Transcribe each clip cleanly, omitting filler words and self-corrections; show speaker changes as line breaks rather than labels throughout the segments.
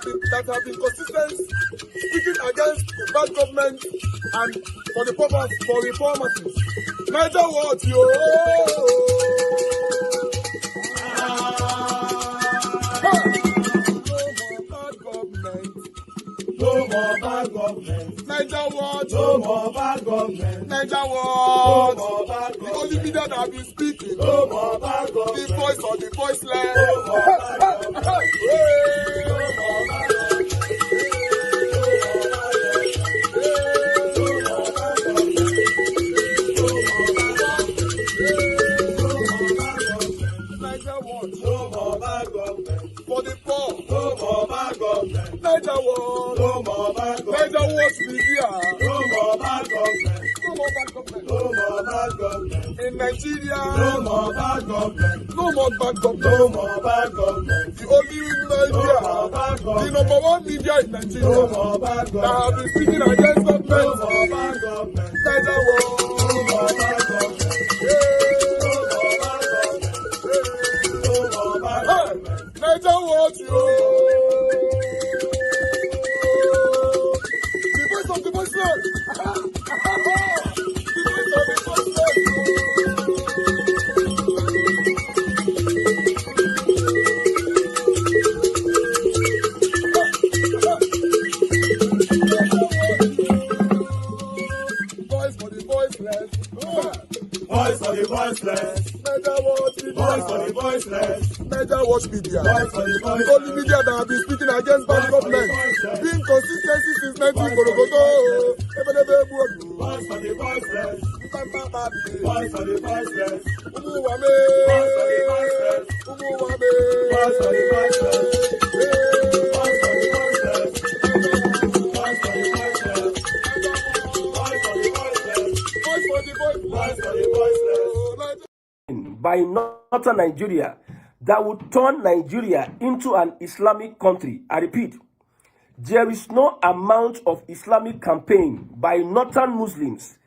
that have been consistent speaking against the bad government and for the purpose for reformers. Neither what you no more bad government. Neither what no more bad government. Neither what no more bad government. The only media that have been speaking. No more bad government. The voice of the voiceless. No more bad government. No more bad government. For the poor, no more bad government. Neither one, no more bad government. Neither one media, no more bad government. No more bad government. No more bad government. In Nigeria, no more bad government. No more bad government. No more bad government. The only media, no more bad government. The number one media in Nigeria, no more bad government. That have been speaking against government, no more bad government. Neither one, no more bad government. Neither what you the voice of the voiceless. The voice of the voiceless. Voice for the voiceless. Voice for the voiceless. Neither what you voice for the voiceless. Neither watch media. The only media that have been speaking against bad government. Being consistency since 1944. Voice for the voiceless. Voice for the voiceless. Umuwame. Voice for the voiceless. Umuwame. Voice for the voiceless. Voice for the voiceless. Voice for the voiceless. Voice for the voiceless. Voice for the voiceless. Voice for the voiceless.
By northern Nigeria that would turn Nigeria into an Islamic country. I repeat, there is no amount of Islamic campaign by northern Muslims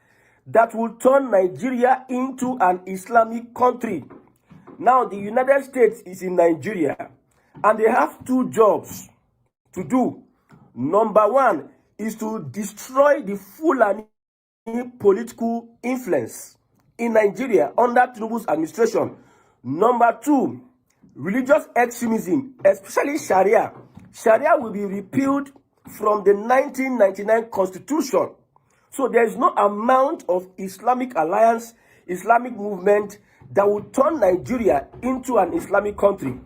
that will turn Nigeria into an Islamic country. Now, the United States is in Nigeria, and they have two jobs to do. Number one is to destroy the Fulani political influence in Nigeria under Tinubu's administration. Number two, religious extremism, especially Sharia. Sharia will be repealed from the 1999 Constitution. So there is no amount of Islamic alliance, Islamic movement that will turn Nigeria into an Islamic country.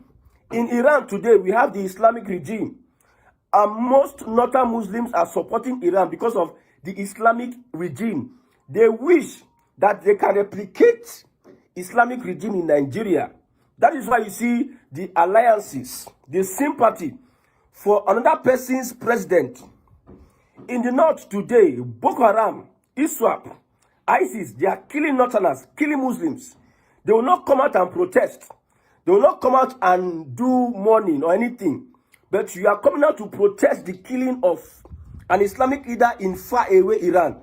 In Iran today, we have the Islamic regime. And most northern Muslims are supporting Iran because of the Islamic regime. They wish that they can replicate Islamic regime in Nigeria. That is why you see the alliances, the sympathy for another person's president. In the north today, Boko Haram, ISWAP, ISIS, they are killing northerners, killing Muslims. They will not come out and protest. They will not come out and do mourning or anything. But you are coming out to protest the killing of an Islamic leader in far away Iran.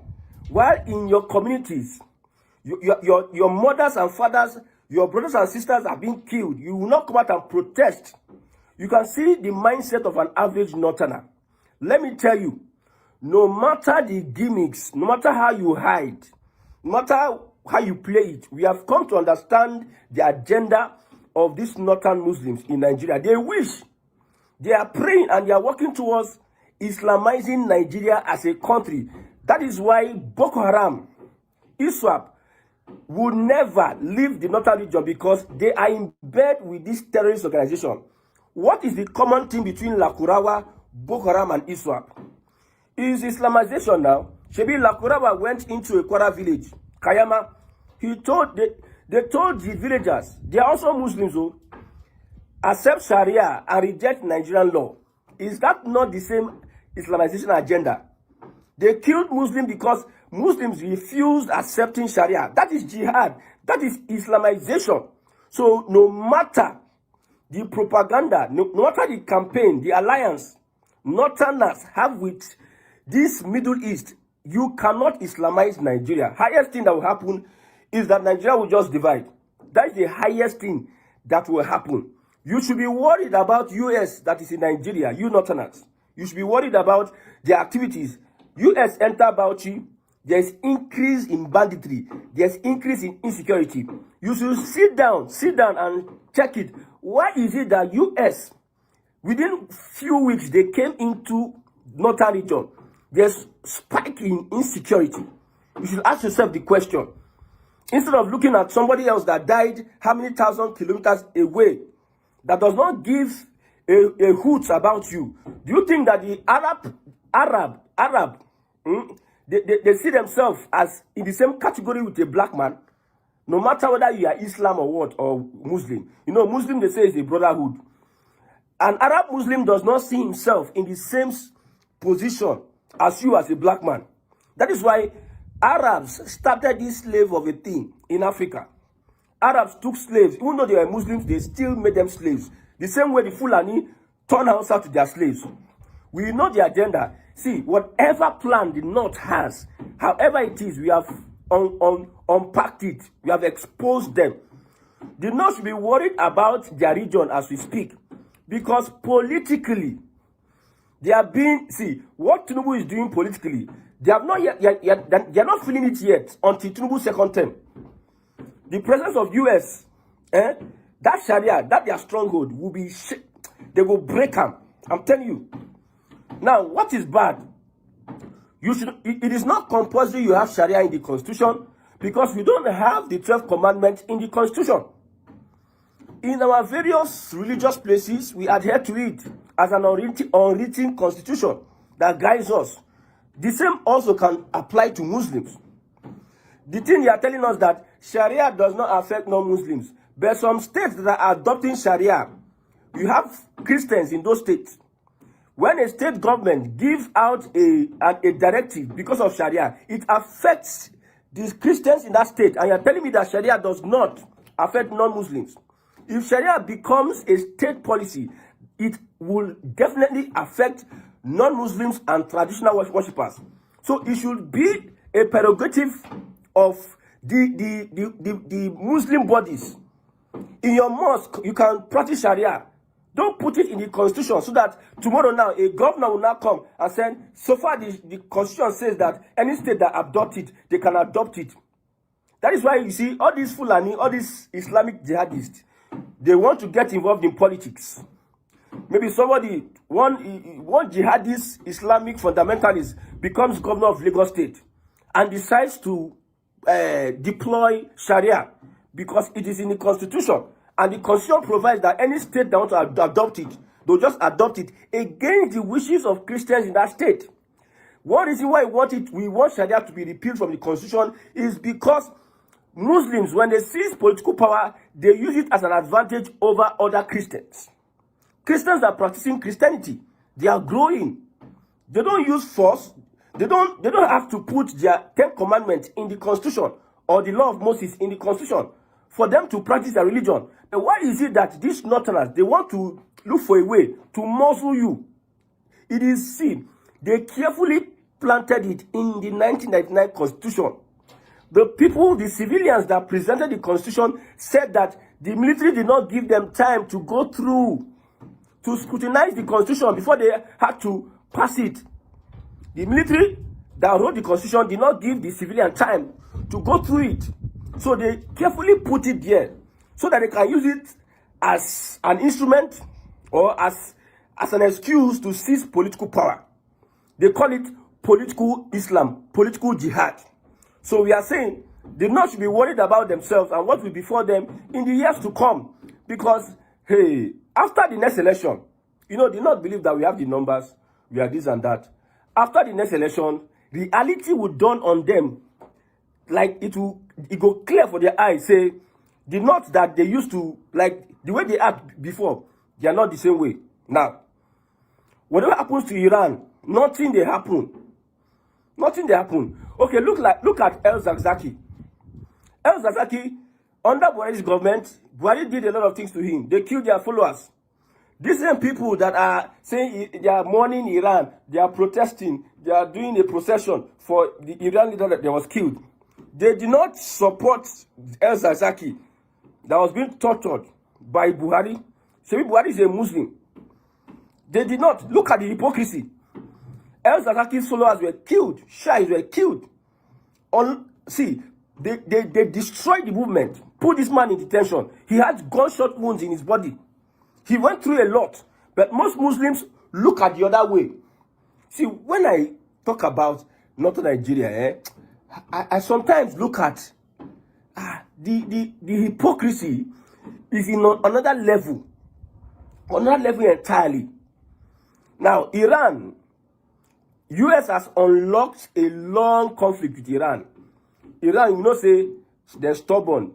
While in your communities, your mothers and fathers, your brothers and sisters are being killed. You will not come out and protest. You can see the mindset of an average northerner. Let me tell you, no matter the gimmicks, no matter how you hide, no matter how you play it, we have come to understand the agenda of these northern Muslims in Nigeria. They wish, they are praying and they are working towards Islamizing Nigeria as a country. That is why Boko Haram, ISWAP, would never leave the northern region because they are in bed with this terrorist organization. What is the common thing between Lakurawa, Boko Haram, and ISWAP? It is Islamization now. Shebi Lakurawa went into a Kwara village, Kayama. They told the villagers, they are also Muslims who accept Sharia and reject Nigerian law. Is that not the same Islamization agenda? They killed Muslims because Muslims refused accepting Sharia. That is jihad. That is Islamization. So no matter the propaganda, no matter the campaign, the alliance Northerners have with this Middle East, you cannot Islamize Nigeria. Highest thing that will happen is that Nigeria will just divide. That is the highest thing that will happen. You should be worried about US that is in Nigeria, you Northerners. You should be worried about their activities. US enter Bauchi, there's increase in banditry, there's increase in insecurity. You should sit down and check it. Why is it that US, within few weeks, they came into northern region? There's spike in insecurity. You should ask yourself the question. Instead of looking at somebody else that died how many thousand kilometers away, that does not give a hoot about you. Do you think that the Arab, they see themselves as in the same category with a black man? No matter whether you are Islam or what, or Muslim. You know, Muslim, they say, is a brotherhood. An Arab Muslim does not see himself in the same position as you as a black man. That is why Arabs started this slave of a thing in Africa. Arabs took slaves. Even though they were Muslims, they still made them slaves. The same way the Fulani turned Hausa to their slaves. We know the agenda. See, whatever plan the North has, however it is, we have unpacked it. We have exposed them. The North should be worried about their region as we speak. Because politically, they are being, see, what Tinubu is doing politically, they have not yet, they are not feeling it yet until Tinubu's second term. The presence of US, that Sharia, that their stronghold will be, they will break them. I'm telling you. Now, what is bad? It is not compulsory you have Sharia in the Constitution because we don't have the 12 commandments in the Constitution. In our various religious places, we adhere to it as an unwritten constitution that guides us. The same also can apply to Muslims. The thing they are telling us that Sharia does not affect non-Muslims. But some states that are adopting Sharia, you have Christians in those states. When a state government gives out a directive because of Sharia, it affects the Christians in that state. And you're telling me that Sharia does not affect non-Muslims. If Sharia becomes a state policy, it will definitely affect non-Muslims and traditional worshippers. So it should be a prerogative of the Muslim bodies. In your mosque, you can practice Sharia. Don't put it in the Constitution so that tomorrow now a governor will now come and say, so far the Constitution says that any state that adopt it, they can adopt it. That is why you see all these Fulani, all these Islamic jihadists, they want to get involved in politics. Maybe somebody, one jihadist Islamic fundamentalist becomes governor of Lagos State and decides to deploy Sharia because it is in the Constitution. And the Constitution provides that any state that wants to adopt it, they'll just adopt it against the wishes of Christians in that state. One reason why we want Sharia to be repealed from the Constitution is because Muslims, when they seize political power, they use it as an advantage over other Christians. Christians are practicing Christianity. They are growing. They don't use force. They don't have to put their 10 commandments in the Constitution or the law of Moses in the Constitution for them to practice their religion. And why is it that these Northerners, they want to look for a way to muzzle you? It is, see, they carefully planted it in the 1999 Constitution. The people, the civilians that presented the Constitution said that the military did not give them time to go through, to scrutinize the Constitution before they had to pass it. The military that wrote the Constitution did not give the civilian time to go through it. So they carefully put it there so that they can use it as an instrument or as an excuse to seize political power. They call it political Islam, political jihad. So we are saying they not should be worried about themselves and what will befall them in the years to come. Because, hey, after the next election, you know, they not believe that we have the numbers, we are this and that. After the next election, reality will dawn on them. Like it go clear for their eyes, say, the North that they used to, like the way they act before, they are not the same way. Now, whatever happens to Iran, nothing they happen. Nothing they happen. Okay, look at El Zakzaki. El Zakzaki, under Buhari's government, Buhari did a lot of things to him. They killed their followers. These same people that are saying they are mourning Iran, they are protesting, they are doing a procession for the Iran leader that was killed. They did not support El Zakzaki that was being tortured by Buhari, Shebi Buhari is a Muslim. They did not. Look at the hypocrisy. El Zakaki's followers were killed. Shais were killed. See, they destroyed the movement. Put this man in detention. He had gunshot wounds in his body. He went through a lot. But most Muslims look at the other way. See, when I talk about Northern Nigeria, I sometimes look at the hypocrisy is in another level. Another level entirely. Now, Iran, US has unlocked a long conflict with Iran. Iran, you know, say they're stubborn.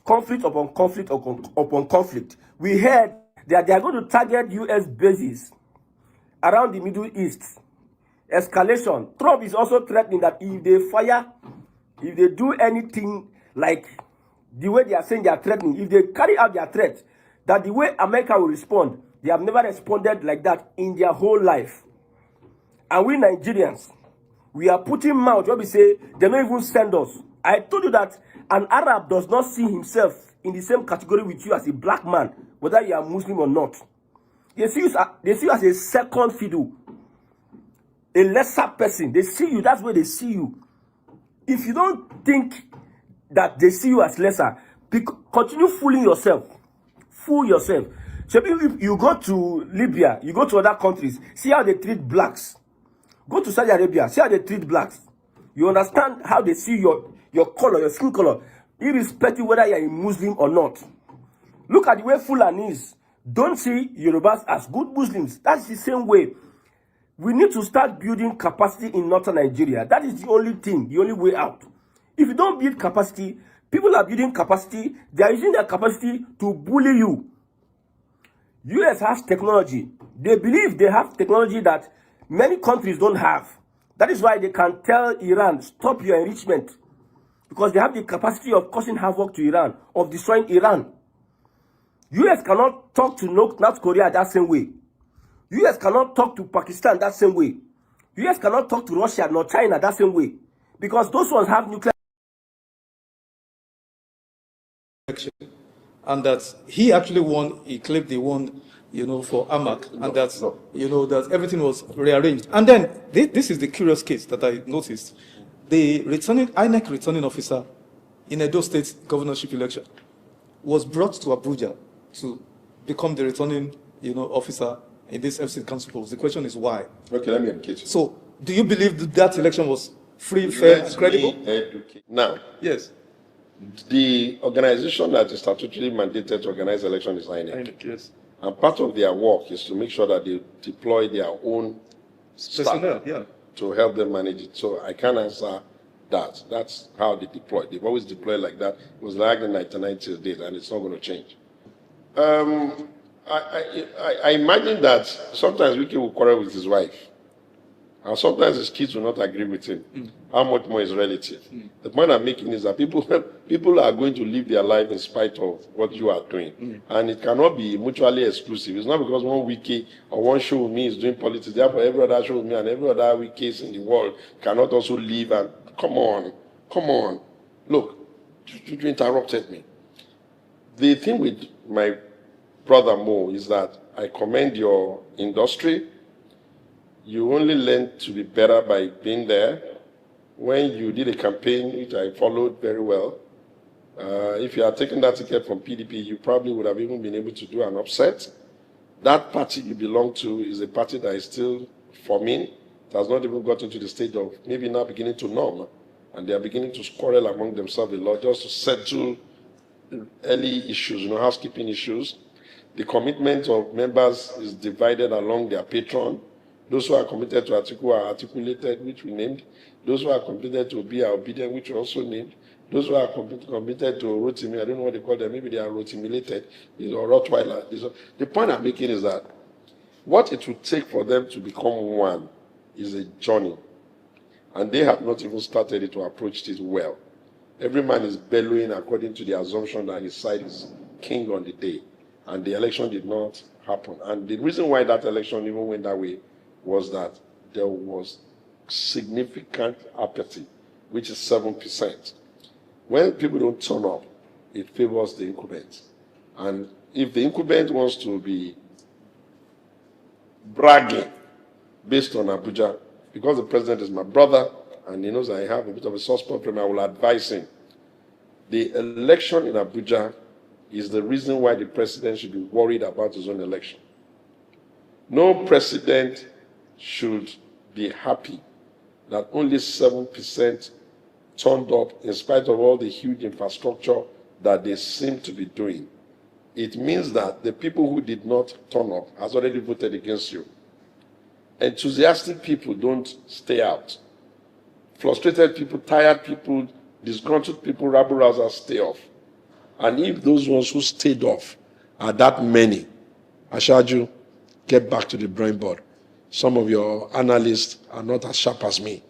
Conflict upon conflict upon conflict. We heard that they are going to target US bases around the Middle East. Escalation. Trump is also threatening that if they fire, if they do anything like the way they are saying they are threatening, if they carry out their threat, that the way America will respond, they have never responded like that in their whole life. And we Nigerians, we are putting mouth where we say they don't even send us. I told you that an Arab does not see himself in the same category with you as a black man, whether you are Muslim or not. They see you as a second fiddle, a lesser person. They see you, that's where they see you. If you don't think that they see you as lesser, continue fooling yourself. Fool yourself. So if you go to Libya, you go to other countries, see how they treat blacks. Go to Saudi Arabia, see how they treat blacks. You understand how they see your color, your skin color, irrespective whether you're a Muslim or not. Look at the way Fulanis don't see Yorubas as good Muslims. That's the same way. We need to start building capacity in Northern Nigeria. That is the only thing, the only way out. If you don't build capacity, people are building capacity. They are using their capacity to bully you. US has technology. They believe they have technology that many countries don't have. That is why they can tell Iran, stop your enrichment. Because they have the capacity of causing havoc to Iran, of destroying Iran. US cannot talk to North Korea that same way. US cannot talk to Pakistan that same way. US cannot talk to Russia nor China that same way. Because those ones have nuclear.
And that he actually won, he claimed he won, for Amak, and that, that everything was rearranged. And then, this is the curious case that I noticed. The INEC returning officer in Edo State governorship election was brought to Abuja to become the returning, officer in this FC council polls. The question is why?
Okay, let me educate you.
So, do you believe that election was free, fair, and credible?
Now,
Yes.
The organization that is statutorily mandated to organize election is INEC.
Yes.
And part of their work is to make sure that they deploy their own staff to help them manage it. So I can't answer that. That's how they deploy. They've always deployed like that. It was like the 1990s days, and it's not going to change. I imagine that sometimes Wike will quarrel with his wife. And sometimes his kids will not agree with him. How much more is relative? The point I'm making is that people are going to live their life in spite of what you are doing. And it cannot be mutually exclusive. It's not because one Wike or one show with me is doing politics, therefore every other show with me and every other Wikes in the world cannot also live. And come on. Look, you interrupted me. The thing with my brother Mo is that I commend your industry. You only learn to be better by being there. When you did a campaign, which I followed very well, if you had taken that ticket from PDP, you probably would have even been able to do an upset. That party you belong to is a party that is still forming. It has not even gotten to the stage of maybe now beginning to norm. And they are beginning to quarrel among themselves a lot just to settle early issues, housekeeping issues. The commitment of members is divided along their patron. Those who are committed to Atiku are articulated, which we named. Those who are committed to Obi are obedient, which we also named. Those who are committed to Rotimi, I don't know what they call them, maybe they are Rotimilated, or Rottweiler. The point I'm making is that what it would take for them to become one is a journey. And they have not even started it to approach it well. Every man is bellowing according to the assumption that his side is king on the day. And the election did not happen. And the reason why that election even went that way was that there was significant apathy, which is 7%. When people don't turn up, it favors the incumbents. And if the incumbent wants to be bragging based on Abuja, because the president is my brother and he knows I have a bit of a soft spot for him, I will advise him. The election in Abuja is the reason why the president should be worried about his own election. No president should be happy that only 7% turned up in spite of all the huge infrastructure that they seem to be doing. It means that the people who did not turn up has already voted against you. Enthusiastic people don't stay out. Frustrated people, tired people, disgruntled people, rabble-rousers stay off. And if those ones who stayed off are that many, I charge you, get back to the drawing board. Some of your analysts are not as sharp as me.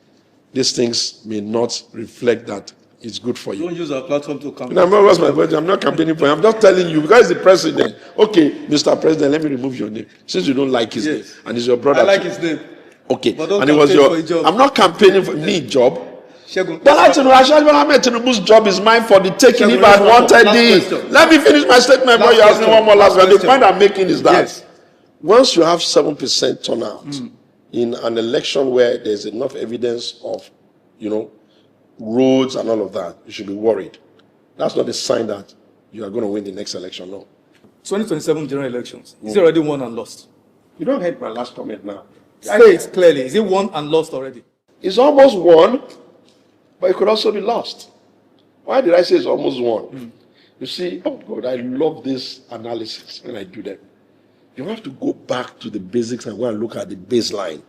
These things may not reflect that it's good for you.
Don't use our platform to campaign.
I'm not campaigning for you. I'm just telling you, because the president. Okay, Mr. President, let me remove your name. Since you don't like his name, and he's your brother.
I like
too.
his name.
Okay,
But don't
and it was
campaign for a job.
I'm not campaigning for me job.
Shegun,
But Tinubu's job is mine for the taking. If I wanted it, let me finish my statement. But you ask me one more last one. The point I'm making is that once you have 7% turnout in an election where there's enough evidence of, roads and all of that, you should be worried. That's not a sign that you are going to win the next election. No.
2027 general elections. Is it already won and lost?
You don't hate my last comment now.
Say it clearly. Is it won and lost already?
It's almost won, but it could also be lost. Why did I say it's almost won? You see, oh God, I love this analysis when I do that. You have to go back to the basics and go and look at the baseline.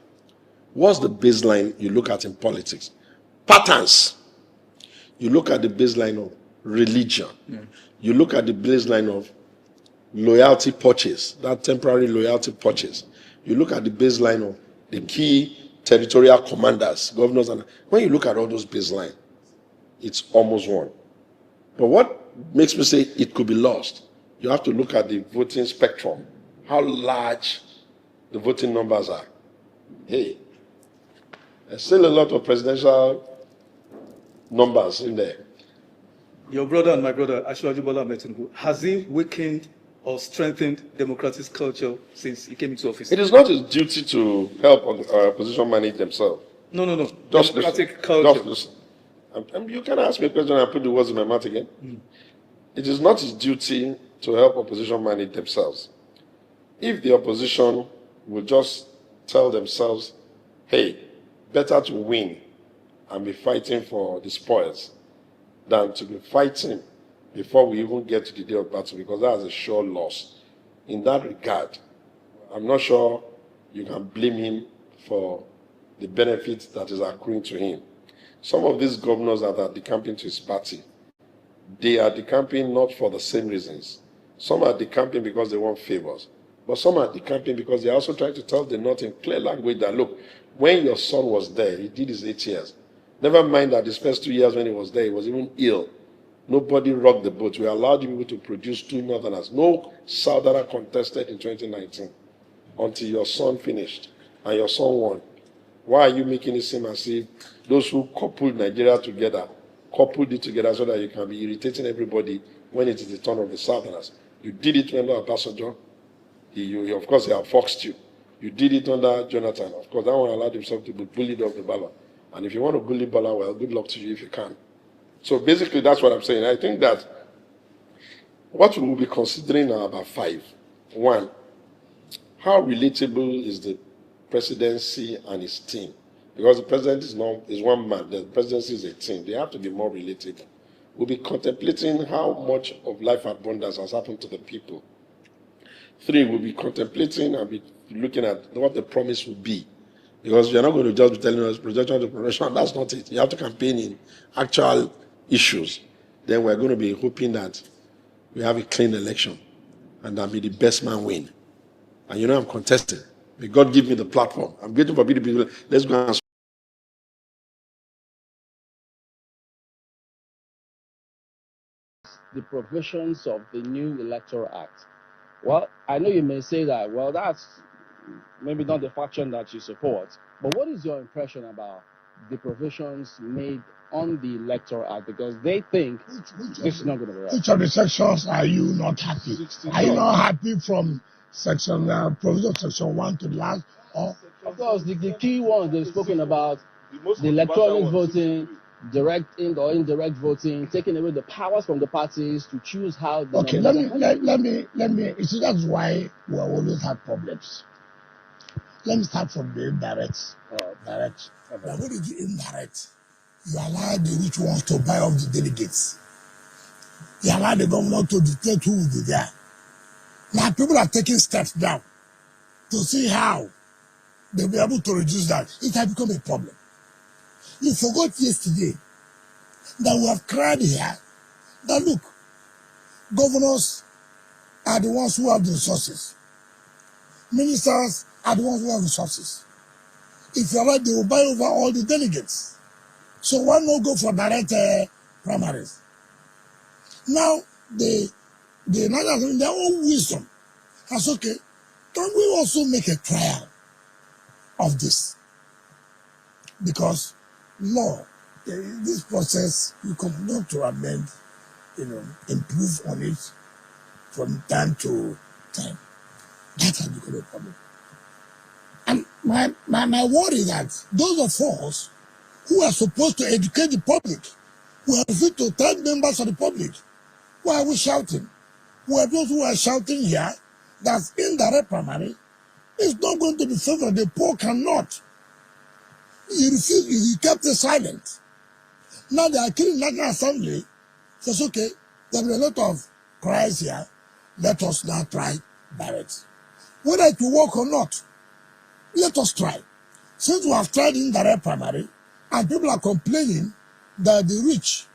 What's the baseline you look at in politics? Patterns. You look at the baseline of religion. You look at the baseline of loyalty purchase, that temporary loyalty purchase. You look at the baseline of the key territorial commanders, governors, and when you look at all those baseline, it's almost won. But what makes me say it could be lost? You have to look at the voting spectrum, how large the voting numbers are. Hey, there's still a lot of presidential numbers in there.
Your brother and my brother, Asiwaju Bola Ahmed Tinubu, has he weakened or strengthened democratic culture since he came into office?
It is not his duty to help opposition manage themselves.
No.
Just
Democratic culture.
You can ask me a question and I put the words in my mouth again. It is not his duty to help opposition manage themselves. If the opposition will just tell themselves, hey, better to win and be fighting for the spoils than to be fighting before we even get to the day of battle, because that is a sure loss. In that regard, I'm not sure you can blame him for the benefits that is accruing to him. Some of these governors that are decamping to his party, they are decamping not for the same reasons. Some are decamping because they want favors, but some are decamping because they are also trying to tell the North in clear language that, look, when your son was there, he did his 8 years. Never mind that his first 2 years when he was there, he was even ill. Nobody rocked the boat. We allowed people to produce 2 Northerners. No Southerner contested in 2019 until your son finished and your son won. Why are you making it seem as if those who coupled Nigeria together, coupled it together so that you can be irritating everybody when it is the turn of the Southerners? You did it under Obasanjo. Of course, he outfoxed you. You did it under Jonathan. Of course, that one allowed himself to be bullied off the ballot. And if you want to bully Bala, well, good luck to you if you can. So basically, that's what I'm saying. I think that what we will be considering are about 5. 1, how relatable is the presidency and his team? Because the president is one man, the presidency is a team. They have to be more relatable. We'll be contemplating how much of life abundance has happened to the people. 3, we'll be contemplating and be looking at what the promise will be. Because you're not going to just be telling us projection to progression. That's not it. You have to campaign in actual issues. Then we're going to be hoping that we have a clean election and that may the best man win. And I'm contesting. May God give me the platform. I'm waiting for people. Let's go and
the provisions of the new Electoral Act. Well, I know you may say that, well, that's maybe not the faction that you support, but what is your impression about the provisions made on the Electoral Act because they think this is not going to be right.
Which of the sections are you not happy? Are you not happy from section provision section 1 to the last? Or
of course, the key ones they've spoken about the electronic voting, direct or indirect voting, taking away the powers from the parties to choose how.
Okay, let me. You see, that's why we always have problems. Let me start from the indirect. Direct. Now, what is the indirect? You allow the rich ones to buy off the delegates. You allow the governor to dictate who will be there. Now, people are taking steps now to see how they'll be able to reduce that. It has become a problem. You forgot yesterday that we have cried here that look, governors are the ones who have the resources. Ministers are the ones who have resources. If you're right, they will buy over all the delegates. So why not go for direct primaries? Now, the Nigerians, in their own wisdom, has okay, can we also make a trial of this? Because law, this process, you continue to amend, improve on it from time to time. That has become a problem. And my worry is that those of us who are supposed to educate the public, who are fit to tell members of the public, why are we shouting? We are those who are shouting here that indirect primary is not going to be favored. The poor cannot. You refuse, you kept it silent. Now they are killing National Assembly. So it's okay. There will be a lot of cries here. Let us now try direct. Whether it will work or not, let us try. Since we have tried indirect primary, and people are complaining that the rich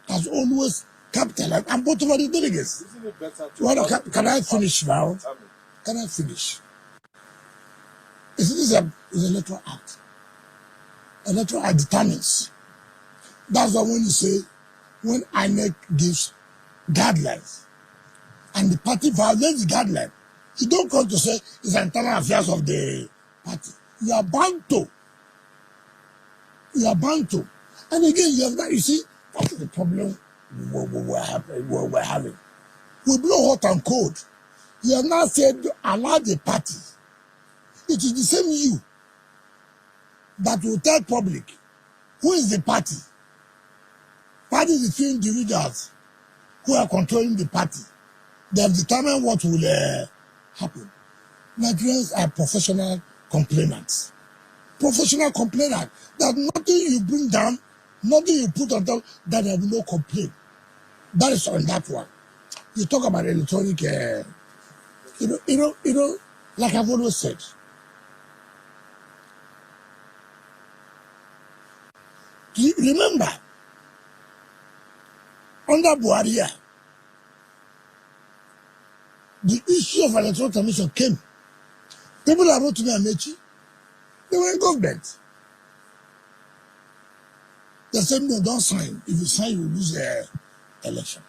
has always capitalized and bought over the delegates.
Isn't it better to
can I finish now? Can I finish? This is an Electoral Act. Electoral Act determines. That's why when you say, when INEC gives guidelines, and the party violates the guideline, you don't come to say it's internal affairs of the party. You are bound to. You are bound to. And again, you see, what is the problem we're having? We blow hot and cold. You have now said, allow the party. It is the same you that will tell public who is the party. Party is the few individuals who are controlling the party. They have determined what will happen. Nigerians are professional complainants. Professional complainant, that nothing you bring down, nothing you put on top, that there will be no complaint. That is on that one. You talk about electronic, like I've always said, remember, under Buhari, the issue of electoral commission came. People that wrote to me, Amechi, they were in government. They said, no, don't sign. If you sign, you will lose the election.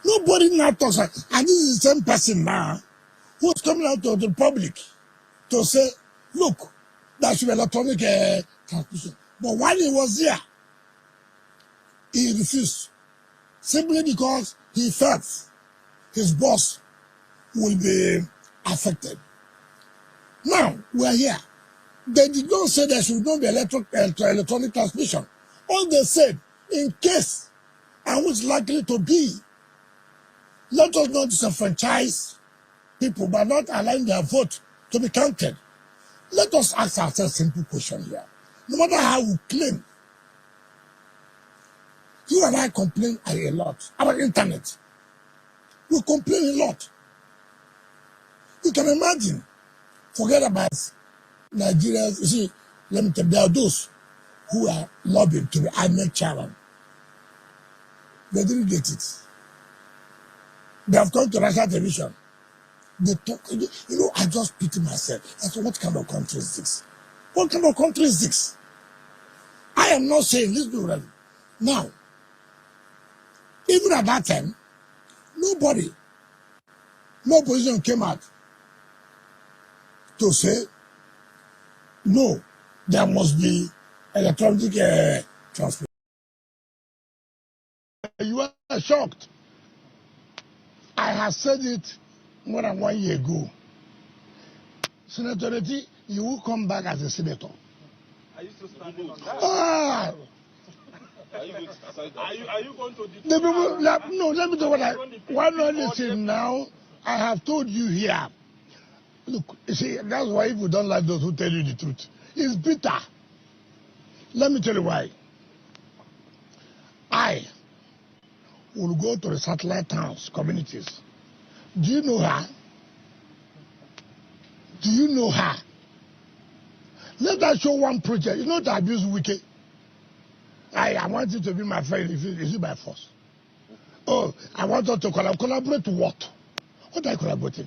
Nobody now talks. And this is the same person now who is coming out to the public to say, look, there should be electronic transmission. But while he was there, he refused. Simply because he felt his boss will be affected. Now, we are here. They did not say there should not be electronic transmission. All they said, in case, and which likely to be, let us not disenfranchise people by not allowing their vote to be counted. Let us ask ourselves a simple question here. No matter how we claim, you and I complain a lot about internet. We complain a lot. You can imagine, forget about Nigerians. You see, let me tell you, there are those who are lobbying to be INEC chairman. They didn't get it. They have come to national television. They talk, I just pity myself. I said, what kind of country is this? What kind of country is this? I am not saying this do right. Now, even at that time, no opposition came out to say, no,
there must be electronic transfer. You are shocked. I have said it more than 1 year ago. Senator Ireti, you will come back as a senator.
Are you still standing on that?
Ah!
Are you going to
The people, no, let me tell you why not listen now? I have told you here. Look, you see, that's why people don't like those who tell you the truth. It's bitter. Let me tell you why. I will go to the satellite towns, communities. Do you know her? Do you know her? Let us show one project. You know to abuse Wike. I want you to be my friend. Is it by force? Oh, I want us to collaborate to what? What are you collaborating?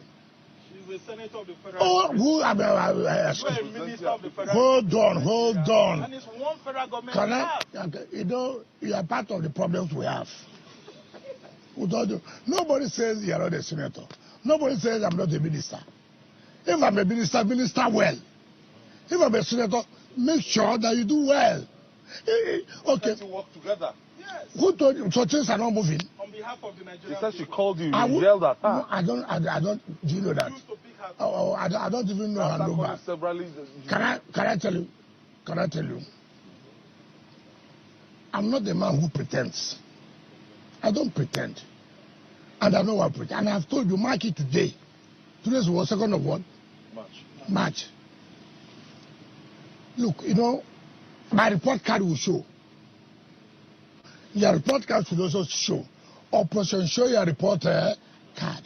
She's the senator of the federal.
Oh, who?
You are a minister of the federal.
Hold on.
And it's one federal government.
You know, you are part of the problems we have. Nobody says you are not a senator. Nobody says I'm not a minister. If I'm a minister, minister well. If I'm a senator, make sure that you do well. Okay.
To work together. Yes.
Who told you? So things are not moving.
On behalf of the Nigerian.
She said she called you. You yelled at her.
No, I don't. Do you know that? I don't even know her number. Can I tell you? Can I tell you? I'm not the man who pretends. I don't pretend. And I know what I pretend. And I've told you, mark it today. Today's what? 2nd of what? March. Look, you know, my report card will show. Your report card should also show. Operation show your report card.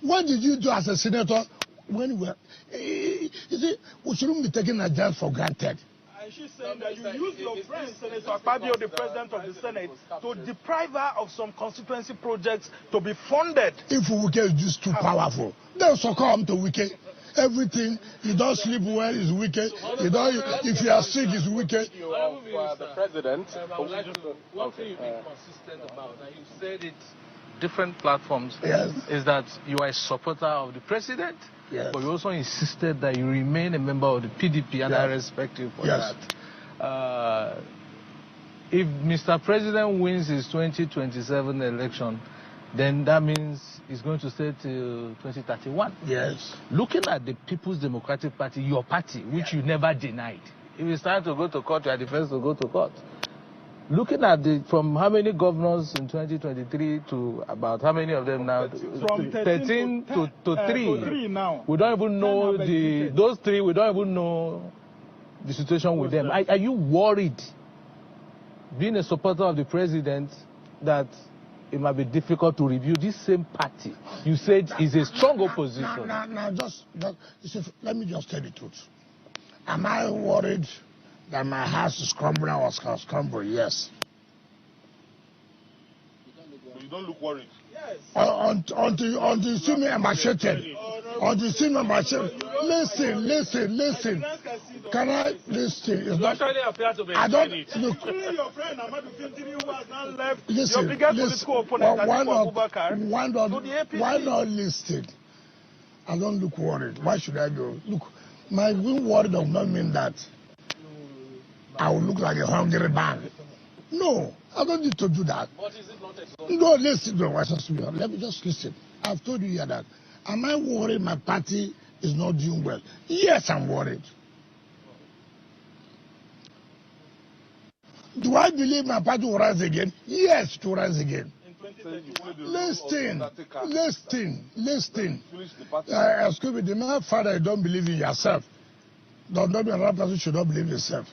What did you do as a senator when you were... You see, we shouldn't be taking Nigerians for granted.
And she's saying that you used your friend, Senator Akpabio, the president of the Senate, to deprive her of some constituency projects to be funded.
If Wike is just too powerful, then succumb to Wike. Everything, you don't sleep well, is Wike. You don't, if you are sick, is Wike.
The president. One thing you've been consistent about, and you said it different platforms,
yes,
is that you are a supporter of the president,
yes,
but you also insisted that you remain a member of the PDP, and yes, I respect you for
yes,
that. If Mr. President wins his 2027 election, then that means he's going to stay till 2031.
Yes.
Looking at the People's Democratic Party, your party, which you never denied, if it's time to go to court, you are the first to go to court. Looking at from how many governors in 2023 to about how many of them now?
From 13
to 3.
3 now.
We don't even know those 3. We don't even know the situation with them. Are you worried, being a supporter of the president, that it might be difficult to review this same party? You said is a strong opposition.
Just let me just tell the truth. Am I worried that my house is crumbling or crumbling? Yes.
You don't look worried. Yes.
Until you see me machete. Until you see me machete. Listen. Can I listen? It's not. I don't look.
Your friend Ahmadu Fintiri, who has now left
Listen.
your biggest political opponent,
Why not listen? I don't look worried. Why should I go? Look, my being worried does not mean that I will look like a hungry man. No, I don't need to do that.
But is it not
No, listen. No, let me just listen. I've told you here that. Am I worried my party is not doing well? Yes, I'm worried. Do I believe my party will rise again? Yes, to rise again. Listen. Excuse me, the man father, you don't believe in yourself. Don't be another person should not believe in yourself.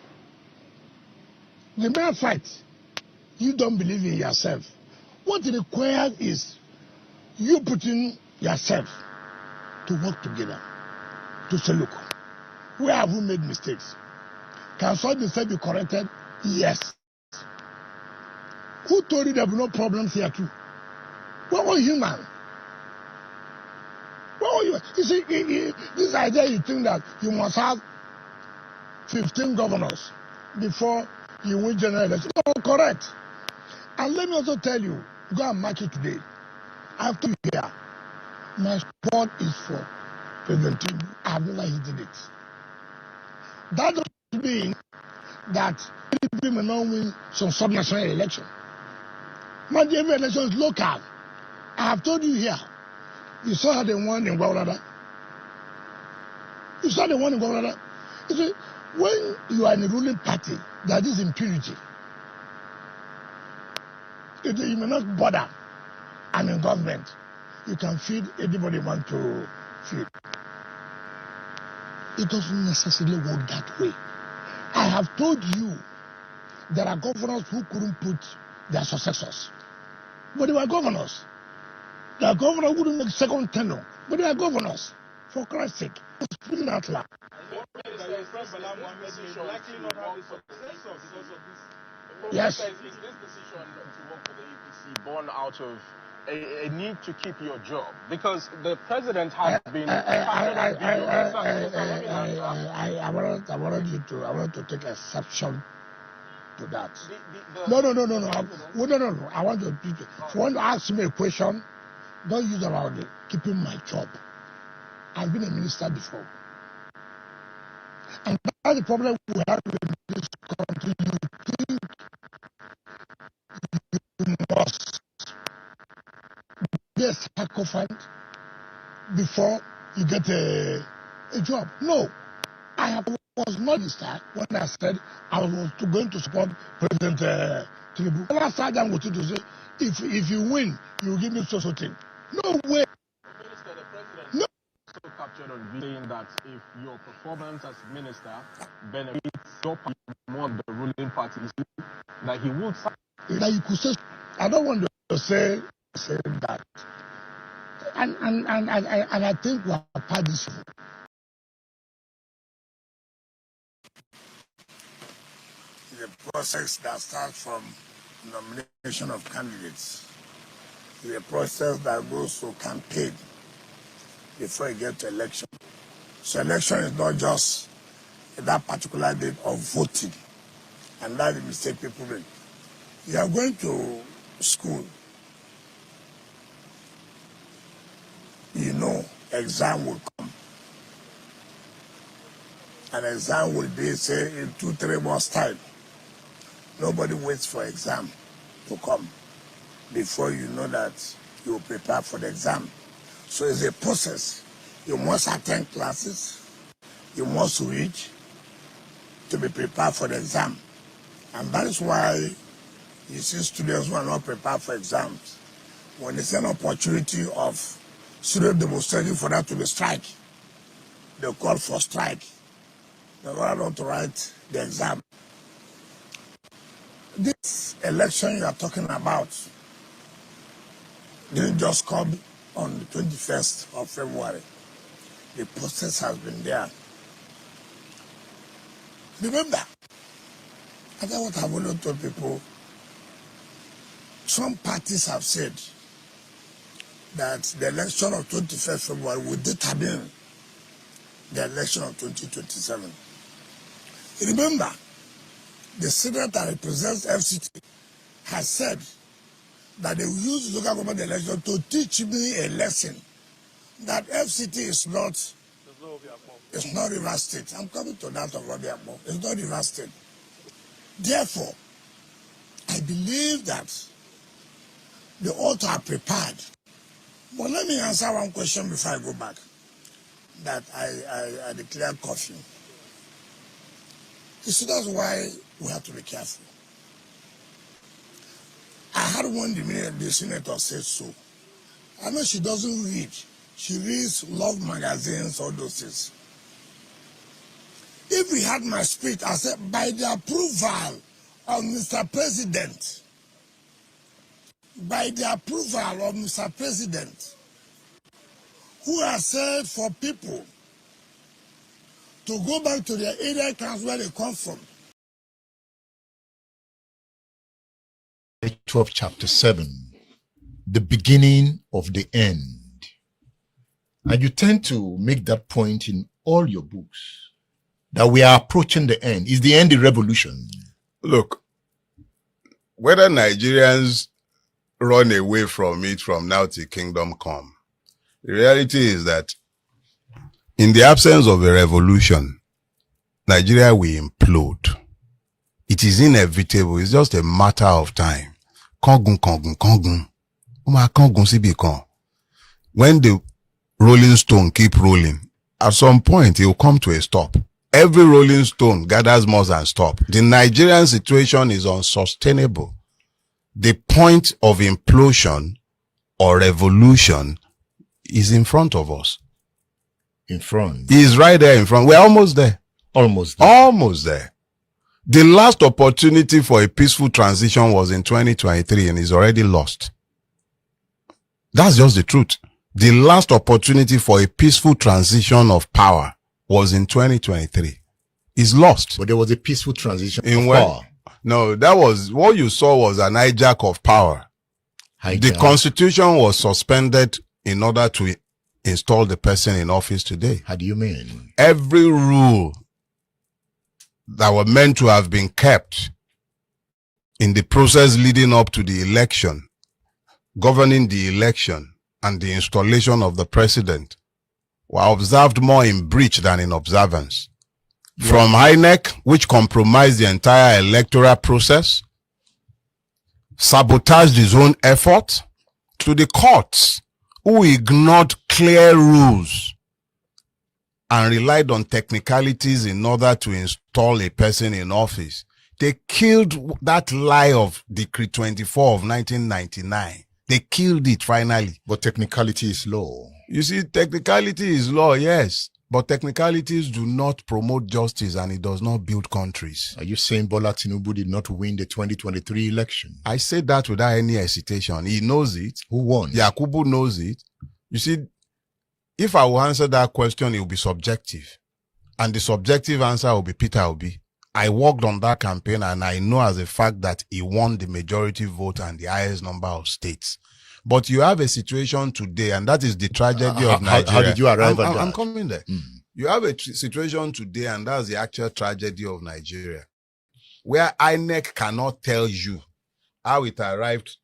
The man fight. You don't believe in yourself. What it requires is you putting yourself to work together. To say, look, where have we made mistakes? Can some mistake be corrected? Yes. Who told you there will be no problems here too? We're all human. We're all human. You see, this idea you think that you must have 15 governors before you win general election. No, correct. And let me also tell you, go and mark it today. After you hear, my support is for President Tinubu. I have never hidden it. That doesn't being that PDP may not win some subnational election. Not every election is local. I have told you here. You saw how they won in Guadalajara. You saw the one in Guadalajara. You see, when you are in a ruling party, that is impunity. You may not bother. I'm in government. You can feed anybody want to feed. It doesn't necessarily work that way. I have told you there are governors who couldn't put their successors, but they were governors. There are governors who couldn't make second tenure, but they are governors. For Christ's sake, speaking out loud. Yes.
Is this decision to work for the APC born out of a need to keep your job? Because the president has been.
I wanted to take exception to that. No. I want to. If you want to ask me a question, don't use about keeping my job. I've been a minister before. And that's the problem we have in this country. You think you must be a sycophant before you get a job. No. I was not minister when I said I was going to support President Tinubu. The last time I wanted to say, if you win, you will give me so thing. No way.
Minister, the president no. Also captured on saying that if your performance as minister benefits your party more than the ruling party, that he would.
That you could say, I don't want to say that. And I think we are parties. The process that starts from nomination of candidates, the process that goes to campaign before you get to election. So election is not just that particular date of voting, and that's the mistake people make. You are going to school, you know exam will come. An exam will be, say, in 2-3 months' time. Nobody waits for exam to come before you know that you will prepare for the exam. So it's a process. You must attend classes. You must read to be prepared for the exam. And that is why you see students who are not prepared for exams. When it's an opportunity of student demonstrating for that to be strike, they call for strike. They want to write the exam. This election you are talking about didn't just come on the 21st of February. The process has been there. Remember, that's what I've always told people. Some parties have said that the election of 21st February will determine the election of 2027. Remember, the Senate that represents FCT has said that they will use local government election to teach me a lesson that FCT is not River State. I'm coming to that of Robiabo. It's not River State. Therefore, I believe that they ought to have prepared. But let me answer one question before I go back. That I declare curfew. So that's why we have to be careful. I had one the senator said so. I know she doesn't read. She reads love magazines, all those things. If we had my speech, I said, by the approval of Mr. President, by the approval of Mr. President, who has said for people to go back to their area camps where they come from.
12 chapter 7, the beginning of the end. And you tend to make that point in all your books, that we are approaching the end. Is the end a revolution?
Look, whether Nigerians run away from it from now till kingdom come, the reality is that in the absence of a revolution, Nigeria will implode. implode. It is inevitable. It's just a matter of time. Kongun. When the rolling stone keep rolling, at some point it will come to a stop. Every rolling stone gathers more than stop. The Nigerian situation is unsustainable. The point of implosion or revolution is in front of us.
In front?
He is right there in front. We're almost there.
Almost there.
Almost there. The last opportunity for a peaceful transition was in 2023 and is already lost. That's just the truth. The last opportunity for a peaceful transition of power was in 2023. It's lost.
But there was a peaceful transition
in
of power.
No, that was what you saw was an hijack of power. The constitution was suspended in order to install the person in office today.
How do you mean?
Every rule that were meant to have been kept in the process leading up to the election, governing the election and the installation of the president, were observed more in breach than in observance. Yeah. From INEC, which compromised the entire electoral process, sabotaged his own effort, to the courts, who ignored clear rules and relied on technicalities in order to install a person in office. They killed that lie of Decree 24 of 1999. They killed it finally.
But technicality is law.
You see, technicality is law, yes. But technicalities do not promote justice and it does not build countries.
Are you saying Bola Tinubu did not win the 2023 election?
I say that without any hesitation. He knows it.
Who won?
Yakubu knows it. You see, if I will answer that question, it will be subjective. And the subjective answer will be Peter Obi. I worked on that campaign and I know as a fact that he won the majority vote and the highest number of states. But you have a situation today, and that is the tragedy of Nigeria.
How did you arrive at that?
I'm coming there. You have a situation today, and that's the actual tragedy of Nigeria, where INEC cannot tell you how it arrived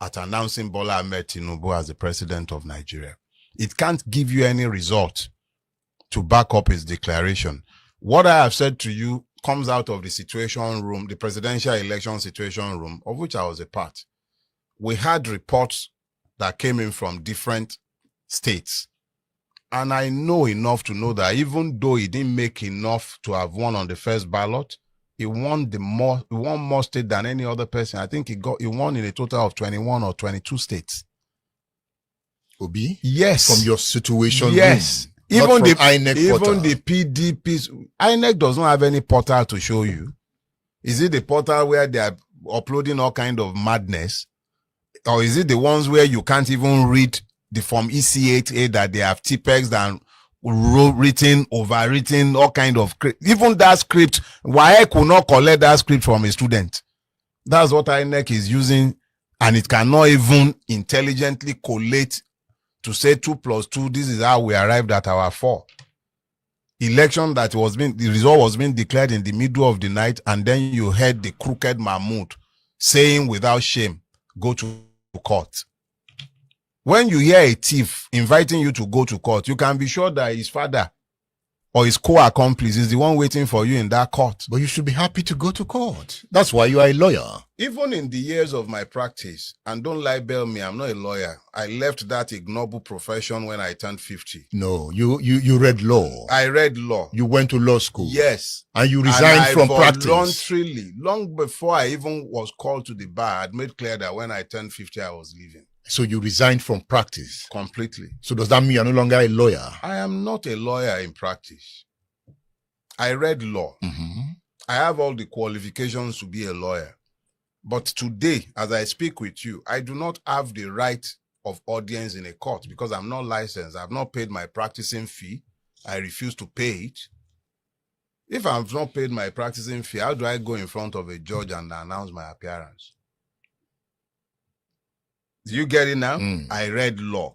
at announcing Bola Ahmed Tinubu as the president of Nigeria. It can't give you any result to back up its declaration. What I have said to you comes out of the situation room, the presidential election situation room, of which I was a part. We had reports that came in from different states. And I know enough to know that even though he didn't make enough to have won on the first ballot, he won more states than any other person. I think he won in a total of 21 or 22 states.
Obi?
Yes.
From your situation?
Yes.
Room,
even the
INEC portal.
The PDPs, INEC does not have any portal to show you. Is it the portal where they are uploading all kind of madness? Or is it the ones where you can't even read the Form EC8A that they have TPEX and written, overwritten, all kind of, even that script, why could not collect that script from a student? That's what INEC is using, and it cannot even intelligently collate to say 2 + 2, this is how we arrived at our 4. Election that was being, the result was being declared in the middle of the night, and then you heard the crooked Mahmoud saying without shame, go to court. When you hear a thief inviting you to go to court, you can be sure that his father or his co-accomplice is the one waiting for you in that court.
But you should be happy to go to court. That's why you are a lawyer.
Even in the years of my practice, and don't libel me, I'm not a lawyer. I left that ignoble profession when I turned 50.
No, you read law.
I read law.
You went to law school.
Yes.
And you resigned from practice.
Voluntarily, long before I even was called to the bar, I'd made clear that when I turned 50, I was leaving.
So you resigned from practice?
Completely.
So does that mean you're no longer a lawyer?
I am not a lawyer in practice. I read law.
Mm-hmm.
I have all the qualifications to be a lawyer. But today, as I speak with you, I do not have the right of audience in a court because I'm not licensed. I've not paid my practicing fee. I refuse to pay it. If I've not paid my practicing fee, how do I go in front of a judge and announce my appearance? Do you get it now? I read law.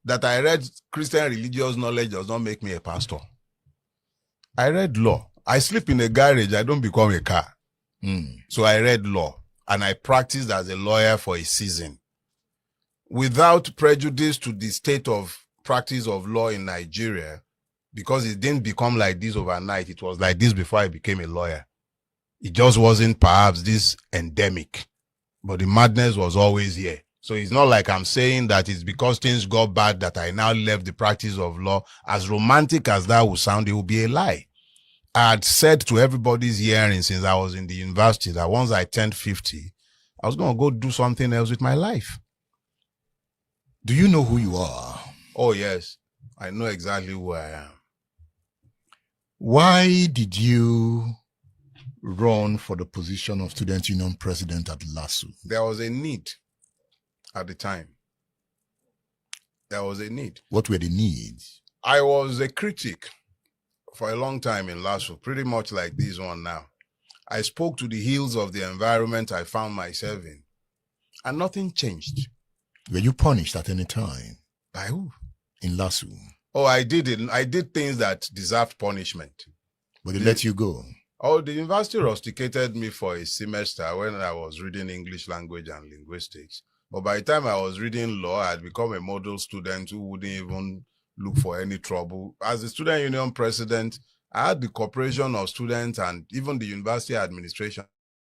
That I read Christian religious knowledge does not make me a pastor. I read law. I sleep in a garage. I don't become a car. So I read law and I practiced as a lawyer for a season. Without prejudice to the state of practice of law in Nigeria, because it didn't become like this overnight. It was like this before I became a lawyer. It just wasn't perhaps this endemic, but the madness was always here. So it's not like I'm saying that it's because things got bad that I now left the practice of law. As romantic as that would sound, it would be a lie. I had said to everybody's hearing since I was in the university that once I turned 50, I was going to go do something else with my life.
Do you know who you are?
Oh, yes. I know exactly who I am.
Why did you run for the position of Student Union President at LASU?
There was a need at the time. There was a need.
What were the needs?
I was a critic for a long time in LASU, pretty much like this one now. I spoke to the ills of the environment I found myself in, and nothing changed.
Were you punished at any time?
By who?
In LASU.
Oh, I did things that deserved punishment.
But they let you go?
Oh, the university rusticated me for a semester when I was reading English language and linguistics. But by the time I was reading law, I had become a model student who wouldn't even look for any trouble. As the student union president, I had the cooperation of students and even the university administration.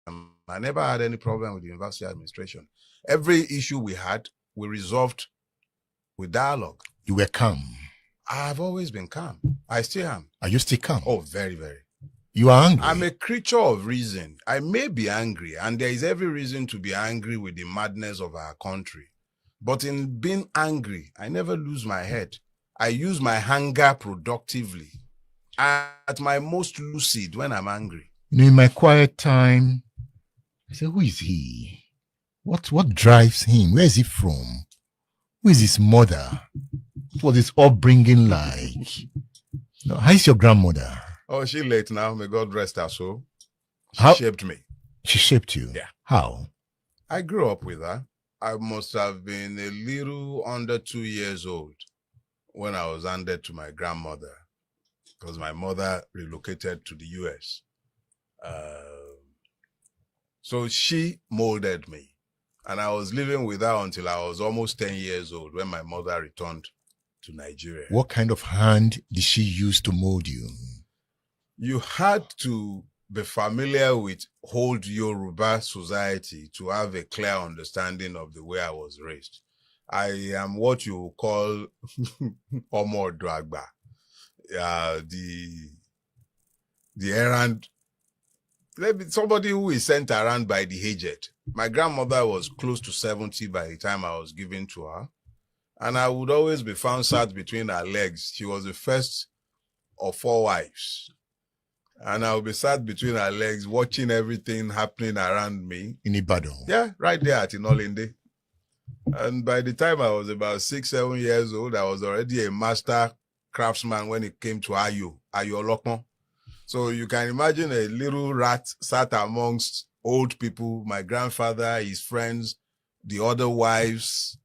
I never had any problem with the university administration. Every issue we had, we resolved with dialogue.
You were calm?
I've always been calm. I still am.
Are you still calm?
Oh, very, very.
You are angry?
I'm a creature of reason. I may be angry, and there is every reason to be angry with the madness of our country. But in being angry, I never lose my head. I use my anger productively. At my most lucid when I'm angry.
You know, in my quiet time, I say, who is he? What drives him? Where is he from? Who is his mother? What was his upbringing like? No, how is your grandmother?
Oh, she late now. May God rest her soul. She shaped me.
She shaped you?
Yeah.
How?
I grew up with her. I must have been a little under 2 years old when I was handed to my grandmother, because my mother relocated to the US. So she molded me. And I was living with her until I was almost 10 years old when my mother returned to Nigeria.
What kind of hand did she use to mold you?
You had to be familiar with old Yoruba society to have a clear understanding of the way I was raised. I am what you call Omo Dragba. The errand, somebody who is sent around by the aged. My grandmother was close to 70 by the time I was given to her. And I would always be found sat between her legs. She was the first of 4 wives. And I would be sat between her legs, watching everything happening around me.
In Ibadan?
Yeah, right there at Inolinde. And by the time I was about 6, 7 years old, I was already a master craftsman when it came to Ayo Olokon. So you can imagine a little rat sat amongst old people, my grandfather, his friends, the other wives.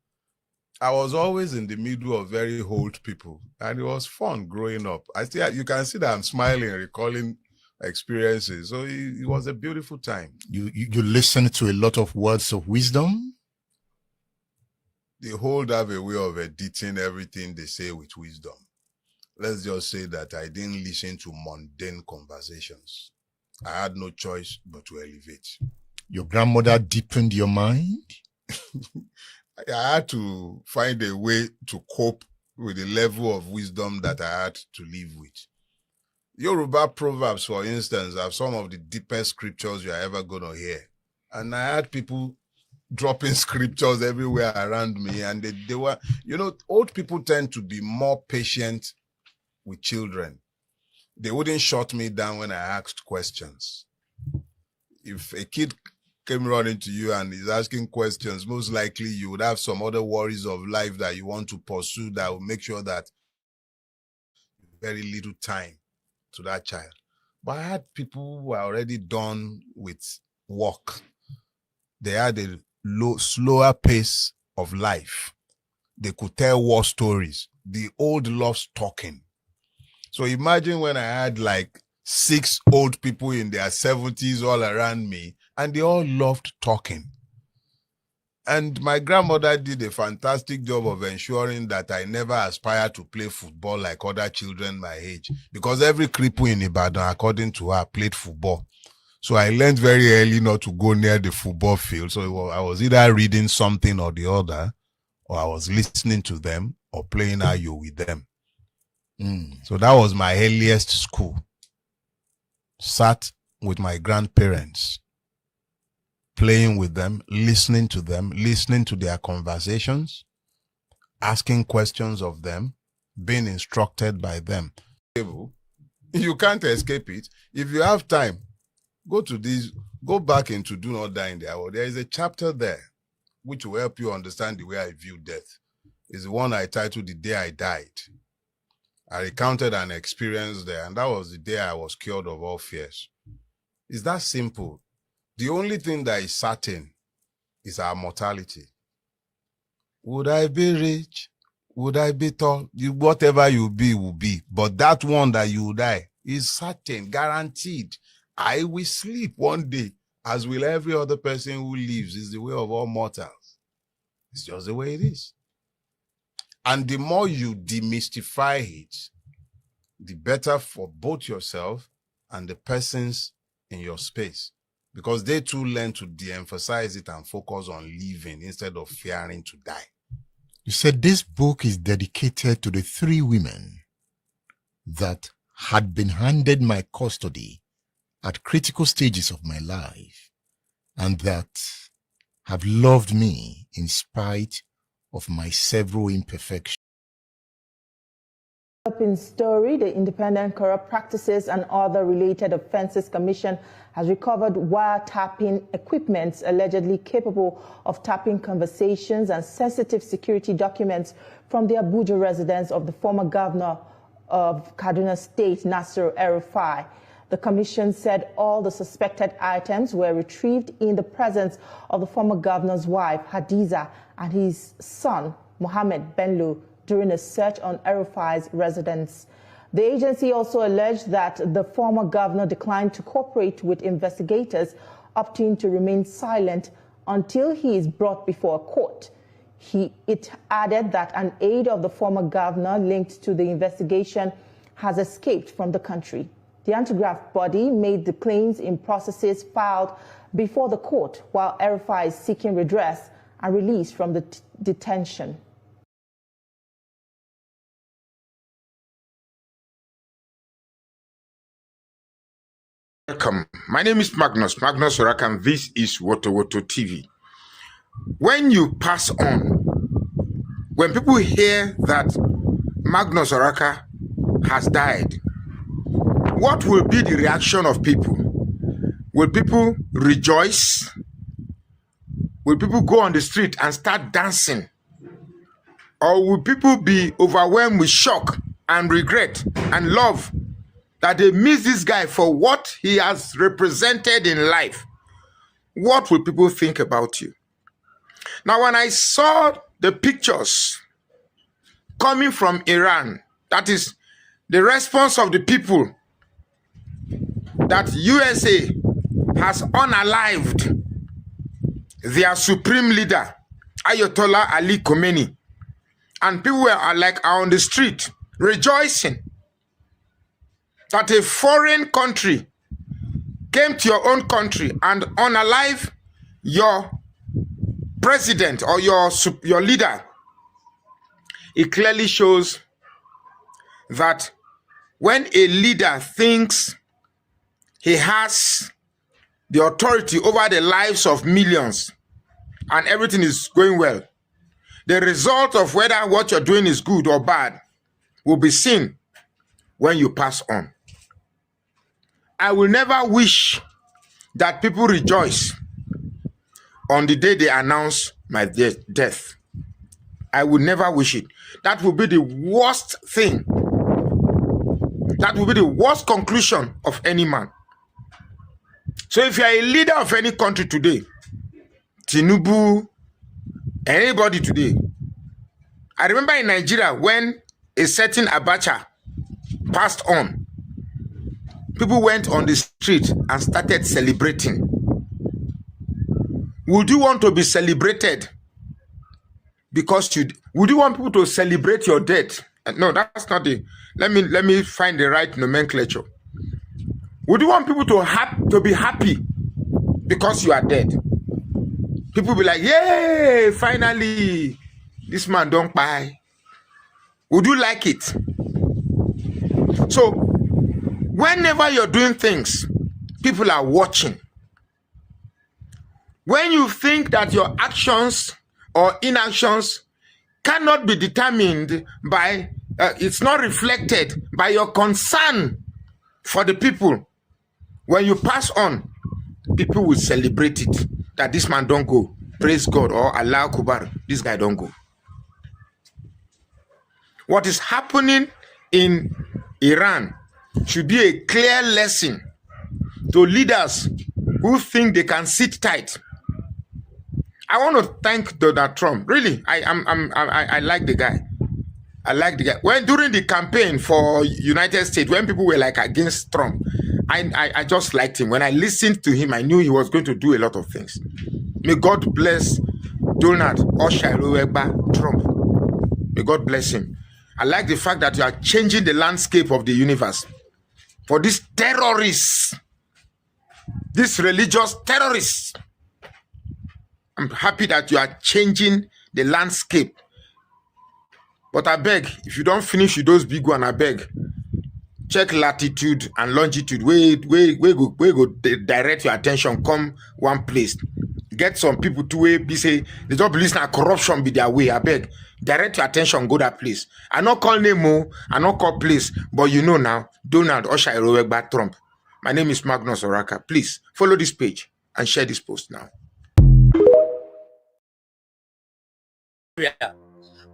I was always in the middle of very old people, and it was fun growing up. You can see that I'm smiling, recalling experiences. So it was a beautiful time.
You listened to a lot of words of wisdom?
The old have a way of editing everything they say with wisdom. Let's just say that I didn't listen to mundane conversations. I had no choice but to elevate.
Your grandmother deepened your mind?
I had to find a way to cope with the level of wisdom that I had to live with. Yoruba proverbs, for instance, are some of the deepest scriptures you're ever going to hear. And I had people dropping scriptures everywhere around me. And they were, old people tend to be more patient with children. They wouldn't shut me down when I asked questions. If a kid came running to you and is asking questions, most likely you would have some other worries of life that you want to pursue that will make sure that very little time to that child. But I had people who were already done with work. They had a slower pace of life. They could tell war stories. The old loves talking. So imagine when I had like 6 old people in their 70s all around me, and they all loved talking. And my grandmother did a fantastic job of ensuring that I never aspire to play football like other children my age. Because every cripple in Ibadan, according to her, played football. So I learned very early not to go near the football field. So I was either reading something or the other, or I was listening to them or playing Ayo with them. So that was my earliest school. Sat with my grandparents, playing with them, listening to their conversations, asking questions of them, being instructed by them. You can't escape it. If you have time, go back into Do Not Die in the Hour. There is a chapter there which will help you understand the way I view death. It's the one I titled The Day I Died. I recounted an experience there, and that was the day I was cured of all fears. It's that simple. The only thing that is certain is our mortality. Would I be rich? Would I be tall? Whatever you be will be. But that one that you will die is certain, guaranteed. I will sleep one day, as will every other person who lives. It's the way of all mortals. It's just the way it is. And the more you demystify it, the better for both yourself and the persons in your space. Because they too learn to de-emphasize it and focus on living instead of fearing to die.
You said this book is dedicated to the 3 women that had been handed my custody at critical stages of my life and that have loved me in spite of my several imperfections.
In story, the Independent Corrupt Practices and Other Related Offences Commission has recovered wiretapping equipment allegedly capable of tapping conversations and sensitive security documents from the Abuja residence of the former governor of Kaduna State, Nasir El-Rufai. The commission said all the suspected items were retrieved in the presence of the former governor's wife, Hadiza, and his son, Mohammed Bello, during a search on El-Rufai's residence. The agency also alleged that the former governor declined to cooperate with investigators, opting to remain silent until he is brought before a court. It added that an aide of the former governor linked to the investigation has escaped from the country. The anti-graft body made the claims in processes filed before the court, while El-Rufai is seeking redress and release from the detention.
Welcome. My name is Magnus Oraka, and this is Woto TV. When you pass on, when people hear that Magnus Oraka has died, what will be the reaction of people? Will people rejoice? Will people go on the street and start dancing? Or will people be overwhelmed with shock and regret and love that they miss this guy for what he has represented in life? What will people think about you? Now, when I saw the pictures coming from Iran, that is the response of the people, that USA has unalived their supreme leader, Ayatollah Ali Khamenei, and people are on the street rejoicing that a foreign country came to your own country and unalive your president or your leader. It clearly shows that when a leader thinks he has the authority over the lives of millions and everything is going well, the result of whether what you're doing is good or bad will be seen when you pass on. I will never wish that people rejoice on the day they announce my death. I will never wish it. That will be the worst thing. That will be the worst conclusion of any man. So if you are a leader of any country today, Tinubu, anybody today, I remember in Nigeria when a certain Abacha passed on, people went on the street and started celebrating. Would you want to be celebrated because you would you want people to celebrate your death? No, that's not the. Let me find the right nomenclature. Would you want people to be happy because you are dead? People be like, yay, finally, this man don't buy. Would you like it? So, whenever you're doing things, people are watching. When you think that your actions or inactions cannot be determined by, it's not reflected by your concern for the people, when you pass on, people will celebrate it, that this man don't go. Praise God, or Allah Akbar, this guy don't go. What is happening in Iran should be a clear lesson to leaders who think they can sit tight. I want to thank Donald Trump. Really, I like the guy. I like the guy. When during the campaign for United States, when people were like against Trump, I just liked him. When I listened to him, I knew he was going to do a lot of things. May God bless Donald Trump. May God bless him. I like the fact that you are changing the landscape of the universe for these terrorists, these religious terrorists. I'm happy that you are changing the landscape. But I beg, if you don't finish with those big ones, I beg, check latitude and longitude. We go direct your attention, come one place. Get some people to be say, they don't believe that corruption be their way. I beg, direct your attention, go that place. I not call name, I not call place, but you know now, Donald Osha Trump. My name is Magnus Oraka. Please follow this page and share this post now.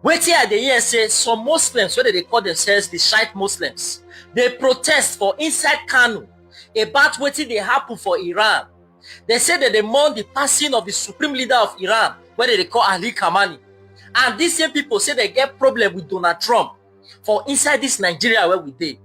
Wait here, the year says some Muslims, whether they call themselves the Shiite Muslims, they protest for inside Kanu about what they happen for Iran. They say that they mourn the passing of the supreme leader of Iran, whether they call Ali Khamenei. And these same people say they get problem with Donald Trump for inside this Nigeria where we did.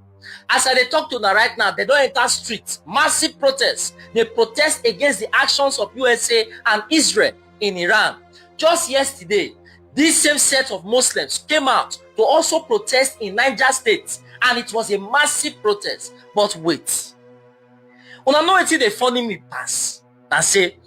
As I talk to them right now, they don't enter streets. Massive protests. They protest against the actions of USA and Israel in Iran. Just yesterday, this same set of Muslims came out to also protest in Niger State, and it was a massive protest. But wait, when I know it, they funny me pass and say,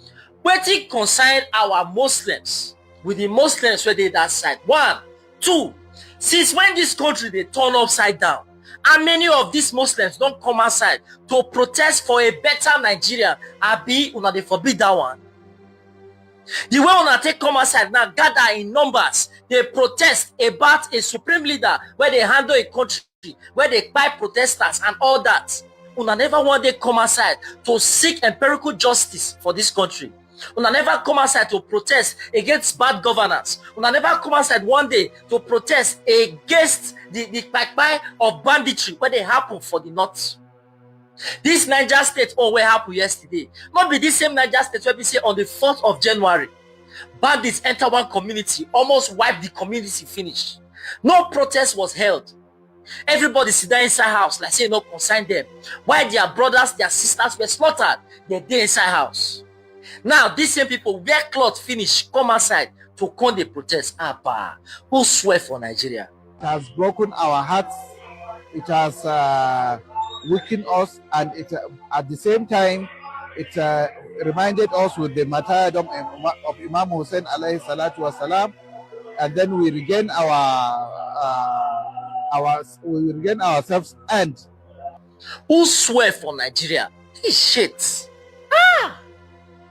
wetin concern our Muslims with the Muslims where they that side. 1, 2, since when this country they turn upside down, and many of these Muslims don't come outside to protest for a better Nigeria, abi una they forbid that one. The way una take come outside now, gather in numbers, they protest about a supreme leader where they handle a country, where they buy protesters and all that. Una never one day come outside to seek empirical justice for this country. Una never come outside to protest against bad governance. Una never come outside one day to protest against the pipeline of banditry where they happen for the north. This Niger State, where happened yesterday. Not be this same Niger State where we say on the 4th of January, bandits enter one community, almost wipe the community finish. No protest was held. Everybody sit down inside house, like say no concern them. While their brothers, their sisters were slaughtered, they're there inside house. Now, these same people wear cloth finish, come outside to come the protest. Who swear for Nigeria?
It has broken our hearts. It has weakened us, and it at the same time it reminded us with the martyrdom of Imam Hussein alayhi salatu wasalam, and then we regain ourselves. And
who swear for Nigeria? This shit.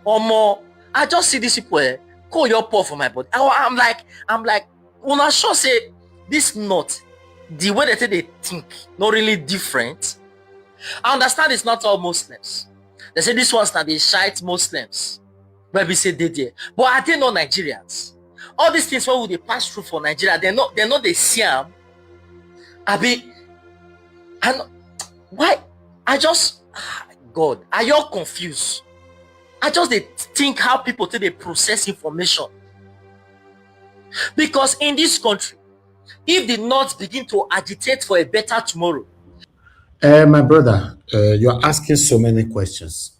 Omo, I just see these people call your paw for my body. I'm like, when I sure say this not the way they think, not really different. I understand it's not all Muslims. They say this one's not the Shiite Muslims. Where we say they there. But are they not Nigerians? All these things where would they pass through for Nigeria, they're not the Siam. Why? God, are you all confused? I just think how people today process information. Because in this country, if the North begin to agitate for a better tomorrow.
My brother, you are asking so many questions.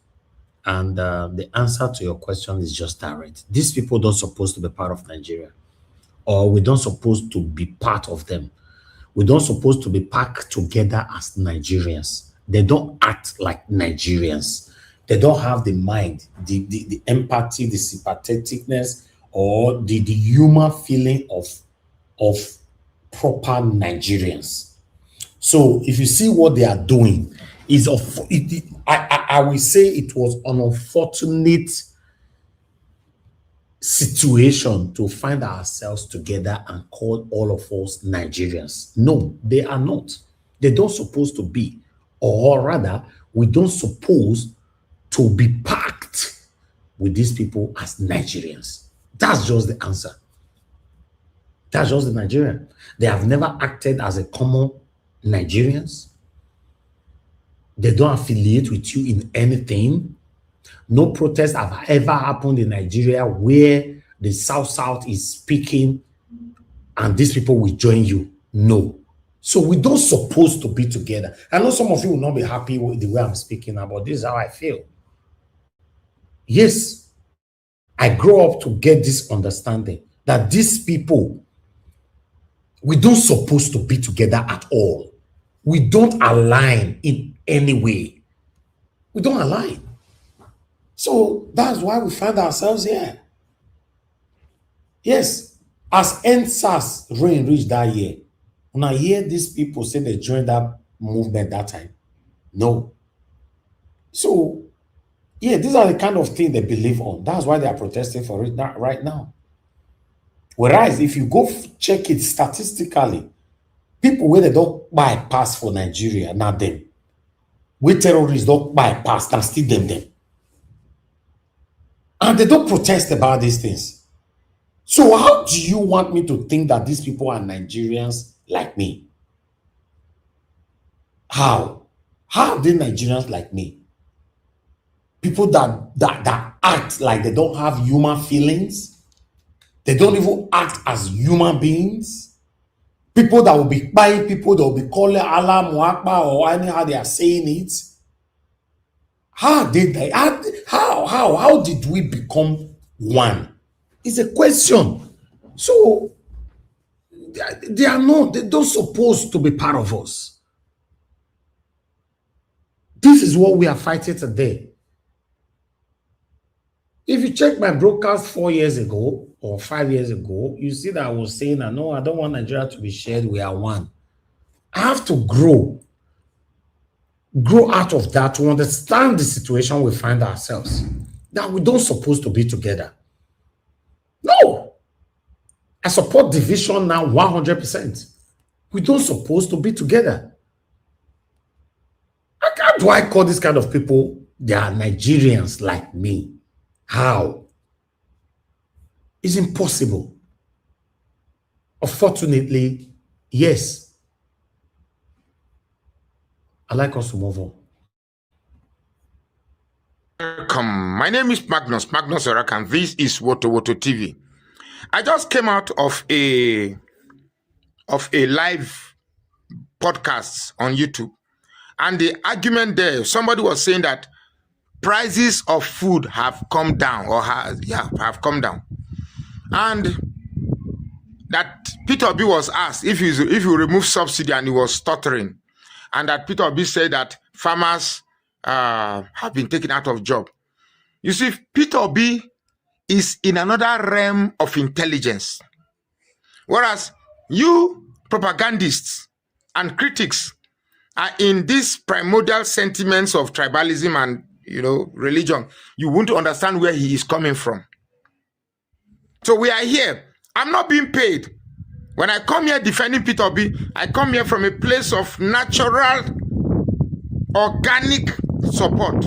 And the answer to your question is just direct. These people don't supposed to be part of Nigeria. or we don't supposed to be part of them. We don't supposed to be packed together as Nigerians. They don't act like Nigerians. They don't have the mind, the empathy, the sympatheticness, or the human feeling of proper Nigerians. So if you see what they are doing, I will say it was an unfortunate situation to find ourselves together and call all of us Nigerians. No, they are not. They don't supposed to be. Or rather, we don't suppose to be packed with these people as Nigerians. That's just the answer. That's just the Nigerian. They have never acted as a common Nigerians. They don't affiliate with you in anything. No protests have ever happened in Nigeria where the South is speaking and these people will join you. No. So we don't supposed to be together. I know some of you will not be happy with the way I'm speaking now, but this is how I feel. Yes, I grew up to get this understanding that these people, we don't supposed to be together at all. We don't align in any way. We don't align. So that's why we find ourselves here. Yes, as NSAS reign reached that year, when I hear these people say they joined that movement that time, no. So, yeah, these are the kind of things they believe on. That's why they are protesting for it right now. Whereas if you go check it statistically, people where they don't bypass for Nigeria, not them. Where terrorists don't bypass, that's still them. And they don't protest about these things. So how do you want me to think that these people are Nigerians like me? How? How are they Nigerians like me? People that act like they don't have human feelings. They don't even act as human beings. People that will be buying people that will be calling Allah Muakba or anyhow they are saying it. How did they? How did we become one? It's a question. So they don't supposed to be part of us. This is what we are fighting today. If you check my broadcast 4 years ago or 5 years ago, you see that I was saying that no, I don't want Nigeria to be shared. We are one. I have to grow out of that to understand the situation we find ourselves. That we don't supposed to be together. No. I support division now 100%. We don't supposed to be together. How do I call this kind of people? They are Nigerians like me. How? It's impossible. Unfortunately, yes. I'd like us to move on.
Welcome. My name is Magnus Oraka, and this is Woto TV. I just came out of a live podcast on YouTube, and the argument there, somebody was saying that prices of food have come down, or have come down, and that Peter Obi was asked if you remove subsidy, and he was stuttering, and that Peter Obi said that farmers have been taken out of job. You see, Peter Obi is in another realm of intelligence, whereas you propagandists and critics are in these primordial sentiments of tribalism and religion. You won't understand where he is coming from. So we are here. I'm not being paid. When I come here defending Peter Obi, I come here from a place of natural, organic support.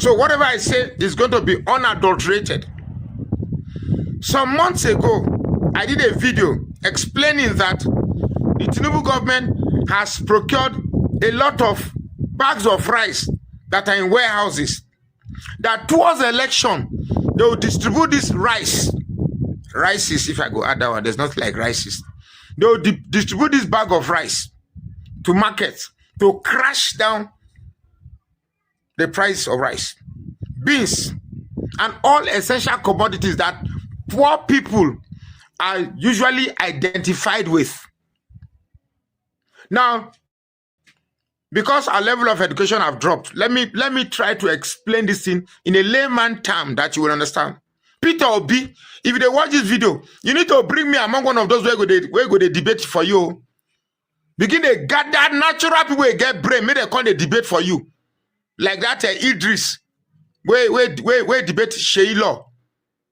So whatever I say is going to be unadulterated. Some months ago, I did a video explaining that the Tinubu government has procured a lot of bags of rice that are in warehouses. That towards the election, they will distribute this rice. Rices, if I go add that one, there's not like rices. They will distribute this bag of rice to markets to crash down the price of rice, beans, and all essential commodities that poor people are usually identified with. Now, because our level of education have dropped, let me try to explain this thing in a layman term that you will understand. Peter Obi, if they watch this video, you need to bring me among one of those where go they debate for you. Begin to gather natural people who get brain, may they come the debate for you. Like that Idris, where debate Sharia Law.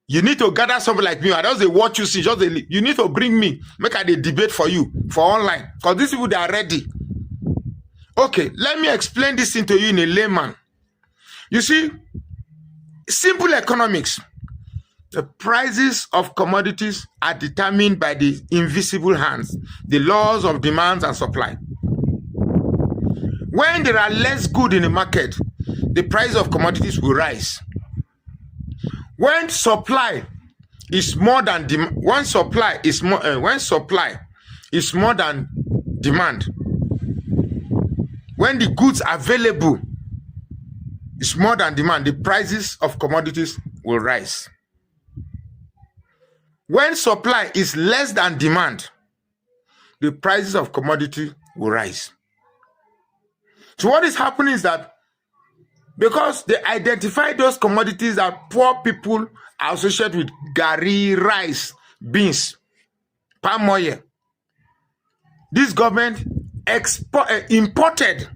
You need to gather somebody like me. I don't say what you see, you need to bring me, make a debate for you, for online. Because these people, they are ready. Okay, let me explain this thing to you in a layman. You see, simple economics. The prices of commodities are determined by the invisible hands, the laws of demand and supply. When there are less goods in the market, the price of commodities will rise. When supply is more than demand, when supply is more than demand, when the goods available is more than demand, the prices of commodities will rise. When supply is less than demand, the prices of commodity will rise. So what is happening is that because they identify those commodities that poor people are associated with, gari, rice, beans, palm oil, this government imported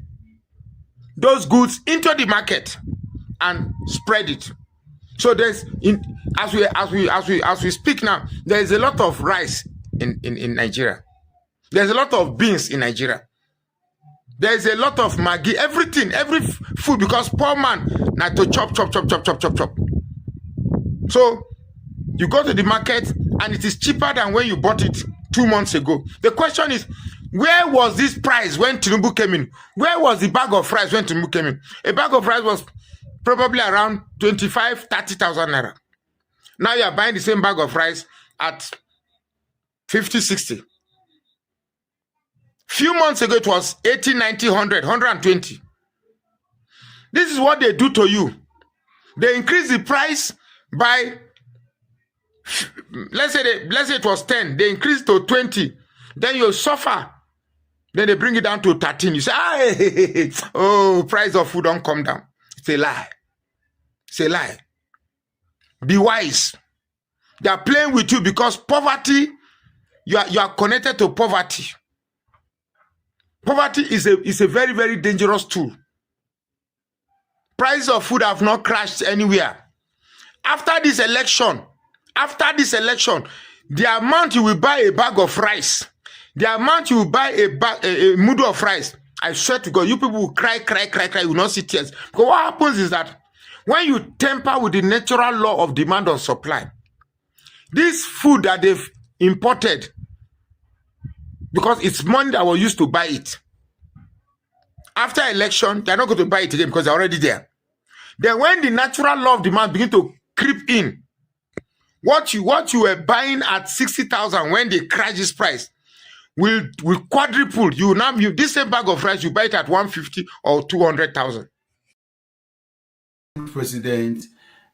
those goods into the market and spread it. So there's as we speak now, there is a lot of rice in Nigeria. There's a lot of beans in Nigeria. There's a lot of Maggi, everything, every food, because poor man now to chop. So you go to the market and it is cheaper than when you bought it 2 months ago. The question is, where was this price when Tinubu came in? Where was the bag of rice when Tinubu came in? A bag of rice was probably around 25,000-30,000 naira. Now you are buying the same bag of rice at 50, 60. Few months ago, it was 80, 90, 100, 120. This is what they do to you. They increase the price by, let's say it was 10. They increase to 20. Then you suffer. Then they bring it down to 13. You say, oh, price of food don't come down. It's a lie. It's a lie. Be wise. They are playing with you because poverty, you are connected to poverty. Poverty is a very, very dangerous tool. Prices of food have not crashed anywhere. After this election, the amount you will buy a bag of rice, the amount you will buy a mudu of rice, I swear to God, you people will cry, you will not see tears. Because what happens is that when you tamper with the natural law of demand and supply, this food that they've imported, because it's money that was used to buy it. After election, they're not going to buy it again because they're already there. Then when the natural law of demand begin to creep in, what you were buying at 60,000 when they crash this price will quadruple. This same bag of rice, you buy it at 150 or 200,000.
President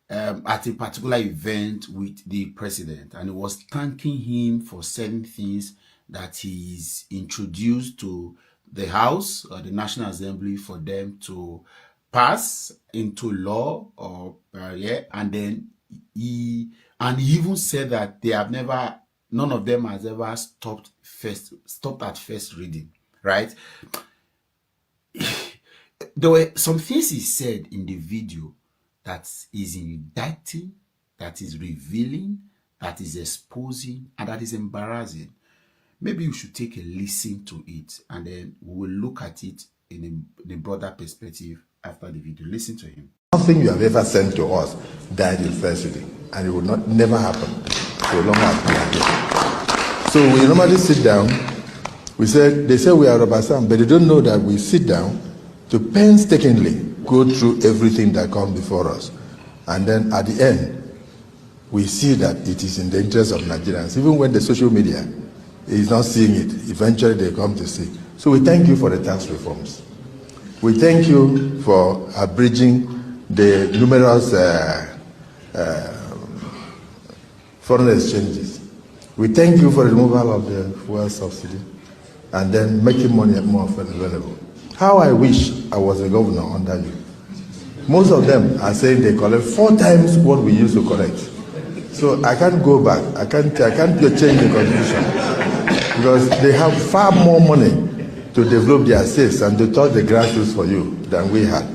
at a particular event with the president, and he was thanking him for certain things that he's introduced to the House or the National Assembly for them to pass into law, or and then he even said that none of them has ever stopped at first reading, right? There were some things he said in the video that is indicting, that is revealing, that is exposing, and that is embarrassing. Maybe you should take a listen to it, and then we will look at it in a broader perspective after the video. Listen to him.
Nothing you have ever sent to us died in first reading, and it will never happen so long as we are here. So we normally sit down. They say we are Robert Sam, but they don't know that we sit down to painstakingly go through everything that comes before us, and then at the end, we see that it is in the interest of Nigerians, even when the social media is not seeing it. Eventually they come to see. So we thank you for the tax reforms. We thank you for abridging the numerous foreign exchanges. We thank you for the removal of the fuel subsidy and then making money more available. How I wish I was a governor under you. Most of them are saying they collect 4 times what we used to collect. So I can't go back. I can't change the constitution because they have far more money to develop their states and to touch the grassroots for you than we had.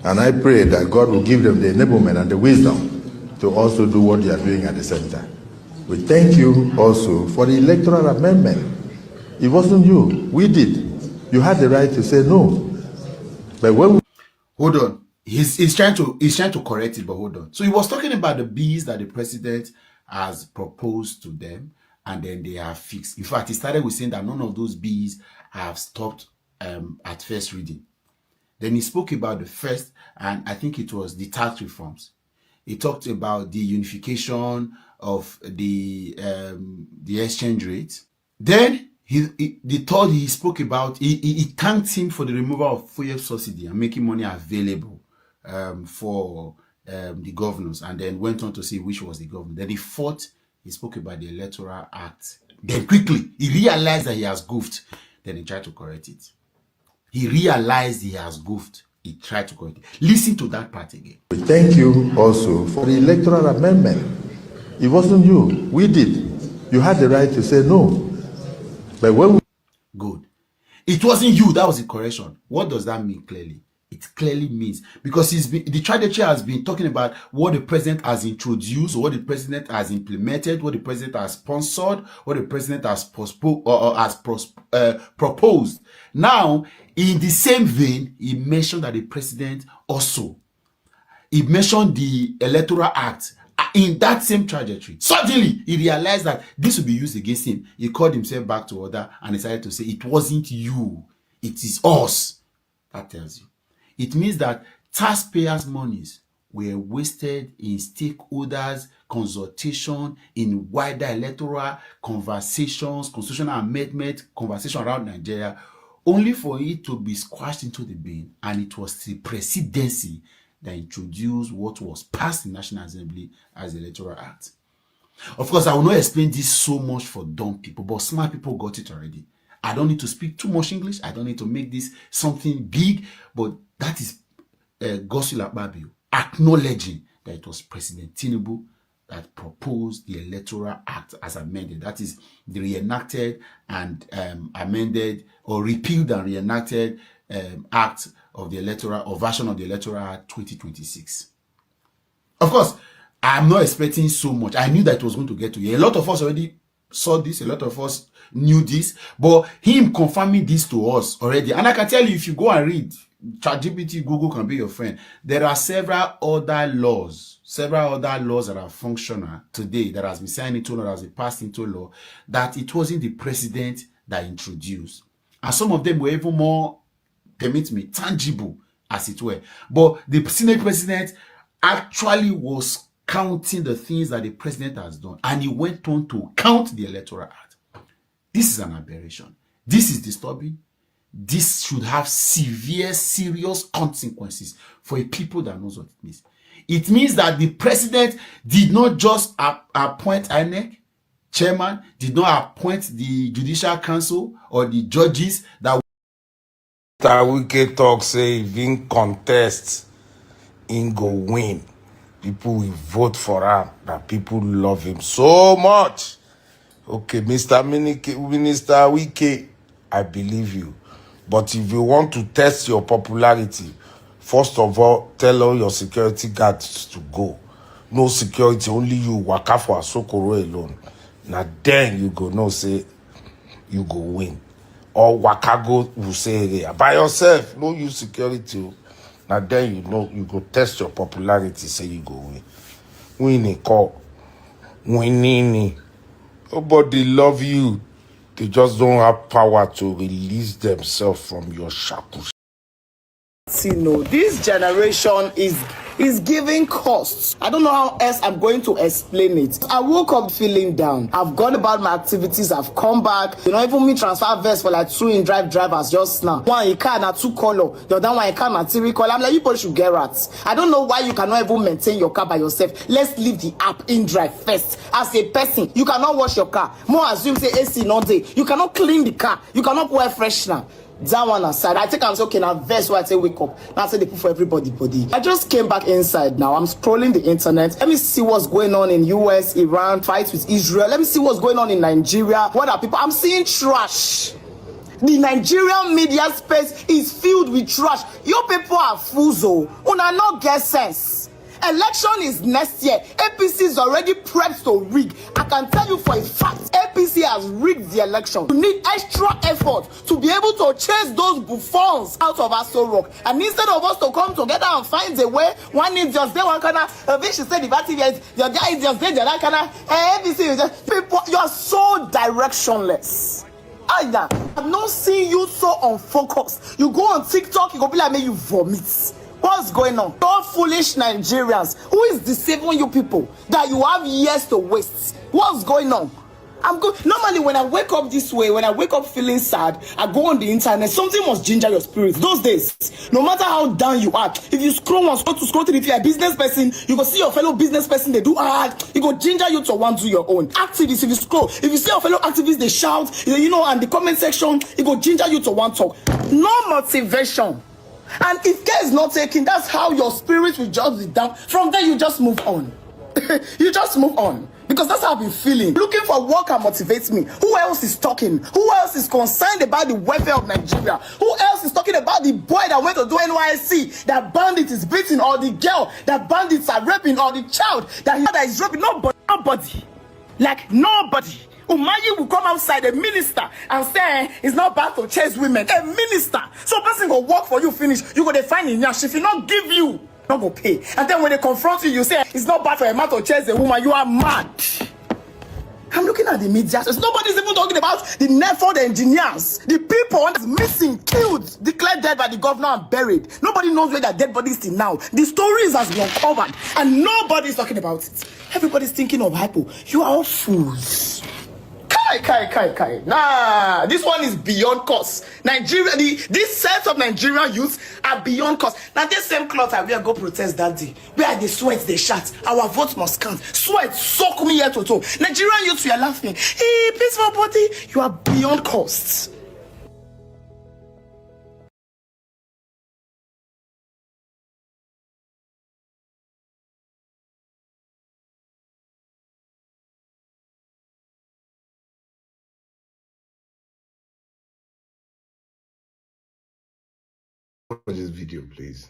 And I pray that God will give them the enablement and the wisdom to also do what they are doing at the center. We thank you also for the electoral amendment. It wasn't you. We did. You had the right to say no. But when we...
Hold on. He's trying to correct it, but hold on. So he was talking about the bills that the president has proposed to them, and then they are fixed. In fact, he started with saying that none of those bills have stopped at first reading. Then he spoke about the first, and I think it was the tax reforms. He talked about the unification of the exchange rate. Then the third he spoke about, he thanked him for the removal of fuel subsidy and making money available for the governors, and then went on to say which was the governor. Then the fourth, he spoke about the Electoral Act. Then quickly, he realized that he has goofed. Then he tried to correct it. He realized he has goofed. He tried to correct it. Listen to that part again.
We thank you also for the electoral amendment. It wasn't you. We did. You had the right to say no. But when we...
Good. It wasn't you. That was the correction. What does that mean clearly? It clearly means, because the trajectory has been talking about what the president has introduced, what the president has implemented, what the president has sponsored, what the president has proposed. Now, in the same vein, he mentioned that the president also, he mentioned the Electoral Act in that same trajectory. Suddenly, he realized that this will be used against him. He called himself back to order and decided to say, it wasn't you, it is us. That tells you. It means that taxpayers' monies were wasted in stakeholders' consultation, in wider electoral conversations, constitutional amendment conversation around Nigeria, only for it to be squashed into the bin. And it was the presidency that introduced what was passed in National Assembly as the Electoral Act. Of course, I will not explain this so much for dumb people, but smart people got it already. I don't need to speak too much English. I don't need to make this something big, but that is Godswill Akpabio acknowledging that it was President Tinubu that proposed the Electoral Act as amended. That is the reenacted and amended or repealed and reenacted act of the Electoral or version of the Electoral Act 2026. Of course, I'm not expecting so much. I knew that it was going to get to you. A lot of us already saw this. A lot of us knew this, but him confirming this to us already. And I can tell you, if you go and read ChatGPT, Google can be your friend. There are several other laws that are functional today that has been signed into law, that has been passed into law, that it wasn't the president that introduced. And some of them were even more, permit me, tangible, as it were. But the Senate president actually was counting the things that the president has done, and he went on to count the Electoral Act. This is an aberration. This is disturbing. This should have severe, serious consequences for a people that knows what it means. It means that the president did not just appoint INEC chairman, did not appoint the Judicial Council or the judges that...
Wike talk say if he contest, he go win. People will vote for him. That people love him so much. Okay, Mr. Minister Wike, I believe you. But if you want to test your popularity, first of all, tell all your security guards to go. No security, only you waka for Asokoro alone. Now then you go no say you go win. Or waka go will say by yourself, no use security. Now then you know you go test your popularity, say you go win. Winning call. Winning. Nobody love you. They just don't have power to release themselves from your shackles.
See, no, this generation is is giving costs. I don't know how else I'm going to explain it. I woke up feeling down. I've gone about my activities. I've come back. You know, even me transfer vest for like 2 in drive drivers just now. One in car na 2 color. The other one in car na 3 color. I'm like, you people should get rats. I don't know why you cannot even maintain your car by yourself. Let's leave the app in drive first. As a person, you cannot wash your car. More assume say AC not there. You cannot clean the car. You cannot wear freshener. That one aside, I think I'm so okay now. Verse where I say wake up. Now I say they put for everybody body. I just came back inside now. I'm scrolling the internet. Let me see what's going on in US, Iran, fights with Israel. Let me see what's going on in Nigeria. What are people? I'm seeing trash. The Nigerian media space is filled with trash. You people are fools, oh. Una not get sense. Election is next year. APC is already prepped to rig. I can tell you for a fact, APC has rigged the election. You need extra effort to be able to chase those buffoons out of Aso Rock. And instead of us to come together and find a way, one is just there, one kind of, she said the activist, the guy is just there, the other kind of, APC is just, people, you are so directionless. I've not seen you so unfocused. You go on TikTok, you go be like, may you vomit. What's going on? All foolish Nigerians. Who is deceiving you people that you have years to waste? What's going on? I'm good. Normally, when I wake up this way, when I wake up feeling sad, I go on the internet. Something must ginger your spirit. Those days, no matter how down you are, if you scroll to if you're a business person, you go see your fellow business person, they do hard. It go ginger you to want to do your own. Activists, if you scroll, if you see your fellow activists, they shout, you know, and the comment section, it go ginger you to want to talk. No motivation. And if care is not taken, that's how your spirit will just be down. From there, you just move on. You just move on. Because that's how I've been feeling. Looking for work that motivates me. Who else is talking? Who else is concerned about the welfare of Nigeria? Who else is talking about the boy that went to do NYSC? That bandit is beating, or the girl that bandits are raping, or the child that is raping? Nobody. Like nobody. Umayi will come outside, a minister, and say it's not bad to chase women. A minister. So person go work for you, finish. You go to find in yash. If he not give you, not go pay. And then when they confront you, you say it's not bad for a man to chase a woman. You are mad. I'm looking at the media. Nobody's even talking about the NEFOD engineers. The people that's missing, killed, declared dead by the governor and buried. Nobody knows where their dead bodies till now. The stories has been uncovered and nobody's talking about it. Everybody's thinking of hypo. You are all fools. Kai. Nah, this one is beyond cost. Nigeria, these sets of Nigerian youths are beyond cost. Now, this same cloth I wear go protest that day. Where they sweat, they shout. Our vote must count. Sweat, soak me here to toe. Nigerian youths, we are laughing. Hey, peaceful body, you are beyond cost.
Watch this video, please.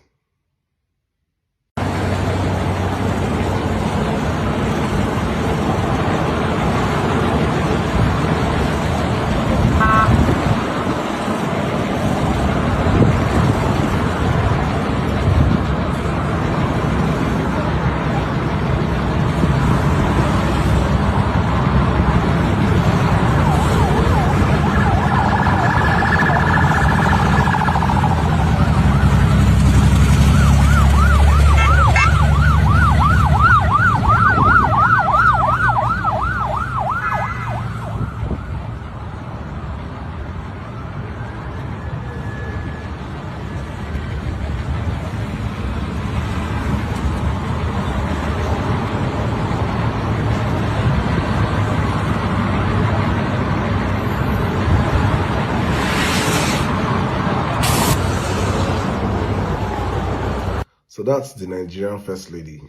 So that's the Nigerian First Lady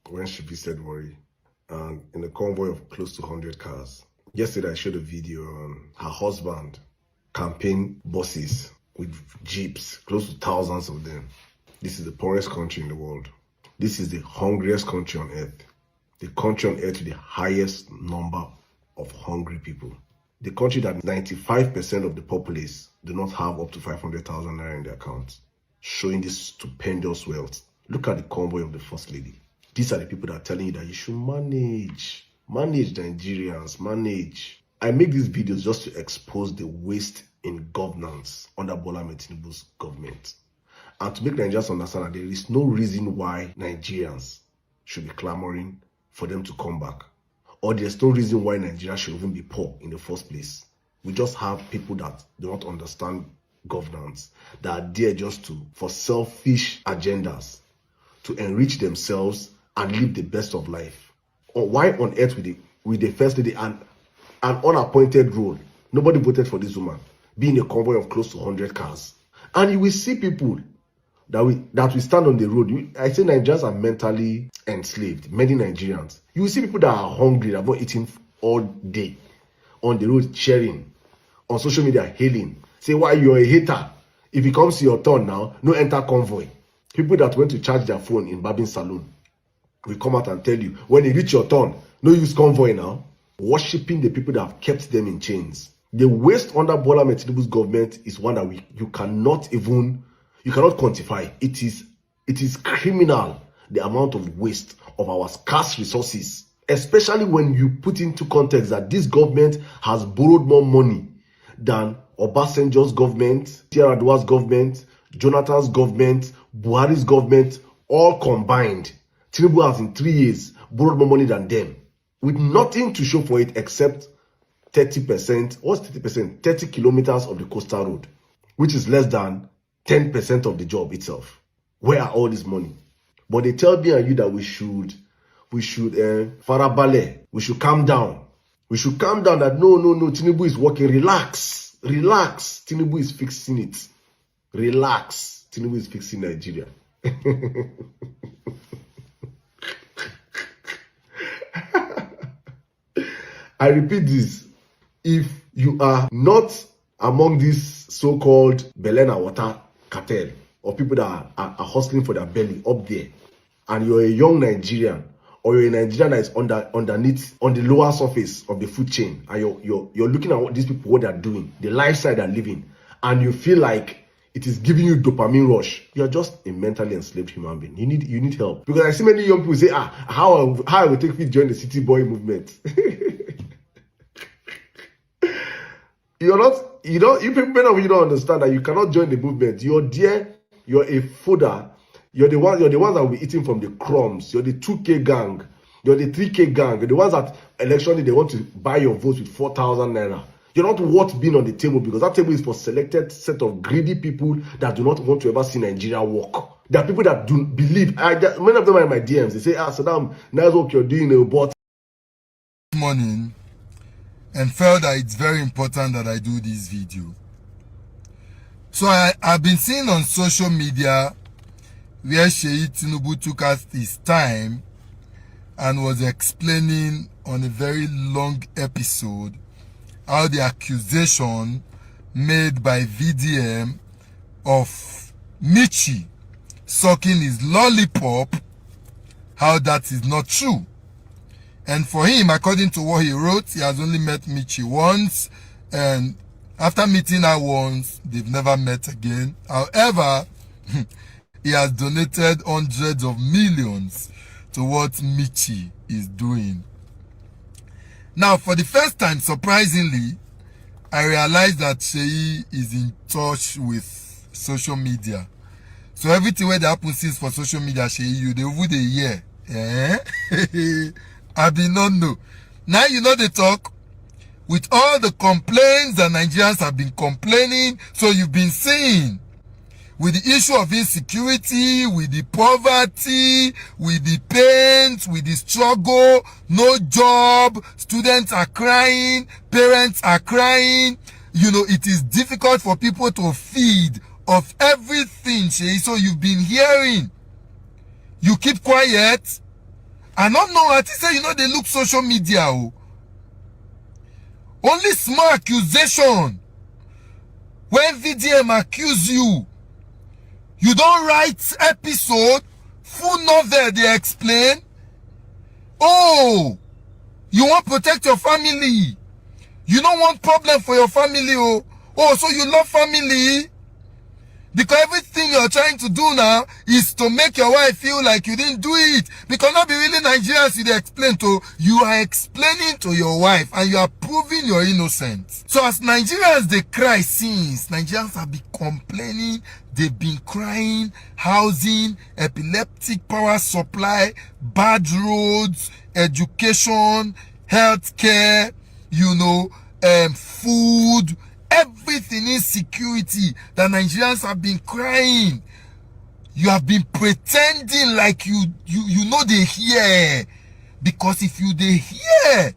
when she visited Warri, and in a convoy of close to 100 cars. Yesterday I showed a video on her husband campaign buses with jeeps, close to thousands of them. This is the poorest country in the world. This is the hungriest country on earth. The country on earth with the highest number of hungry people. The country that 95% of the populace do not have up to 500,000 naira in their accounts, showing this stupendous wealth. Look at the convoy of the First Lady. These are the people that are telling you that you should manage Nigerians, manage. I make these videos just to expose the waste in governance under Bola Ahmed Tinubu's government.
and to make Nigerians understand that there is no reason why Nigerians should be clamoring for them to come back. Or there's no reason why Nigeria should even be poor in the first place. We just have people that do not understand governance, that are there just for selfish agendas, to enrich themselves and live the best of life. Or why on earth with the first lady and an unappointed role? Nobody voted for this woman, being a convoy of close to 100 cars. And you will see people that we stand on the road. I say Nigerians are mentally enslaved, many Nigerians. You will see people that are hungry, that have not eaten all day, on the road cheering, on social media hailing, say why you're a hater. If it comes to your turn now, no enter convoy. People that went to charge their phone in Babin Saloon will come out and tell you, when it reach your turn, no use convoy now. Worshipping the people that have kept them in chains. The waste under Bola Ahmed Tinubu's government is one that you cannot quantify. It is criminal, the amount of waste of our scarce resources, especially when you put into context that this government has borrowed more money than Obasanjo's government, Yar'Adua's government, Jonathan's government, Buhari's government, all combined. Tinubu has in 3 years borrowed more money than them, with nothing to show for it except 30%. What's 30%? 30 kilometers of the coastal road, which is less than 10% of the job itself. Where are all this money? But they tell me and you that we should farabale, we should calm down. We should calm down, that no, Tinubu is working. Relax. Tinubu is fixing it. Relax. Tinubu is fixing Nigeria. I repeat this. If you are not among this so-called Belena water cartel, or people that are hustling for their belly up there, and you're a young Nigerian, or you're a Nigerian that is underneath, on the lower surface of the food chain, and you're looking at what these people, what they're doing, the lifestyle they're living, and you feel like it is giving you dopamine rush, you're just a mentally enslaved human being. You need help. Because I see many young people say, how I will take fit join the city boy movement. You people don't understand that you cannot join the movement. You're there, you're a fodder. You're the ones that will be eating from the crumbs. You're the 2K gang. You're the 3K gang. You're the ones that electionally they want to buy your votes with 4,000 naira. You're not worth being on the table, because that table is for selected set of greedy people that do not want to ever see Nigeria work. There are people that do believe. Many of them are in my DMs. They say, Saddam, nice work you're doing, but
morning, and felt that it's very important that I do this video. So I've been seeing on social media where Sheyi Tinubu took out his time and was explaining on a very long episode how the accusation made by VDM of Michi sucking his lollipop, how that is not true. And for him, according to what he wrote, he has only met Michi once, and after meeting her once, they've never met again. However, he has donated hundreds of millions to what Michi is doing. Now, for the first time, surprisingly, I realized that Sheyi is in touch with social media. So everything where that happens since for social media, Sheyi, you they over the year. I did not know. Now you know they talk with all the complaints that Nigerians have been complaining. So you've been seeing with the issue of insecurity, with the poverty, with the pains, with the struggle, no job, students are crying, parents are crying. You know, it is difficult for people to feed of everything, so you've been hearing. You keep quiet. I don't know, I think say, you know, they look social media. Oh. Only small accusation. When VDM accuse you, you don't write episode, full novel, they explain. Oh, you want to protect your family. You don't want problem for your family. Oh, so you love family. Because everything you're trying to do now is to make your wife feel like you didn't do it. Because not be really Nigerians you explain to. You are explaining to your wife and you are proving your innocence. So as Nigerians, they cry since. Nigerians have been complaining. They've been crying. Housing, epileptic power supply, bad roads, education, healthcare, food, everything insecurity that Nigerians have been crying. You have been pretending like you know they hear. Because if you they hear,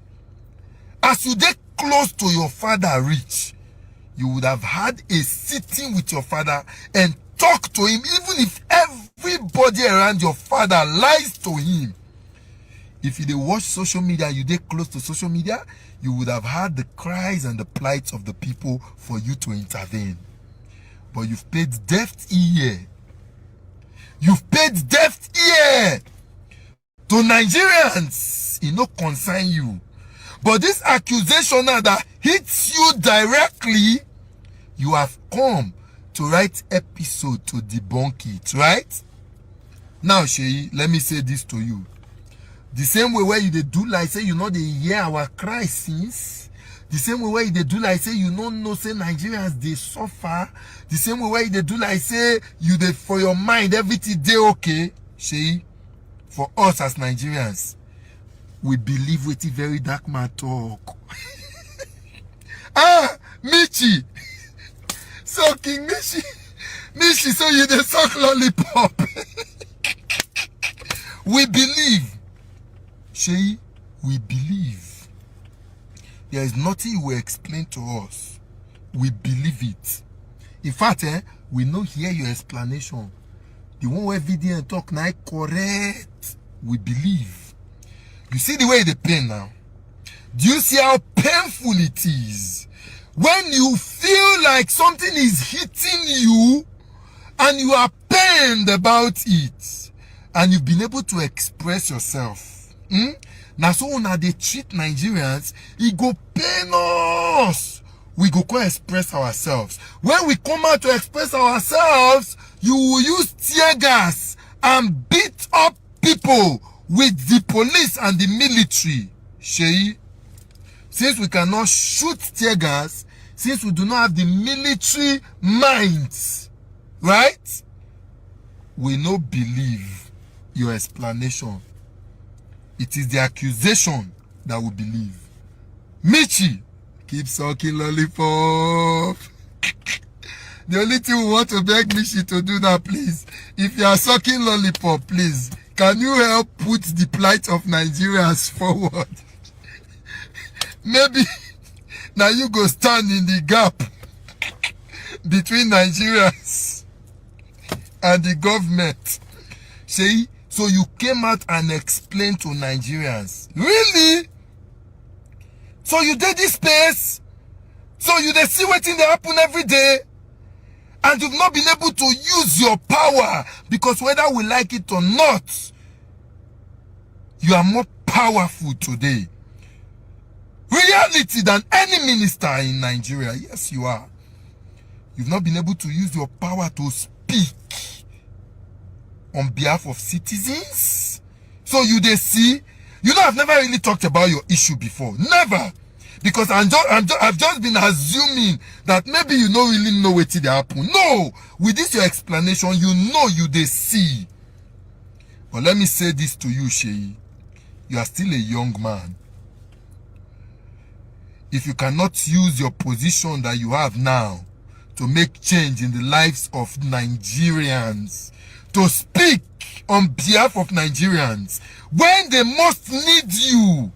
as you they close to your father reach, you would have had a sitting with your father and talk to him, even if everybody around your father lies to him. If you they watch social media, you they close to social media, you would have heard the cries and the plights of the people for you to intervene. But you've paid deaf ear. You've paid deaf ear to Nigerians. It no concern you. But this accusation now that hits you directly, you have come to write episode to debunk it, right? Now, Sheyi, let me say this to you. The same way where you they do like say you know they hear our cry since. The same way where they do like say you don't know say Nigerians they suffer. The same way where they do like say you they for your mind everything they okay. Sheyi, for us as Nigerians, we believe what the very dark man talk. Michi. So King Michi, so you the suck lollipop. We believe. Sheyi, we believe. There is nothing you will explain to us. We believe it. In fact, we no hear your explanation. The one where video and talk now correct. We believe. You see the way they pain now? Do you see how painful it is? When you feel like something is hitting you and you are pained about it and you've been able to express yourself. Now so when they treat Nigerians, it go pain us. We go express ourselves. When we come out to express ourselves, you will use tear gas and beat up people with the police and the military. Sheyi, since we cannot shoot tear gas, since we do not have the military minds, right? We no believe your explanation. It is the accusation that we believe. Michi, keep sucking lollipop. The only thing we want to beg Michi to do now, please, if you are sucking lollipop, please, can you help put the plight of Nigerians forward? Maybe now you go stand in the gap between Nigerians and the government. See? So you came out and explained to Nigerians. Really? So you did this space? So you they see what they happen every day? And you've not been able to use your power. Because whether we like it or not, you are more powerful today. Reality than any minister in Nigeria. Yes, you are. You've not been able to use your power to speak on behalf of citizens. So you they see, I've never really talked about your issue before. Never. Because I've just been assuming that maybe you don't really know what did happen. No. With this your explanation, you they see. But let me say this to you, Sheyi. You are still a young man. If you cannot use your position that you have now to make change in the lives of Nigerians, to speak on behalf of Nigerians when they most need you.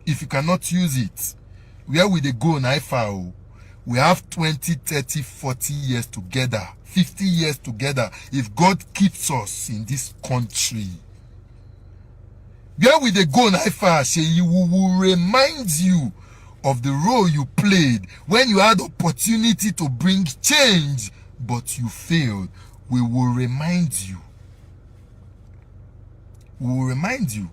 If you cannot use it, where will they go now? We have 20, 30, 40 years together, 50 years together, if God keeps us in this country. Where will they go now? We will remind you of the role you played when you had opportunity to bring change, but you failed. We will remind you. We will remind you.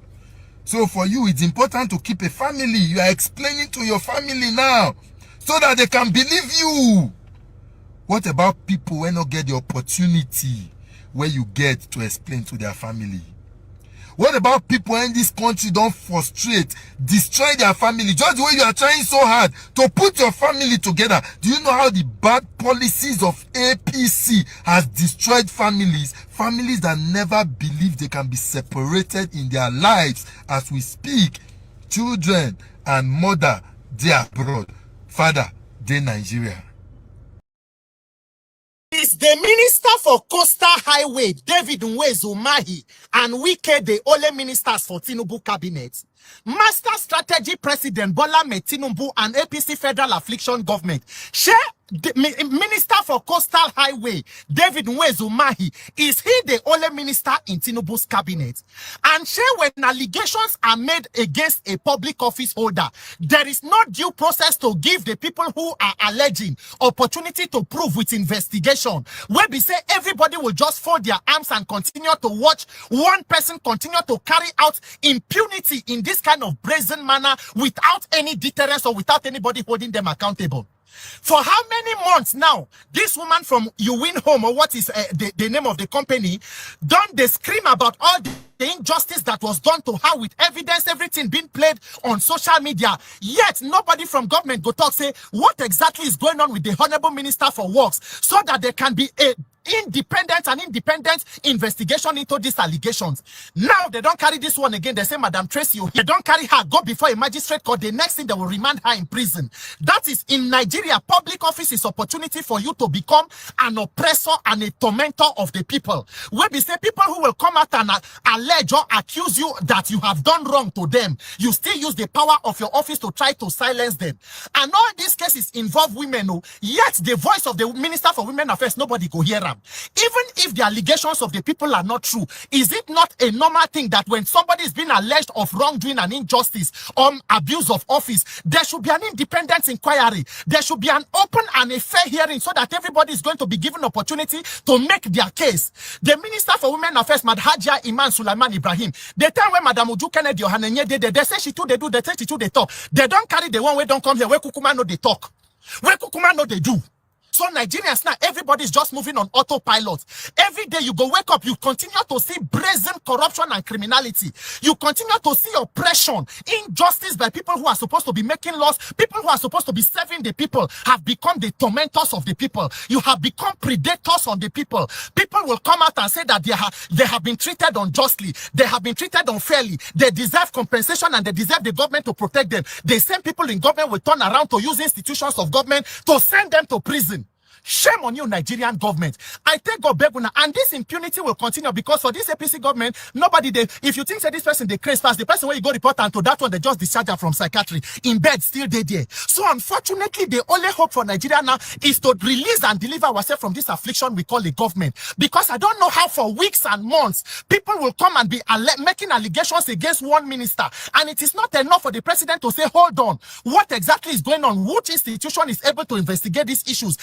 So for you, it's important to keep a family. You are explaining to your family now so that they can believe you. What about people when not get the opportunity where you get to explain to their family? What about people in this country don't frustrate, destroy their family, just the way you are trying so hard to put your family together? Do you know how the bad policies of APC has destroyed families? Families that never believe they can be separated in their lives. As we speak, children and mother, they are abroad. Father, they Nigeria.
Is the Minister for Coastal Highway, David Nwezu Mahi, and Wike the only ministers for Tinubu cabinet? Master Strategy President Bola Tinubu and APC Federal Affliction Government. Share the Minister for Coastal Highway, David Nwezu Mahi, is he the only minister in Tinubu's cabinet? And share when allegations are made against a public office holder, there is no due process to give the people who are alleging opportunity to prove with investigation. Where we say everybody will just fold their arms and continue to watch one person continue to carry out impunity in this kind of brazen manner without any deterrence or without anybody holding them accountable. For how many months now, this woman from You Win Home, or what is the name of the company, don't they scream about all the injustice that was done to her with evidence, everything being played on social media, yet nobody from government go talk, say, what exactly is going on with the Honorable Minister for Works, so that there can be a independent investigation into these allegations. Now they don't carry this one again. They say, Madam Tracy, they don't carry her, go before a magistrate court. The next thing, they will remand her in prison. That is, in Nigeria, public office is opportunity for you to become an oppressor and a tormentor of the people. Where we say people who will come out and allege or accuse you that you have done wrong to them, you still use the power of your office to try to silence them. And all these cases involve women, yet the voice of the Minister for Women Affairs, nobody go hear them. Even if the allegations of the people are not true, is it not a normal thing that when somebody is being alleged of wrongdoing and injustice or abuse of office, there should be an independent inquiry, there should be an open and a fair hearing, so that everybody is going to be given opportunity to make their case? The Minister for Women Affairs, Madhajia Iman Sulaiman Ibrahim, the time when Madam Uju Kennedy Ohanenye they say she too they do, they say she too they talk. They don't carry the one way don't come here where Kukuma know they talk, where Kukuma know they do. So Nigerians now, everybody's just moving on autopilot. Every day you go wake up, you continue to see brazen corruption and criminality. You continue to see oppression, injustice by people who are supposed to be making laws. People who are supposed to be serving the people have become the tormentors of the people. You have become predators on the people. People will come out and say that they have been treated unjustly. They have been treated unfairly. They deserve compensation and they deserve the government to protect them. The same people in government will turn around to use institutions of government to send them to prison. Shame on you, Nigerian government. I take God beg una, and this impunity will continue, because for this APC government, nobody if you think that this person they craze fast, the person where you go report and to that one they just discharge her from psychiatry in bed, still there. So unfortunately, the only hope for Nigeria now is to release and deliver ourselves from this affliction we call the government. Because I don't know how for weeks and months people will come and be making allegations against one minister, and it is not enough for the president to say, hold on, what exactly is going on? Which institution is able to investigate these issues?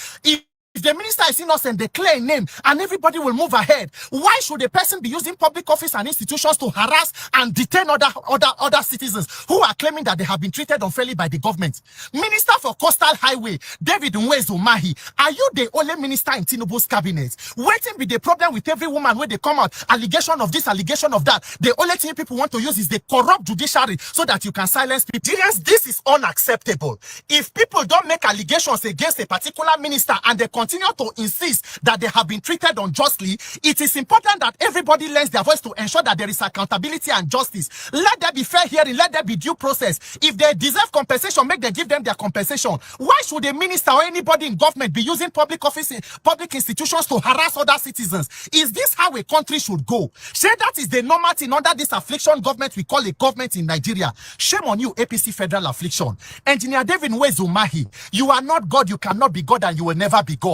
If the minister is innocent, declare a name and everybody will move ahead. Why should a person be using public office and institutions to harass and detain other citizens who are claiming that they have been treated unfairly by the government? Minister for Coastal Highway, David Nwezu Mahi, are you the only minister in Tinubu's cabinet? Waiting with the problem with every woman when they come out, allegation of this, allegation of that. The only thing people want to use is the corrupt judiciary so that you can silence people. This is unacceptable. If people don't make allegations against a particular minister and they continue to insist that they have been treated unjustly, it is important that everybody lends their voice to ensure that there is accountability and justice. Let there be fair hearing, let there be due process. If they deserve compensation, make them give them their compensation. Why should a minister or anybody in government be using public office, public institutions to harass other citizens? Is this how a country should go? Say that is the normal thing under this affliction government we call a government in Nigeria. Shame on you, APC Federal Affliction. Engineer David Nwezu Mahi, you are not God, you cannot be God, and you will never be God.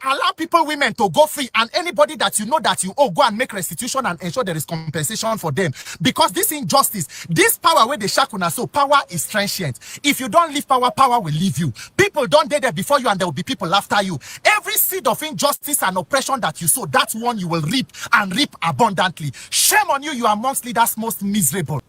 Allow people, women, to go free, and anybody that you know that you owe, go and make restitution and ensure there is compensation for them. Because this injustice, this power where they shakuna, so power is transient. If you don't leave power, power will leave you. People don't die there before you, and there will be people after you. Every seed of injustice and oppression that you sow, that's one you will reap, and reap abundantly. Shame on you, you are amongst leaders most miserable.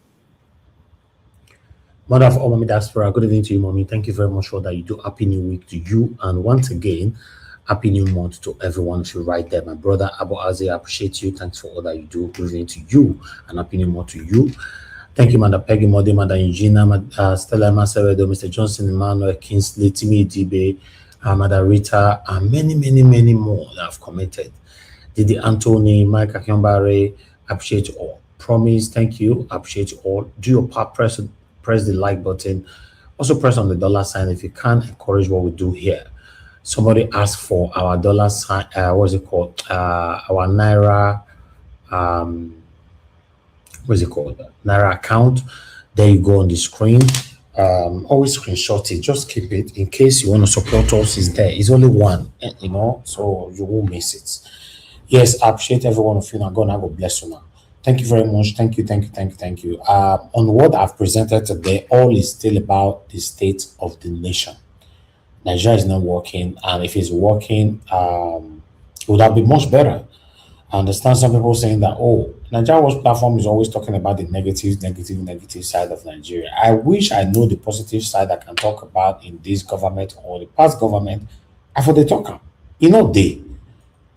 Mother of all Mommy Diaspora, good evening to you, Mommy. Thank you very much for that. You do. Happy New Week to you. And once again, Happy New Month to everyone if you right there. My brother Abu Azi, I appreciate you. Thanks for all that you do. Good evening to you and Happy New Month to you. Thank you, Madam Peggy Modi, Madam Eugenia, Stella Maseredo, Mr. Johnson, Emmanuel Kingsley, Timmy Dibe, Madam Rita, and many more that have commented. Didi Anthony, Mike Akinbare, appreciate you all. Promise, thank you, appreciate you all. Do your part, press the like button. Also press on the dollar sign if you can. Encourage what we do here. Somebody asked for our dollar sign, what's it called? Our Naira, what's it called? Naira account. There you go on the screen. Always screenshot it, just keep it in case you want to support us. It's there. It's only one, you know, so you won't miss it. Yes, I appreciate every one of you. Now God bless you now. Thank you very much. Thank you. On what I've presented today, all is still about the state of the nation. Nigeria is not working, and if it's working, it would have been much better. I understand some people saying that, oh, Nigeria Watch platform is always talking about the negative side of Nigeria. I wish I know the positive side I can talk about in this government or the past government. I for the talker. You know,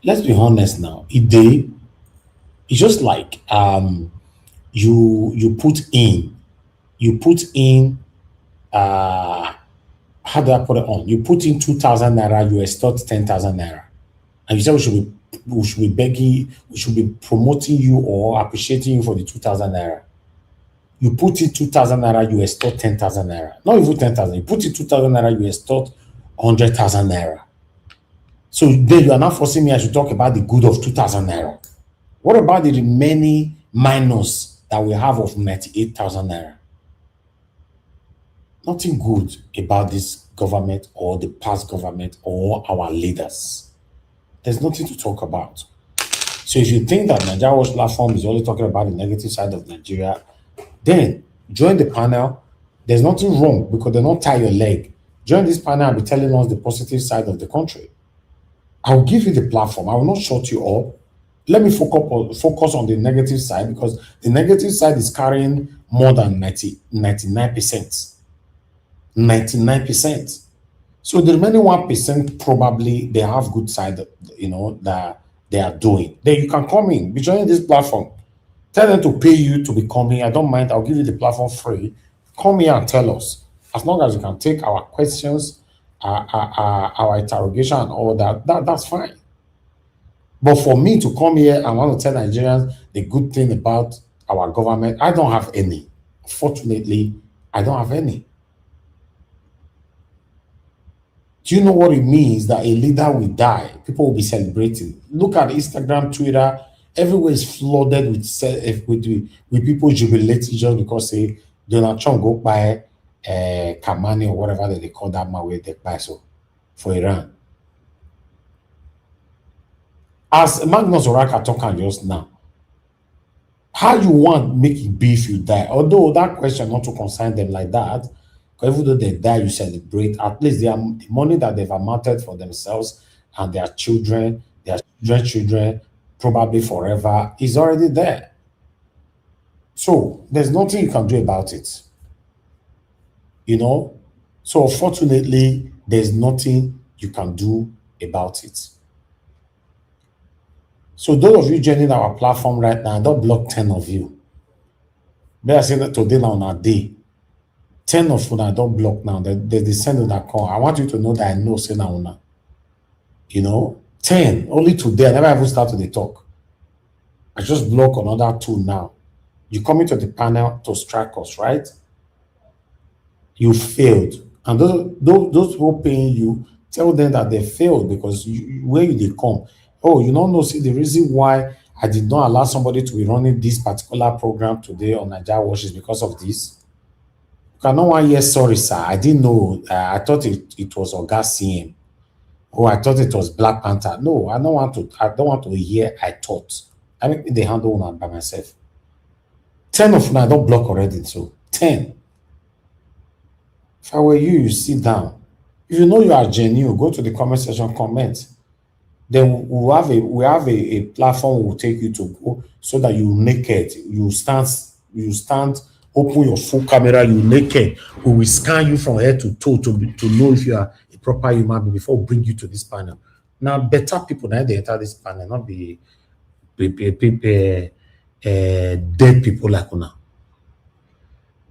let's be honest now. It's just like you put in how do I put it on? You put in 2,000 naira, you extort 10,000 naira. And you say we should be begging, we should be promoting you or appreciating you for the 2,000 naira. You put in 2,000 naira, you extort 10,000 naira. Not even 10,000. You put in 2,000 naira, you extort 100,000 naira. So then you are now forcing me I should talk about the good of 2,000 naira. What about the remaining minus that we have of 98,000 naira? Nothing good about this government or the past government or our leaders. There's nothing to talk about. So if you think that Nigeria Watch platform is only talking about the negative side of Nigeria, then join the panel. There's nothing wrong because they don't tie your leg. Join this panel and be telling us the positive side of the country. I'll give you the platform. I will not shut you up. Let me focus on the negative side because the negative side is carrying more than 99%. 99%. So the remaining 1% probably they have good side, you know, that they are doing. Then you can come in, be joining this platform. Tell them to pay you to be coming. I don't mind. I'll give you the platform free. Come here and tell us. As long as you can take our questions, our interrogation and all that's fine. But for me to come here and want to tell Nigerians the good thing about our government, I don't have any. Fortunately, I don't have any. Do you know what it means that a leader will die? People will be celebrating. Look at Instagram, Twitter, everywhere is flooded with people jubilating just because say Donald Trump go buy Kamani or whatever they call that man where they buy so for Iran. As Magnus Oraka talking just now, how you want make it be if you die? Although that question not to concern them like that, because even though they die, you celebrate. At least the money that they've amounted for themselves and their children, probably forever, is already there. So there's nothing you can do about it. You know? So unfortunately, there's nothing you can do about it. So those of you joining our platform right now, don't block 10 of you. May I say that today now on our day. 10 of you now don't block now. They send that call. I want you to know that I know say now. You know, 10 only today. I never even started the talk. I just block another 2 now. You come into the panel to strike us, right? You failed, and those who paying you, tell them that they failed because where they come. Oh, you don't know. See the reason why I did not allow somebody to be running this particular program today on Nigeria Watch is because of this. No one yes, sorry, sir. I didn't know. I thought it was Oga CM. Oh, I thought it was Black Panther. No, I don't want to hear. I thought. I make the handle one by myself. 10 of them I don't block already. So 10. If I were you, you sit down. If you know you are genuine, go to the comment section, comment. Then we have a platform we will take you to go so that you naked. You stand. Open your full camera, you naked. We will scan you from head to toe to know if you are a proper human being before we bring you to this panel. Now, better people now they enter this panel, not be dead people like una.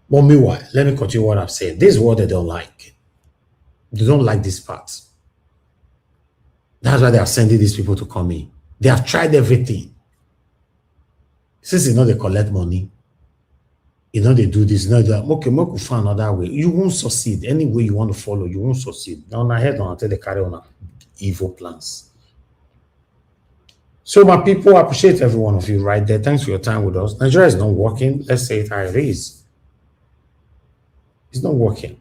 But meanwhile, let me continue what I've said. This is what they don't like. They don't like this part. That's why they are sending these people to come in. They have tried everything. Since they collect money, they do this, they do that. Okay, we find another way. You won't succeed. Any way you want to follow, you won't succeed. Now, on head on until they carry on evil plans. So, my people, I appreciate every one of you right there. Thanks for your time with us. Nigeria is not working. Let's say it how it is. It's not working.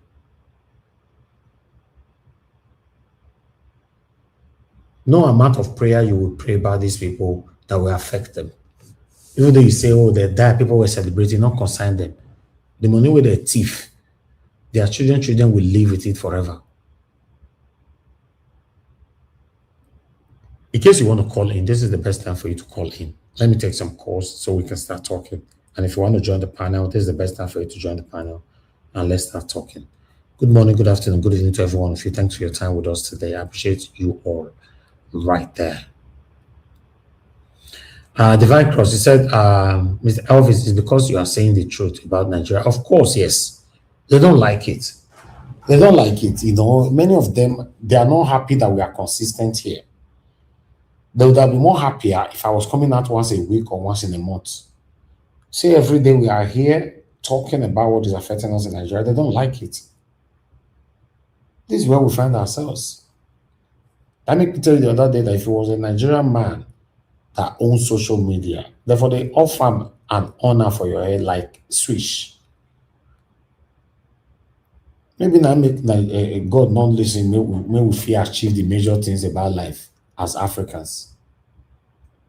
No amount of prayer you will pray about these people that will affect them. Even though you say, oh, they die, people were celebrating, not concern them. The money with their thief, their children will live with it forever. In case you want to call in, this is the best time for you to call in. Let me take some calls so we can start talking. And if you want to join the panel, this is the best time for you to join the panel. And let's start talking. Good morning, good afternoon, good evening to every one of you. Thanks for your time with us today. I appreciate you all right there. Divine Cross, he said, Mr. Elvis, is because you are saying the truth about Nigeria. Of course, yes. They don't like it. They don't like it. Many of them, they are not happy that we are consistent here. They would have been more happier if I was coming out once a week or once in a month. See, every day we are here talking about what is affecting us in Nigeria. They don't like it. This is where we find ourselves. Let me tell you the other day that if it was a Nigerian man that owns social media, therefore they offer an honor for your head like Swish. Maybe now make God not listen, may we fear achieve the major things about life as Africans.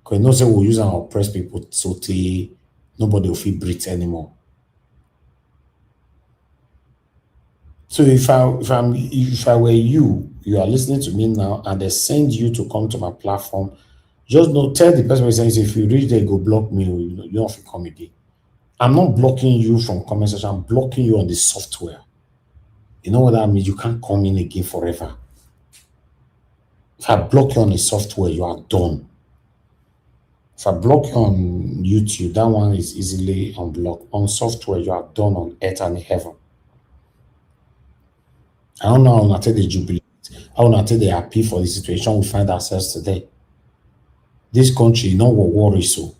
Because no say we'll use and oppress people so nobody will feel breathe anymore. So if I were you are listening to me now and they send you to come to my platform, just tell the person saying if you reach there, go block me, you don't have to come again. I'm not blocking you from comment section, I'm blocking you on the software. You know what that means? You can't come in again forever. If I block you on the software, you are done. If I block you on YouTube, that one is easily unblocked. On software, you are done on earth and heaven. I don't know how to take the jubilee. I want to take the happy for the situation we find ourselves today. This country, no what worries so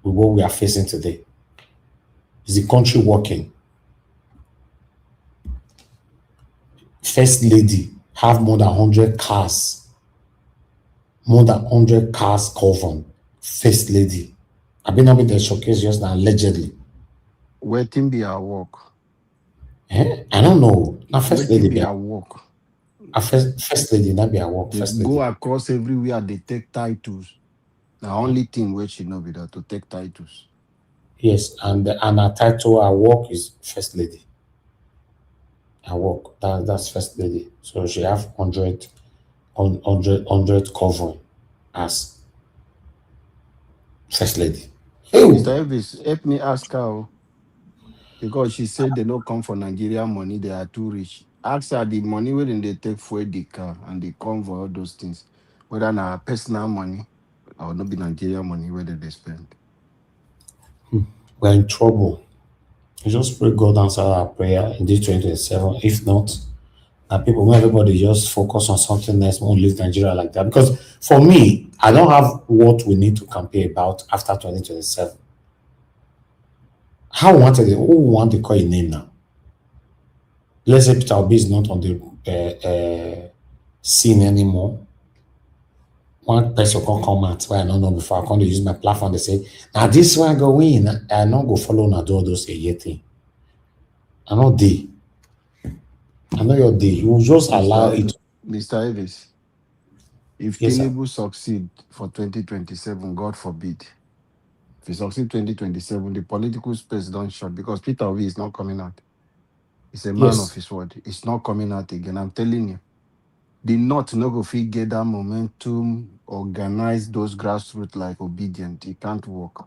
with what we are facing today. Is the country working? First lady have more than 100 cars. More than 100 cars covered. First lady. I've been having the showcase just now, allegedly.
Waiting be our work.
I don't know. Not first lady
be our work.
First lady, that be our work.
First lady. Go across everywhere, they take titles. The only thing where she know be that to take titles.
Yes, and her title, her work is first lady. Her work, that's first lady. So she have 100 covering as first lady.
Mr. Elvis, help me ask her. Because she said they don't come for Nigeria money, they are too rich. Ask her the money where they take for the car and the convoy, all those things. Whether na personal money or not be Nigeria money, whether they spend.
We're in trouble. You just pray God answer our prayer in this 2027. If not, people, everybody just focus on something else, won't leave Nigeria like that. Because for me, I don't have what we need to campaign about after 2027. Who want to call your name now? Let's say Peter Obi is not on the scene anymore. One person can come out where I don't know before I come to use my platform. They say, now this one go win. I not go follow na do all those thing. I know day. I know your day. You will just allow it.
Mr. Elvis, if Tinubu succeed for 2027, God forbid. If he succeed 2027, the political space don't shut because Peter Obi is not coming out. He's a man of his word. It's not coming out again. I'm telling you. The North no go fit get that momentum, organize those grassroots like obedient. It can't work.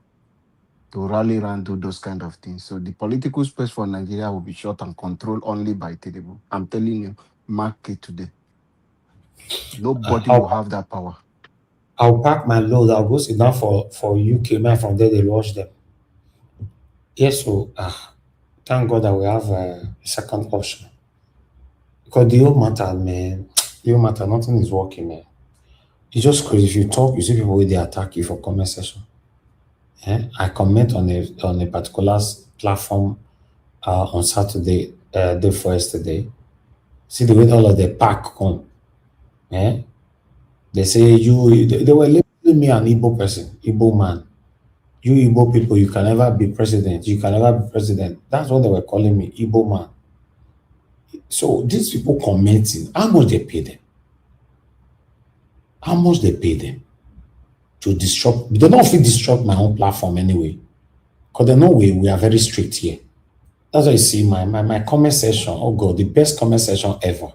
To rally around do those kind of things. So the political space for Nigeria will be shut and controlled only by Tinubu. I'm telling you, mark it today. Nobody will have that power.
I'll pack my load. I'll go sit down for UK. Man, from there they watch them. Yes, so thank God that we have a second option. Because the whole matter, man, the whole matter, nothing is working, man. It's just crazy. If you talk, you see people where they attack you for comment section. I comment on a particular platform on Saturday, day for yesterday. See the way all of the pack come. They say they were labeling me an Igbo person, Igbo man. You Igbo people, you can never be president. You can never be president. That's what they were calling me, Igbo man. So these people commenting, how much they pay them? How much they pay them to disrupt? They don't feel disrupt my own platform anyway. Because they know we are very strict here. That's why you see my comment section. Oh God, the best comment section ever.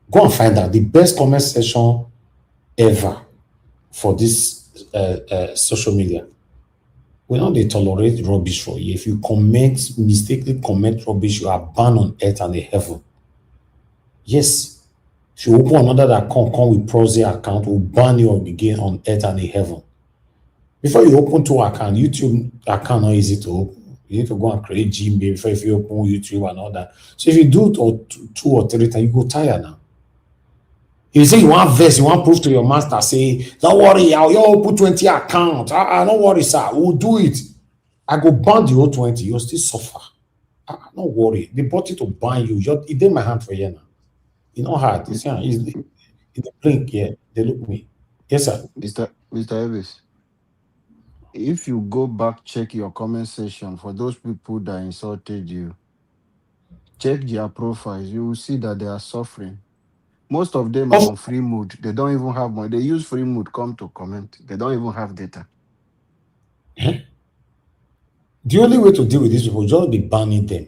Go and find out the best comment section ever for this social media. We don't they tolerate rubbish for you. If you mistakenly comment rubbish, you are banned on earth and in heaven. Yes. If you open another that come with Proxy account, will ban you again on earth and in heaven. Before you open two accounts, YouTube account not easy to open. You need to go and create Gmail before if you open YouTube and all that. So if you do it two or three times, you go tired now. If you say you want verse, you want proof to your master, say, don't worry, I'll open 20 accounts. Don't worry, sir, we'll do it. I go ban the whole 20, you'll still suffer. Don't worry. They bought it to ban you. It did my hand for you now. You know hard. It's the blink, yeah. They look me. Yes, sir.
Mr. Elvis, if you go back, check your comment section for those people that insulted you, check their profiles, you will see that they are suffering. Most of them are on free mood. They don't even have money. They use free mood come to comment. They don't even have data.
The only way to deal with these people is just be banning them.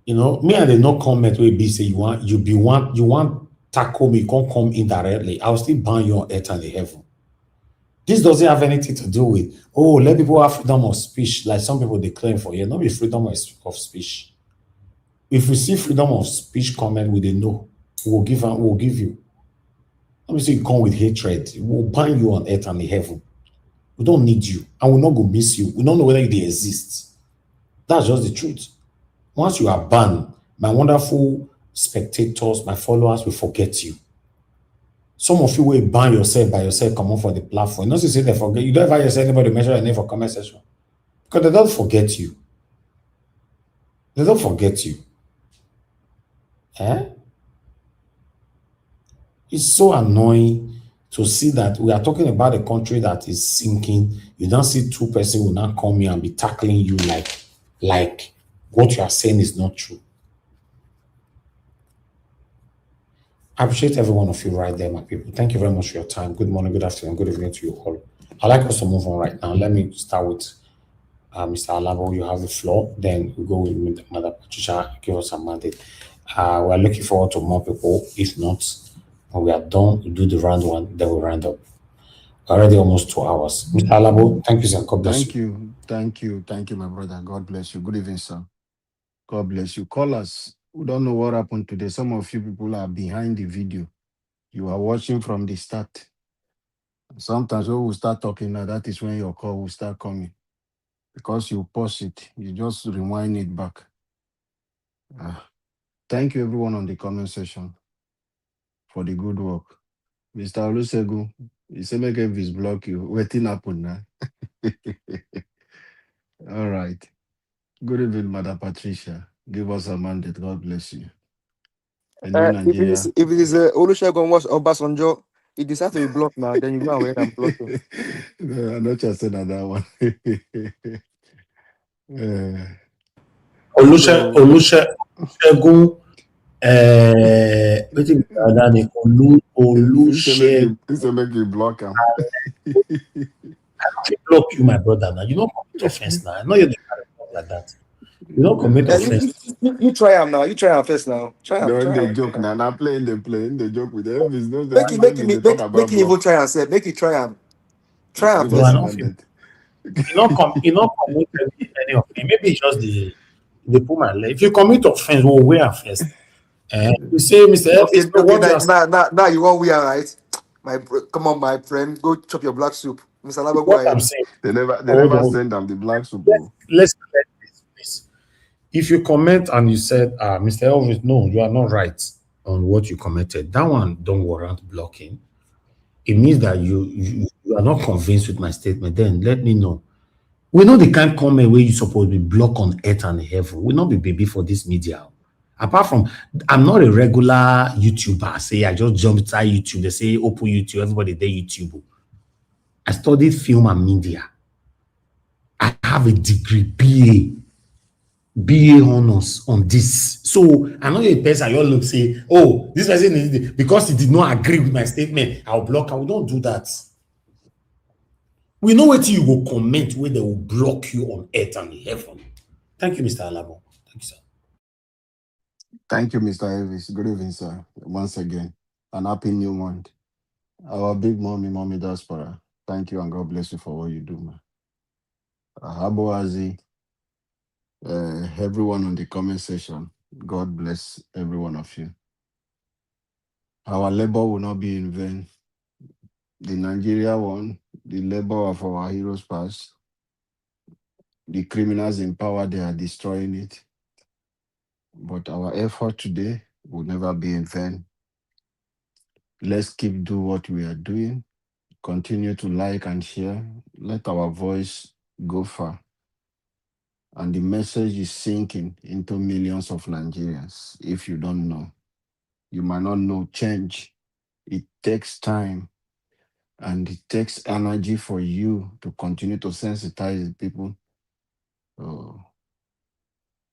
You know, me and they no comment where be say you want tackle me, you can't come indirectly. I'll still ban you on earth and in heaven. This doesn't have anything to do with, let people have freedom of speech, like some people they claim for here. Not be freedom of speech. If we see freedom of speech comment with a no, we'll give you. Let me say you come with hatred. We'll ban you on earth and in heaven. We don't need you, and we're not going to miss you. We don't know whether they exist. That's just the truth. Once you are banned, my wonderful spectators, my followers will forget you. Some of you will ban yourself by yourself, come on for the platform. Not to say they forget. You don't ever hear anybody mention your name for comment section. Because they don't forget you. They don't forget you. It's so annoying to see that we are talking about a country that is sinking. You don't see two persons will not come here and be tackling you like what you are saying is not true. I appreciate every one of you right there, my people. Thank you very much for your time. Good morning, good afternoon, good evening to you all. I'd like us to move on right now. Let me start with Mr. Alabo. You have the floor. Then we go with Mother Patricia. Give us a mandate. We're looking forward to more people. If not, when we are done, we do the round one, then we'll round up. Already almost 2 hours. Mr. Alabo, thank you, sir. God bless you.
Thank you, my brother. God bless you. Good evening, sir. God bless you. Call us. We don't know what happened today. Some of you people are behind the video. You are watching from the start. Sometimes when we start talking now, that is when your call will start coming. Because you pause it, you just rewind it back. Thank you, everyone on the comment section for the good work. Mr. Olusegun, you say make Elvis block you. Waiting happen now. All right. Good evening, Mother Patricia. Give us a mandate. God bless you.
If it is Olusegun was Obasanjo, he decided to be blocked now, then you go away and block him.
No, I'm not just saying that one.
Olusegun,
This will make you block him.
I block you, my brother. Now you don't commit offense. Now I know you're the kind of like that. You don't commit offense.
You try him now. You try him first now. Try him.
Don't they joke now? Not playing the joke with Elvis.
Make him even try and say. Make you try him. Try him first.
You don't commit any offense. Maybe it's just the put my leg. If you commit offense, we'll wear first. You say, Mr. Elvis, no,
Okay,
what you are saying,
now you want we are right. Come on, my friend, go chop your black soup. Mr. Labo, go
what I'm
ahead.
saying.
They
Hold
never
on.
send them the black soup.
Let's correct this, please. If you comment and you said, Mr. Elvis, no, you are not right on what you commented, that one don't warrant blocking. It means that you are not convinced with my statement. Then let me know. We know the kind comment where you supposed to be block on earth and heaven. We not be baby for this media. Apart from, I'm not a regular YouTuber. Say I just jump inside YouTube. They say open YouTube. Everybody there YouTube. I studied film and media. I have a degree, BA honors on this. So I'm not a person I all look say, oh, this person is because he did not agree with my statement, I'll block. I will not do that. We know what you will comment where they will block you on earth and heaven. Thank you, Mr. Alabo. Thank you, sir.
Thank you, Mr. Elvis. Good evening, sir. Once again, an happy new month. Our big mommy diaspora. Thank you and God bless you for what you do, man. Habo Azi, everyone on the comment section. God bless every one of you. Our labor will not be in vain. The Nigeria one, the labor of our heroes past, the criminals in power, they are destroying it. But our effort today will never be in vain. Let's keep doing what we are doing. Continue to like and share. Let our voice go far. And the message is sinking into millions of Nigerians. If you don't know, you might not know change. It takes time and it takes energy for you to continue to sensitize people. So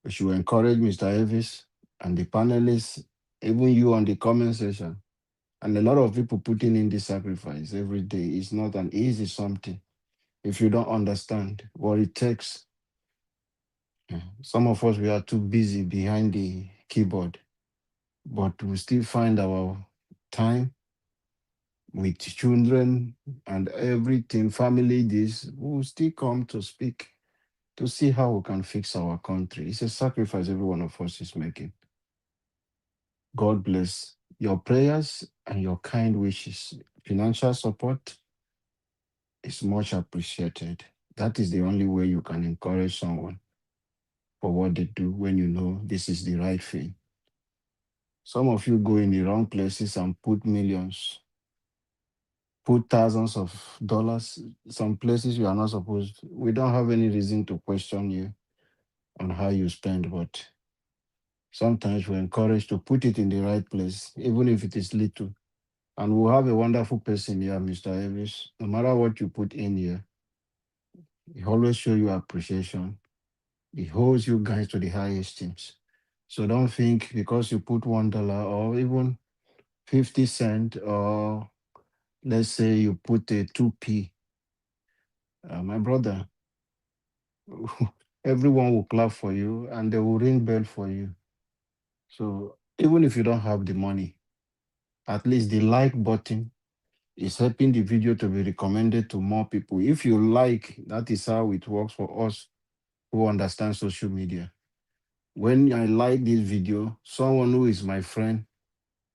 we should encourage Mr. Elvis and the panelists, even you on the comment section, and a lot of people putting in this sacrifice every day. It's not an easy something if you don't understand what it takes. Some of us, we are too busy behind the keyboard, but we still find our time with children and everything, family, this, we will still come to speak to see how we can fix our country. It's a sacrifice every one of us is making. God bless your prayers and your kind wishes. Financial support is much appreciated. That is the only way you can encourage someone for what they do when you know this is the right thing. Some of you go in the wrong places and put millions, put thousands of dollars. Some places you are not supposed. We don't have any reason to question you on how you spend, but sometimes we're encouraged to put it in the right place, even if it is little. And we'll have a wonderful person here, Mr. Elvis. No matter what you put in here, he always show you appreciation. He holds you guys to the highest things. So don't think because you put $1 or even 50 cents, or let's say you put a 2p, my brother, everyone will clap for you and they will ring bell for you. So even if you don't have the money, at least the like button is helping the video to be recommended to more people. If you like, that is how it works for us who understand social media. When I like this video, someone who is my friend,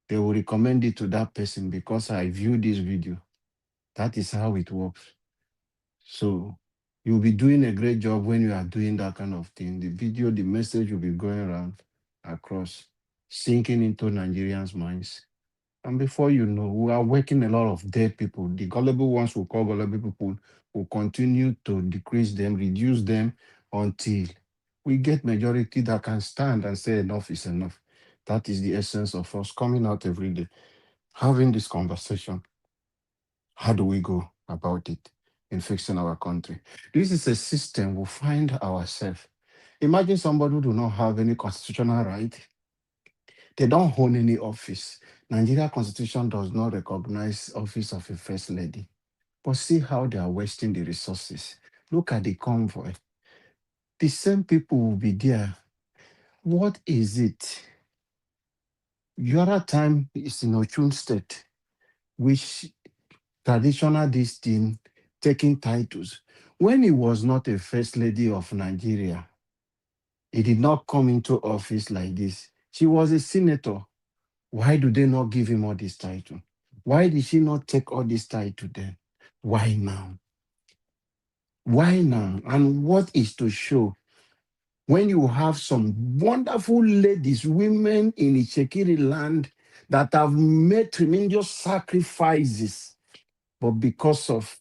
they will recommend it to that person because I view this video. That is how it works. So you'll be doing a great job when you are doing that kind of thing. The video, the message will be going around across, sinking into Nigerians' minds. And before you know, we are waking a lot of dead people. The gullible ones we call gullible people will continue to decrease them, reduce them until we get majority that can stand and say enough is enough. That is the essence of us coming out every day, having this conversation. How do we go about it in fixing our country? This is a system we find ourselves. Imagine somebody who do not have any constitutional right. They don't own any office. Nigeria Constitution does not recognize office of a first lady. But see how they are wasting the resources. Look at the convoy. The same people will be there. What is it? The other time is in Ochun State, which traditional this thing, taking titles. When he was not a first lady of Nigeria, he did not come into office like this. She was a senator. Why do they not give him all this title? Why did she not take all this title then? Why now? Why now? And what is to show when you have some wonderful ladies, women in the Shekiri land that have made tremendous sacrifices, but because of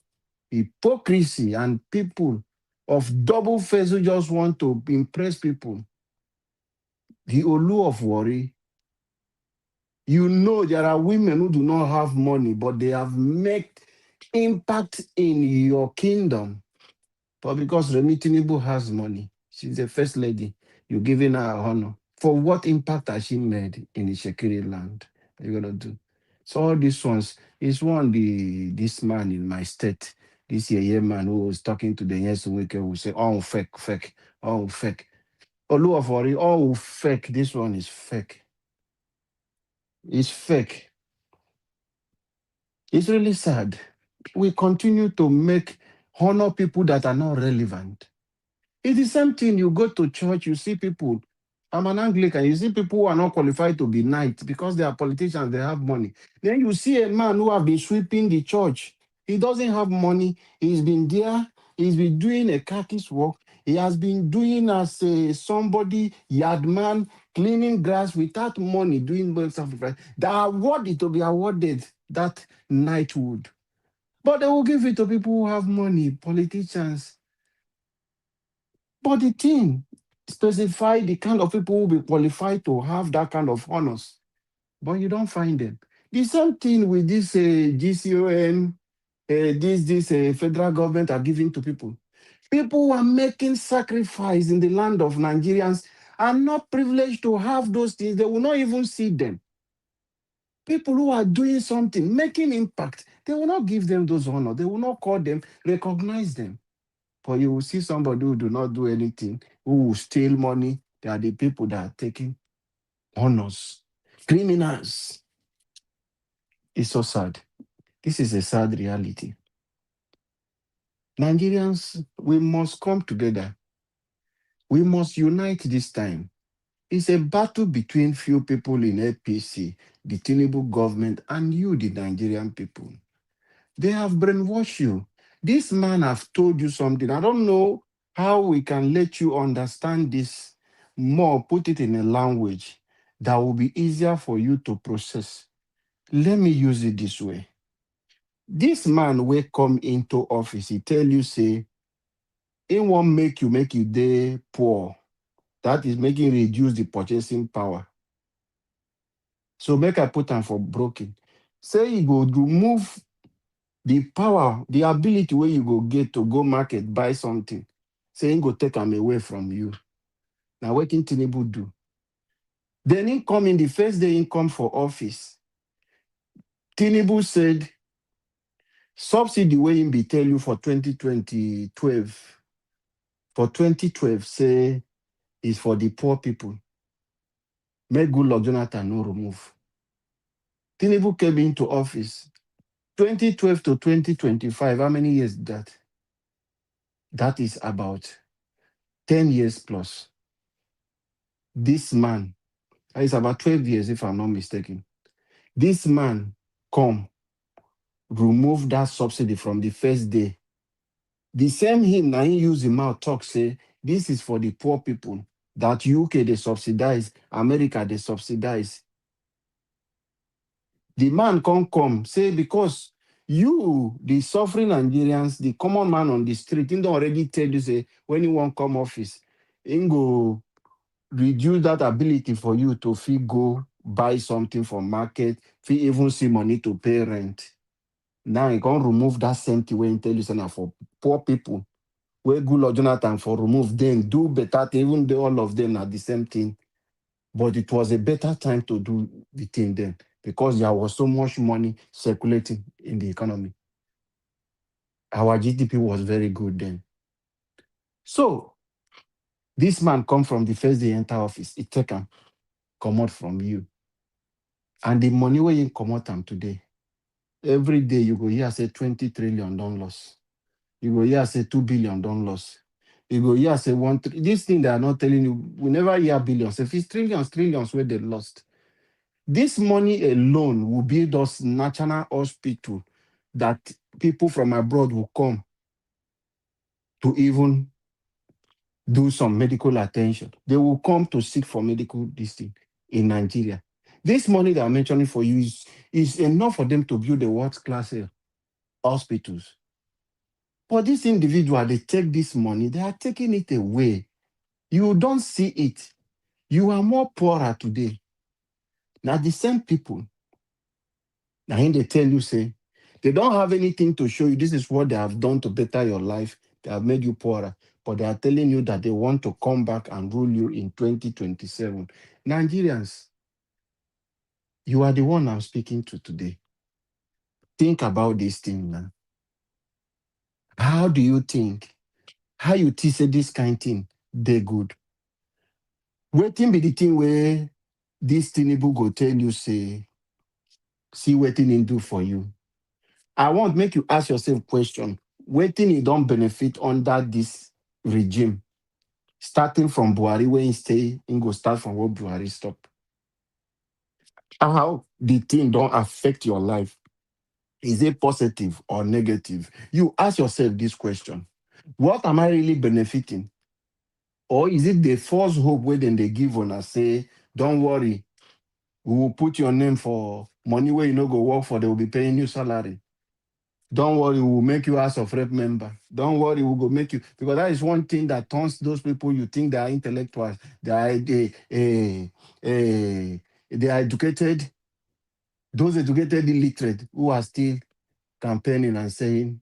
hypocrisy and people of double face who just want to impress people, the Olu of Worry, you know there are women who do not have money, but they have made impact in your kingdom. But because Remi Tinubu has money, she's the first lady, you're giving her honor. For what impact has she made in the Shekiri land? Are you going to do? So all these ones, is one this man in my state, this year man who was talking to the yes Wike who say, oh, fake, fake, oh, fake. Olu of Ori, oh, fake, this one is fake. It's fake. It's really sad. We continue to honor people that are not relevant. It's the same thing. You go to church, you see people. I'm an Anglican. You see people who are not qualified to be knights because they are politicians, they have money. Then you see a man who have been sweeping the church. He doesn't have money. He's been there. He's been doing a khakis work. He has been doing as somebody, yard man, cleaning grass without money, doing stuff like that. They are worthy to be awarded that knighthood. But they will give it to people who have money, politicians. But the thing specify the kind of people who will be qualified to have that kind of honors. But you don't find them. The same thing with this GCON, this federal government are giving to people. People who are making sacrifice in the land of Nigerians are not privileged to have those things. They will not even see them. People who are doing something, making impact, they will not give them those honors. They will not call them, recognize them. But you will see somebody who do not do anything, who will steal money. They are the people that are taking honors. Criminals. It's so sad. This is a sad reality. Nigerians, we must come together. We must unite this time. It's a battle between few people in APC, the Tinubu government, and you, the Nigerian people. They have brainwashed you. This man have told you something. I don't know how we can let you understand this more, put it in a language that will be easier for you to process. Let me use it this way. This man will come into office, he tell you, say, he won't make you day poor. That is making reduce the purchasing power. So make I put him for broken. Say he go remove the power, the ability where you go get to go market, buy something. Say he go take them away from you. Now what can Tinubu do? Then he come in the first day he come for office. Tinubu said, subsidy where he be tell you for 2012, for 2012, say is for the poor people. Make Goodluck Jonathan no remove. Tinubu came into office 2012 to 2025. How many years is that? That is about 10 years plus. This man, it's about 12 years if I'm not mistaken. This man come, remove that subsidy from the first day. The same him now he use him mouth talk say, this is for the poor people, that UK they subsidize, America they subsidize. The man come, say because you, the suffering Nigerians, the common man on the street, he don't already tell you, say, when you want come office, he go reduce that ability for you to feel go buy something from market, feel even see money to pay rent. Now he can't remove that same thing when he tell you say for poor people. Where Goodluck Jonathan for remove them, do better, even though all of them are the same thing. But it was a better time to do the thing then because there was so much money circulating in the economy. Our GDP was very good then. So, this man come from the first day he enter office, he take him, come out from you. And the money where you come out today, every day you go here say 20 trillion don't loss. You go here say 2 billion don't loss. You go, yeah, say this thing they are not telling you, we never hear billions. If it's trillions where they lost. This money alone will build us national hospital that people from abroad will come to even do some medical attention. They will come to seek for medical this thing in Nigeria. This money that I'm mentioning for you is enough for them to build the world-class hospitals. But this individual, they take this money, they are taking it away. You don't see it. You are more poorer today. Now, the same people, now they tell you, say, they don't have anything to show you. This is what they have done to better your life. They have made you poorer. But they are telling you that they want to come back and rule you in 2027. Nigerians, you are the one I'm speaking to today. Think about this thing now. How do you think? How you say this kind of thing, they good? Waiting be the thing where this Tinubu go tell you, say, see waiting in do for you. I want make you ask yourself question. Waiting you don't benefit under this regime. Starting from Buhari, where he stay, he go start from where Buhari stop. How the thing don't affect your life? Is it positive or negative? You ask yourself this question. What am I really benefiting? Or is it the false hope where then they give on us say, don't worry, we will put your name for money where you no go work for, they will be paying you salary. Don't worry, we will make you House of Rep member. Don't worry, we'll go make you, because that is one thing that turns those people you think they are intellectuals, they are educated, those educated illiterate who are still campaigning and saying,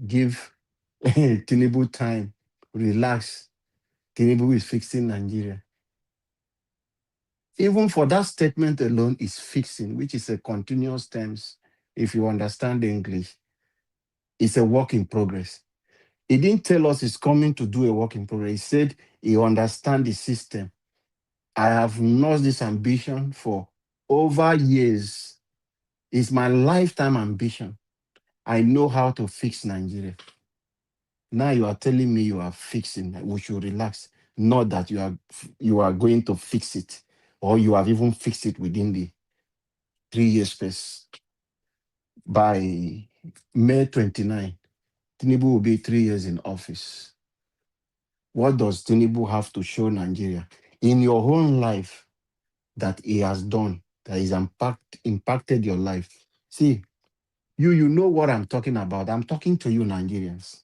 give Tinubu time, relax. Tinubu is fixing Nigeria. Even for that statement alone is fixing, which is a continuous tense. If you understand the English, it's a work in progress. He didn't tell us he's coming to do a work in progress. He said he understands the system. I have lost this ambition for over years. It's my lifetime ambition. I know how to fix Nigeria. Now you are telling me you are fixing. We should relax. Not that you are going to fix it, or you have even fixed it within the 3 years space. By May 29, Tinubu will be 3 years in office. What does Tinubu have to show Nigeria in your own life that he has done, that has impacted your life? See, you know what I'm talking about. I'm talking to you, Nigerians.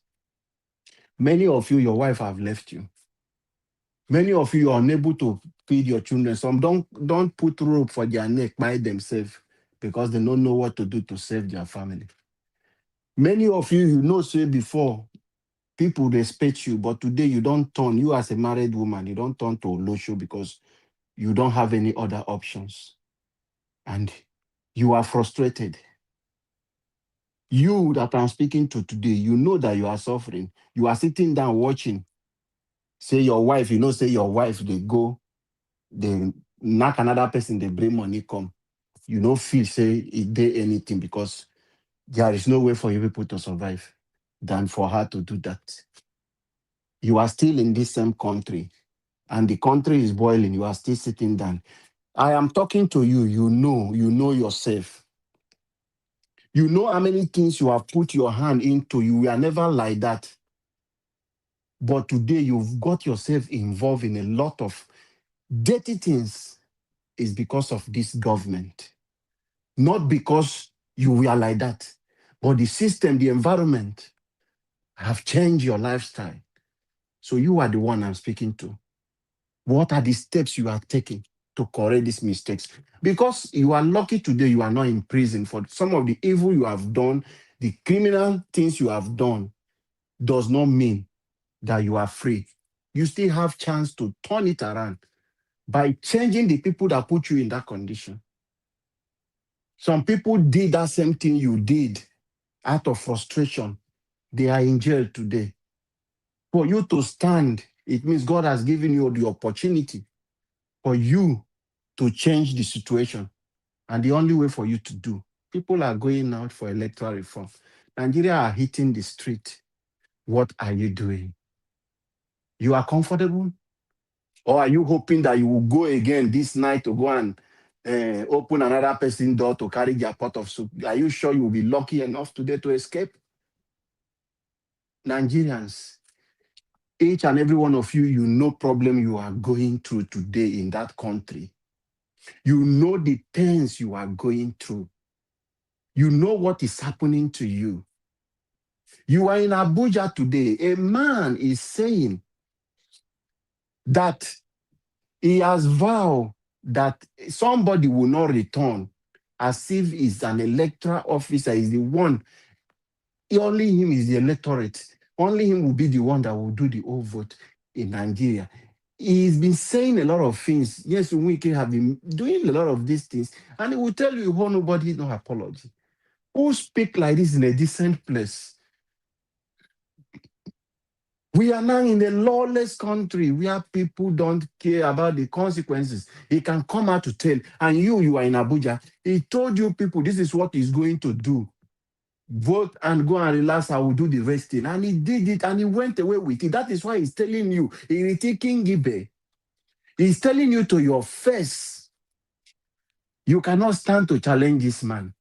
Many of you, your wife have left you. Many of you are unable to feed your children. Some don't put rope for their neck by themselves because they don't know what to do to save their family. Many of you know, say before, people respect you, but today you don't turn. You as a married woman, you don't turn to Olosho because you don't have any other options. And you are frustrated. You that I'm speaking to today, you know that you are suffering. You are sitting down watching. Say your wife, say your wife, they knock another person, they bring money come. You don't feel, say, it did anything because there is no way for you people to survive than for her to do that. You are still in this same country and the country is boiling. You are still sitting down. I am talking to you. You know yourself. You know how many things you have put your hand into. You were never like that. But today you've got yourself involved in a lot of dirty things. Is because of this government. Not because you were like that. But the system, the environment have changed your lifestyle. So you are the one I'm speaking to. What are the steps you are taking to correct these mistakes? Because you are lucky today you are not in prison for some of the evil you have done, the criminal things you have done does not mean that you are free. You still have chance to turn it around by changing the people that put you in that condition. Some people did that same thing you did out of frustration. They are in jail today. For you to stand, it means God has given you the opportunity for you to change the situation. And the only way for you to do, people are going out for electoral reform. Nigeria are hitting the street. What are you doing? You are comfortable? Or are you hoping that you will go again this night to go and open another person's door to carry their pot of soup? Are you sure you will be lucky enough today to escape? Nigerians, each and every one of you, you know problem you are going through today in that country. You know the things you are going through. You know what is happening to you. You are in Abuja today. A man is saying that he has vowed that somebody will not return, as if he's an electoral officer, is the one. Only him is the electorate. Only him will be the one that will do the whole vote in Nigeria. He's been saying a lot of things. Yes, Wike have been doing a lot of these things, and he will tell you, oh, nobody, no apology. Who speak like this in a decent place? We are now in a lawless country where people don't care about the consequences. He can come out to tell, and you are in Abuja. He told you people, this is what he's going to do. Vote and go and relax, I will do the rest thing. And he did it, and he went away with it. That is why he's telling you, Ireti kingibe. He's telling you to your face, you cannot stand to challenge this man.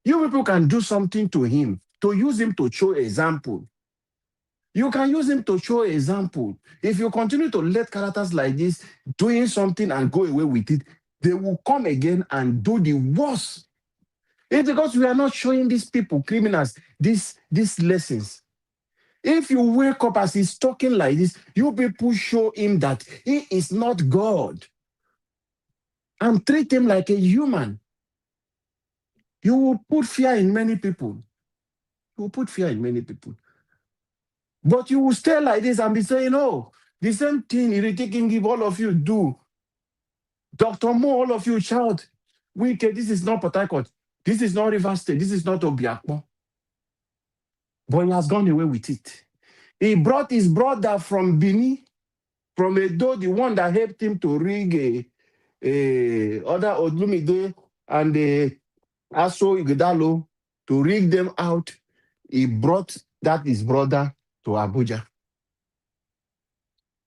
You people can do something to him, to use him to show example. You can use him to show example. If you continue to let characters like this doing something and go away with it, they will come again and do the worst. It's because we are not showing these people, criminals, these lessons. If you wake up as he's talking like this, you people show him that he is not God and treat him like a human. You will put fear in many people. You will put fear in many people. But you will stay like this and be saying, oh, the same thing Ireti kingibe all of you do. Dr. Mo, all of you shout, Wike, this is not Port Harcourt. This is not Rivers State. This is not Obiakpo. But he has gone away with it. He brought his brother from Bini, from Edo, the one that helped him to rig other Odlumide and Aso Igedalo, to rig them out. He brought that his brother to Abuja.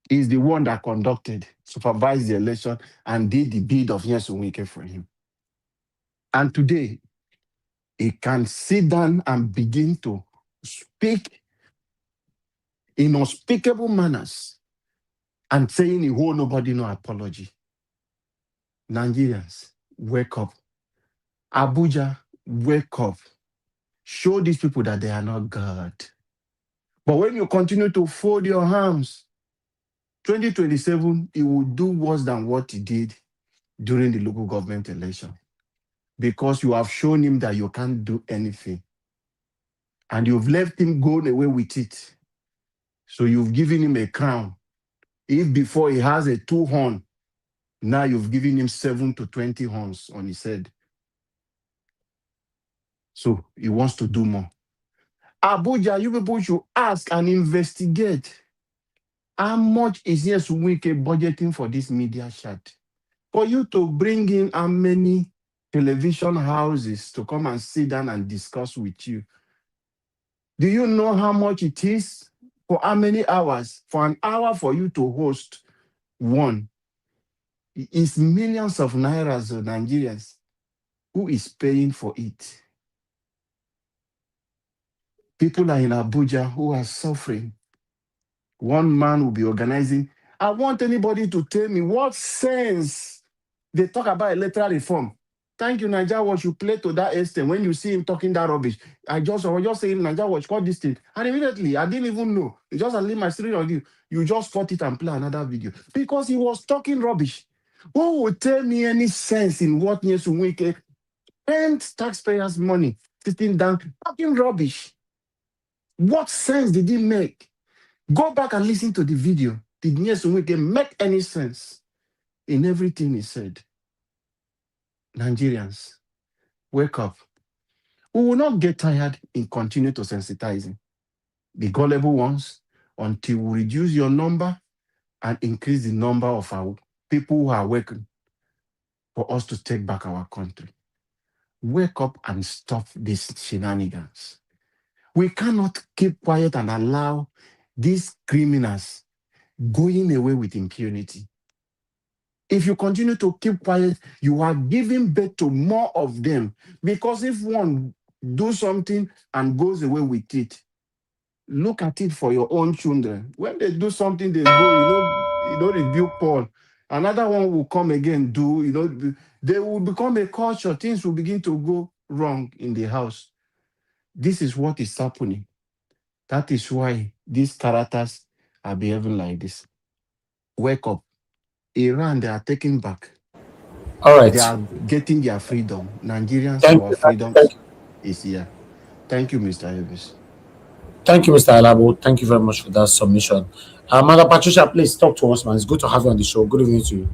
He's the one that conducted, supervised the election, and did the bid of Nyesom Wike for him. And today, he can sit down and begin to speak in unspeakable manners and saying he owe nobody no apology. Nigerians, wake up. Abuja, wake up. Show these people that they are not God. But when you continue to fold your arms, 2027, he will do worse than what he did during the local government election. Because you have shown him that you can't do anything. And you've left him going away with it. So you've given him a crown. If before he has a 2 horn, now you've given him 7 to 20 horns on his head. So he wants to do more. Abuja, you people should ask and investigate how much is Nyesom Wike budgeting for this media chat. For you to bring in how many television houses to come and sit down and discuss with you. Do you know how much it is? For how many hours? For an hour for you to host one. It's millions of nairas of Nigerians. Who is paying for it? People are in Abuja who are suffering. One man will be organizing. I want anybody to tell me what sense they talk about electoral reform. Thank you, Nigeria Watch. You play to that extent when you see him talking that rubbish. I was just saying, Nigeria Watch, call this thing. And immediately, I didn't even know. It just leave my stream on you. You just cut it and play another video. Because he was talking rubbish. Who would tell me any sense in what Nyesom Wike spent taxpayers' money sitting down talking rubbish? What sense did he make? Go back and listen to the video. Did Nyesom Wike make any sense in everything he said? Nigerians, wake up. We will not get tired in continue to sensitizing the gullible ones until we reduce your number and increase the number of our people who are working for us to take back our country. Wake up and stop these shenanigans. We cannot keep quiet and allow these criminals going away with impunity. If you continue to keep quiet, you are giving birth to more of them. Because if one do something and goes away with it, look at it for your own children. When they do something, they go, rebuke Paul. Another one will come again, they will become a culture. Things will begin to go wrong in the house. This is what is happening. That is why these characters are behaving like this. Wake up. Iran, they are taking back.
All right.
They are getting their freedom. Nigerians,
Thank
our
you.
freedom
Thank you.
is here. Thank you, Mr. Elvis.
Thank you, Mr. Alabo. Thank you very much for that submission. Mother Patricia, please talk to us, man. It's good to have you on the show. Good evening to you.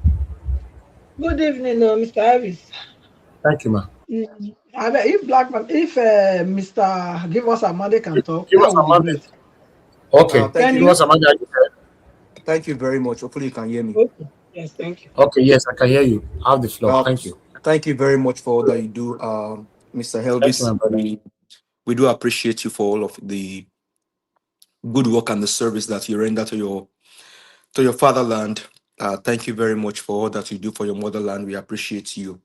Good evening, Mr. Harris.
Thank you, ma.
If Mr. Give us a Monday can talk,
Give
that
us
would
a
be
Monday.
great.
Okay.
Thank
Can
you.
Give
you?
us a Monday.
Thank you very much. Hopefully you can hear me.
Okay. Yes, thank you.
Okay, yes, I can hear you. I have the floor.
Uh,
Thank you.
Thank you very much for all that you do, Mr.
Thank you, my
Helvis.
brother.
We do appreciate you for all of the good work and the service that you render to your fatherland. Thank you very much for all that you do for your motherland. We appreciate you.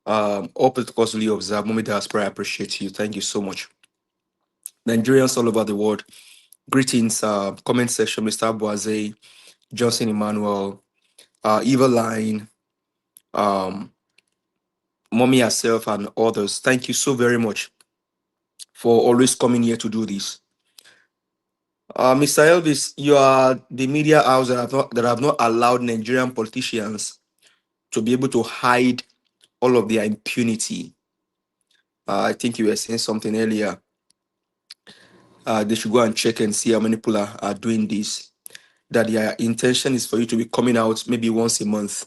All protocols observed, Mommy Diaspora, I appreciate you. Thank you so much. Nigerians all over the world, greetings. Comment section, Mr. Boise, Johnson Emmanuel, Eva Line, Mommy herself, and others. Thank you so very much for always coming here to do this. Mr. Elvis, you are the media house that have not allowed Nigerian politicians to be able to hide all of their impunity. I think you were saying something earlier. They should go and check and see how many people are doing this. That their intention is for you to be coming out maybe once a month.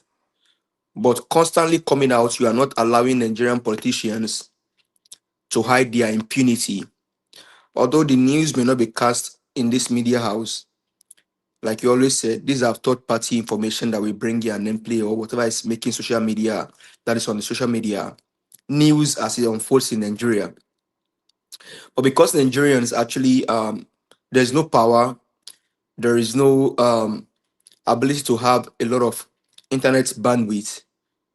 But constantly coming out, you are not allowing Nigerian politicians to hide their impunity. Although the news may not be cast in this media house, like you always said, these are third-party information that we bring here and then play or whatever is making social media, that is on the social media, news as it unfolds in Nigeria. But because Nigerians actually, there's no power, there is no ability to have a lot of internet bandwidth,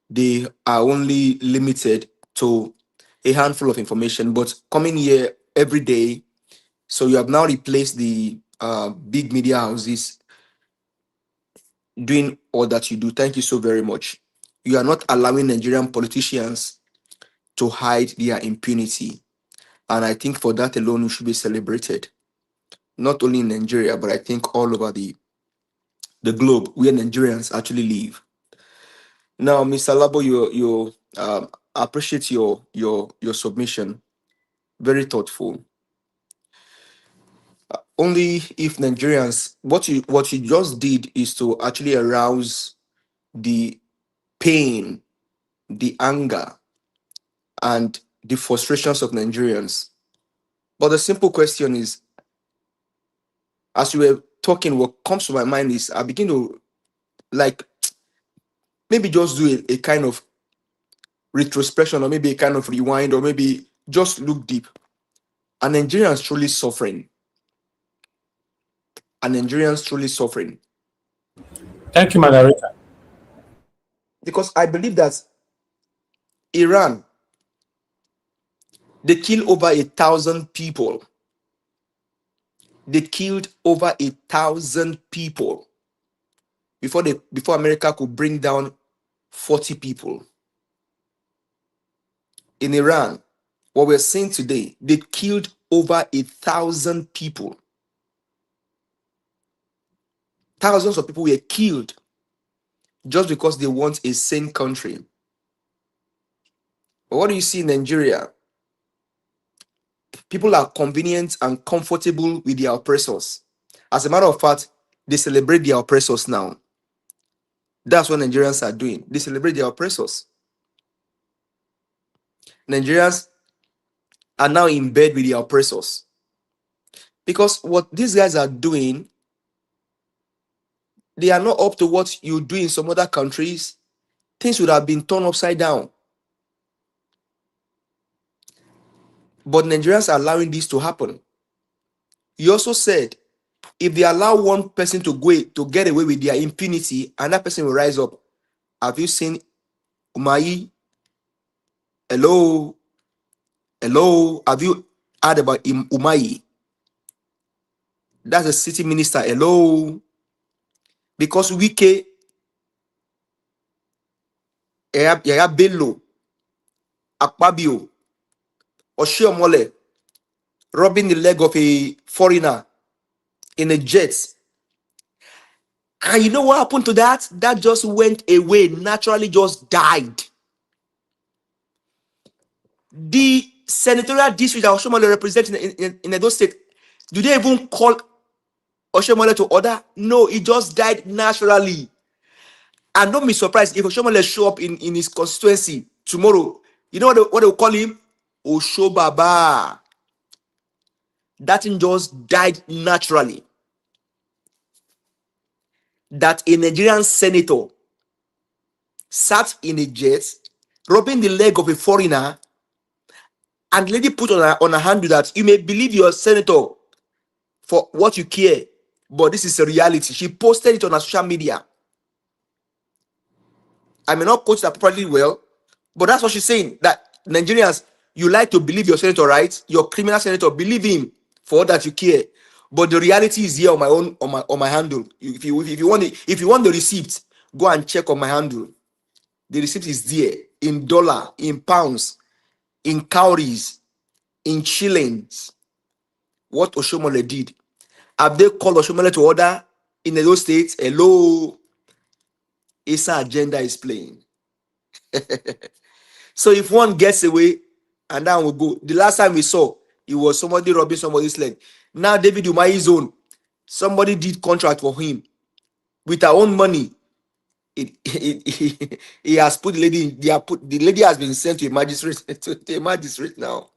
they are only limited to a handful of information. But coming here every day, so you have now replaced the big media houses doing all that you do. Thank you so very much. You are not allowing Nigerian politicians to hide their impunity. And I think for that alone, we should be celebrated. Not only in Nigeria, but I think all over the globe where Nigerians actually live. Now, Mr. Labo, you appreciate your submission. Very thoughtful. Only if Nigerians, what you just did is to actually arouse the pain, the anger, and the frustrations of Nigerians. But the simple question is, as you were talking, what comes to my mind is I begin to like maybe just do a kind of retrospection or maybe a kind of rewind or maybe just look deep. Are Nigerians truly suffering? Are Nigerians truly suffering?
Thank you, moderator.
Because I believe that Iran, they killed over 1,000 people. They killed over 1,000 people before America could bring down 40 people. In Iran, what we're seeing today, they killed over 1,000 people. Thousands of people were killed just because they want a sane country. But what do you see in Nigeria? People are convenient and comfortable with their oppressors. As a matter of fact, they celebrate their oppressors now. That's what Nigerians are doing. They celebrate their oppressors. Nigerians are now in bed with their oppressors. Because what these guys are doing, they are not up to what you do in some other countries. Things would have been turned upside down. But Nigerians are allowing this to happen. You also said if they allow one person to get away with their impunity, another person will rise up. Have you seen Umayi? Hello? Have you heard about Umayi? That's a city minister. Hello? Because Wike, Yaya Bello, Akpabio, Oshiomole, robbing the leg of a foreigner in a jet. And you know what happened to that? That just went away, naturally just died. The senatorial district that Oshiomole represents in Edo State, do they even call Oshiomole to order? No, it just died naturally. And don't be surprised if Oshiomole show up in his constituency tomorrow. You know what they will call him? Oshobaba. That thing just died naturally. That a Nigerian senator sat in a jet, rubbing the leg of a foreigner, and the lady put on her handle that you may believe you're a senator for what you care, but this is a reality. She posted it on her social media. I may not quote that properly well, but that's what she's saying. That Nigerians, you like to believe your senator, right? Your criminal senator, believe him for all that you care. But the reality is here on my own, on my handle. If you want the receipt, go and check on my handle. The receipt is there in dollar, in pounds, in cowries, in shillings. What Oshiomole did. Have they called Oshiomole to order in those states? Hello, Issa agenda is playing. So if one gets away, and then we go. The last time we saw, it was somebody robbing somebody's leg. Now David Umahi's own, somebody did contract for him with her own money. He has put the lady. The lady has been sent to a magistrate to a magistrate now,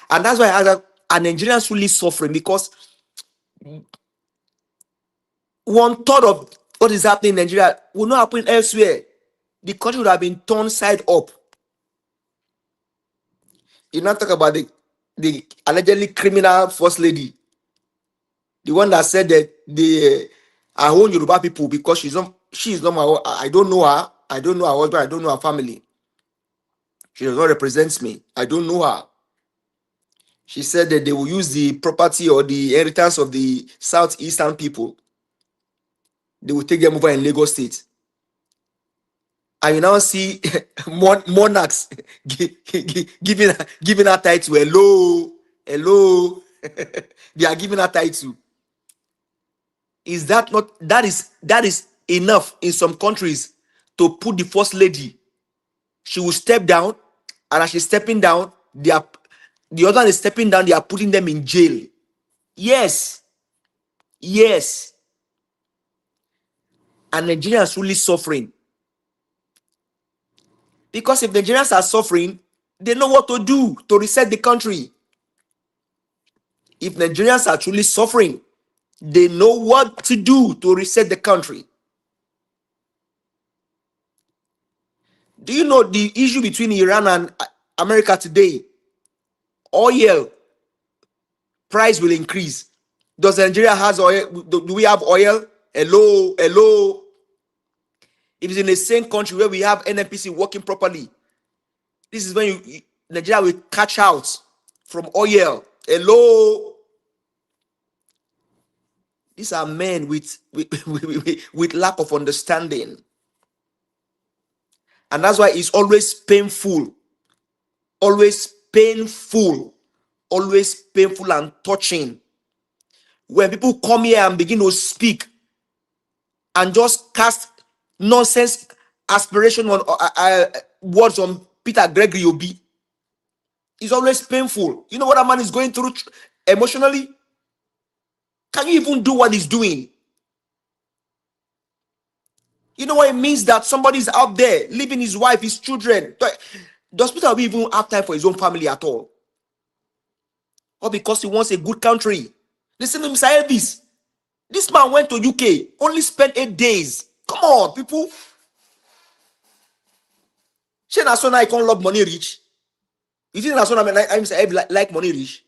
and that's why are Nigerians really suffering, because 1/3 of what is happening in Nigeria will not happen elsewhere. The country would have been turned side up. You now talk about the allegedly criminal first lady, the one that said that I own Yoruba people because she is not my. I don't know her. I don't know her husband. I don't know her family. She does not represent me. I don't know her. She said that they will use the property or the inheritance of the southeastern people. They will take them over in Lagos State. And you now see monarchs giving her title. Hello. They are giving her title. Is that not, that is enough in some countries to put the first lady? She will step down, and as she's stepping down, the other one is stepping down, they are putting them in jail. Yes. And Nigerians really suffering. Because if Nigerians are suffering, they know what to do to reset the country. If Nigerians are truly suffering, they know what to do to reset the country. Do you know the issue between Iran and America today? Oil price will increase. Does Nigeria has oil? Do we have oil? Hello. If it's in the same country where we have NNPC working properly, this is when Nigeria will catch out from oil. Hello. These are men with lack of understanding. And that's why it's always painful. Always painful and touching when people come here and begin to speak and just cast nonsense aspiration on words on Peter Gregory Obi. It's always painful. You know what a man is going through emotionally? Can you even do what he's doing? You know what it means that somebody's out there leaving his wife, his children? Does Peter Obi even have time for his own family at all? Or because he wants a good country? Listen to Mr. Elvis. This man went to UK, only spent 8 days. Come on, people. She na so I can't love money rich. You think that's what I mean? I'm saying like money rich.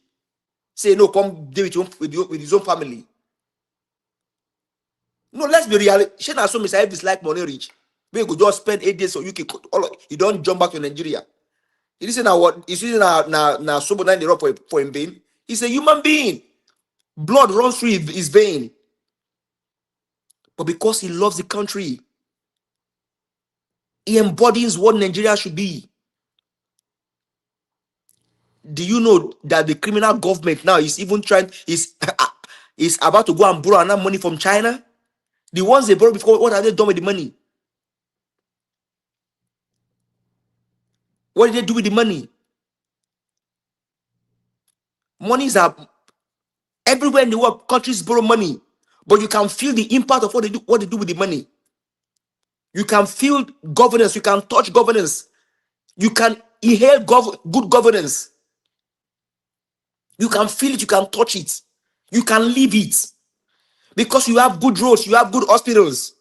say no, come deal with his own family. No, let's be real. She na so Mr. Elvis like money rich. We could just spend 8 days so UK. You don't jump back to Nigeria. You listen now what? You see now sober 9 the for him being. He's a human being. Blood runs through his vein. But because he loves the country, he embodies what Nigeria should be. Do you know that the criminal government now is even trying is about to go and borrow enough money from China? The ones they borrowed before, what have they done with the money? What did they do with the money? Monies are everywhere in the world. Countries borrow money, but you can feel the impact of what they do with the money. You can feel governance. You can touch governance. You can inhale good governance. You can feel it. You can touch it. You can live it because you have good roads. You have good hospitals.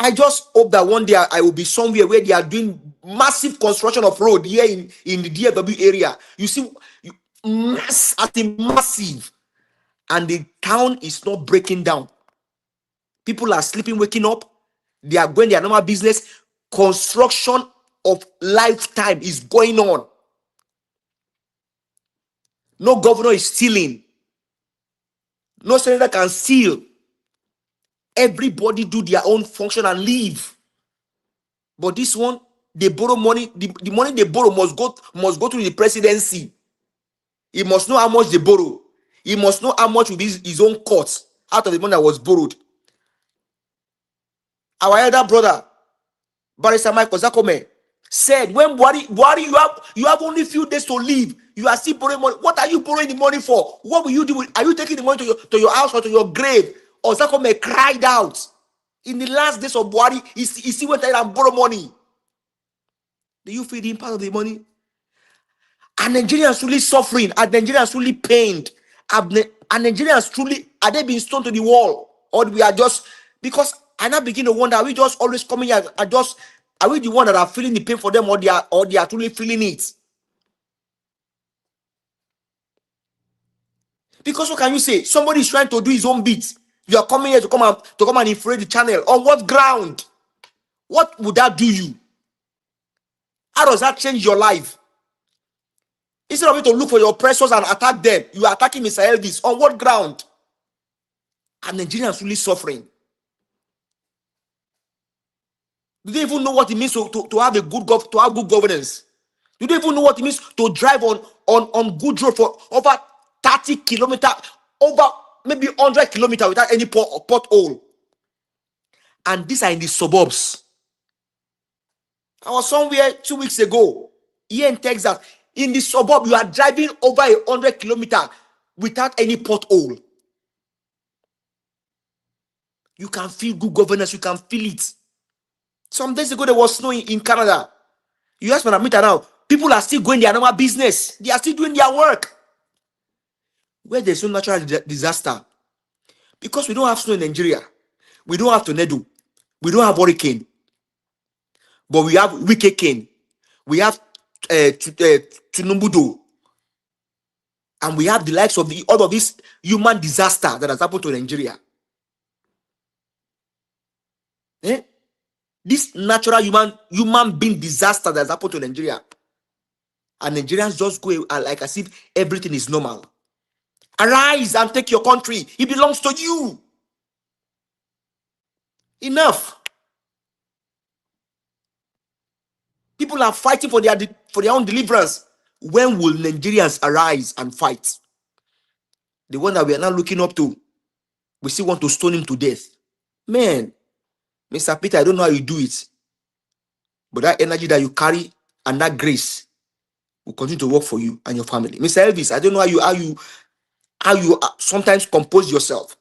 I just hope that one day I will be somewhere where they are doing massive construction of road here in the DFW area. You see, massive, and the town is not breaking down. People are sleeping, waking up. They are going their normal business. Construction of lifetime is going on. No governor is stealing. No senator can steal. Everybody do their own function and leave. But this one, they borrow money. The money they borrow must go to the presidency. He must know how much they borrow. He must know how much will be his own cost out of the money that was borrowed. Our elder brother, Barrister Michael Zakome, said, when Buhari, you have only few days to leave. You are still borrowing money. What are you borrowing the money for? What will you do? Are you taking the money to your house or to your grave? Or Zakome cried out. In the last days of Buhari, he still went ahead and borrowed money. Do you feel the impact of the money? Are Nigerians truly suffering? Are Nigerians truly pained? Are Nigerians truly, are they being stoned to the wall? Or we are just, because I now begin to wonder, are we just always coming here? Are we the one that are feeling the pain for them, or they are truly feeling it? Because what can you say? Somebody is trying to do his own bit. You are coming here to come and inflate the channel. On what ground? What would that do you? How does that change your life? Instead of you to look for your oppressors and attack them, you are attacking Mr. Elvis. On what ground? Are Nigerians really suffering? Do they even know what it means to have good governance? Do they even know what it means to drive on good road for over 30 kilometers, over maybe 100 kilometers without any pothole? And these are in the suburbs. I was somewhere 2 weeks ago here in Texas. In the suburb, you are driving over 100 kilometers without any pothole. You can feel good governance. You can feel it. Some days ago, there was snow in Canada. You ask Madam Mita now, people are still going their normal business. They are still doing their work. Where there's no natural disaster, because we don't have snow in Nigeria, we don't have tornado, we don't have hurricane, but we have Wike king, we have Tunumbudo, and we have the likes of all of this human disaster that has happened to Nigeria. This natural human being disaster that has happened to Nigeria, and Nigerians just go like as if everything is normal. Arise and take your country. It belongs to you. Enough. People are fighting for their own deliverance. When will Nigerians arise and fight? The one that we are now looking up to, we still want to stone him to death. Man, Mr. Peter, I don't know how you do it, but that energy that you carry and that grace will continue to work for you and your family. Mr. Elvis, I don't know how you sometimes compose yourself,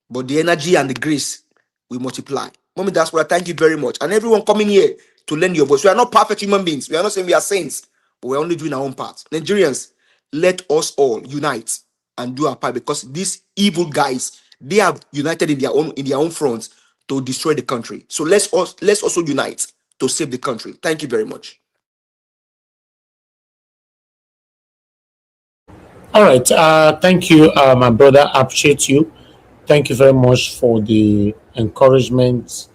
but the energy and the grace will multiply. Mommy, that's what I thank you very much. And everyone coming here to lend your voice. We are not perfect human beings. We are not saying we are saints, but we're only doing our own part. Nigerians, let us all unite and do our part, because these evil guys, they have united in their own fronts to destroy the country. So let's also unite to save the country. Thank you very much.
All right. Thank you, my brother. I appreciate you. Thank you very much for the encouragement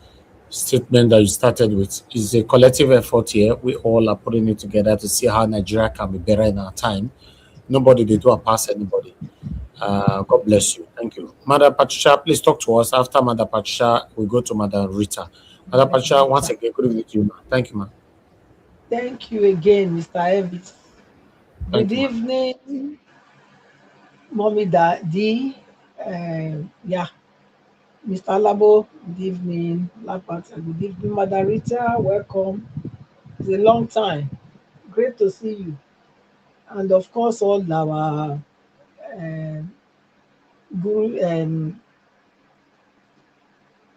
statement that you started with. It's a collective effort here. We all are putting it together to see how Nigeria can be better in our time. Nobody did do a pass anybody. God bless you. Thank you. Mother Patricia, please talk to us. After Mother Patricia, we go to Mother Rita. Mother Patricia, once again, good evening to you, ma. Thank you, ma.
Thank you again, Mr. Elvis.
Thank
Good
you, ma.
evening, Mommy Daddy. Yeah, Mr. Labo, good evening. Lapata, good evening. Mother Rita, welcome. It's a long time. Great to see you. And of course, all our um, guru,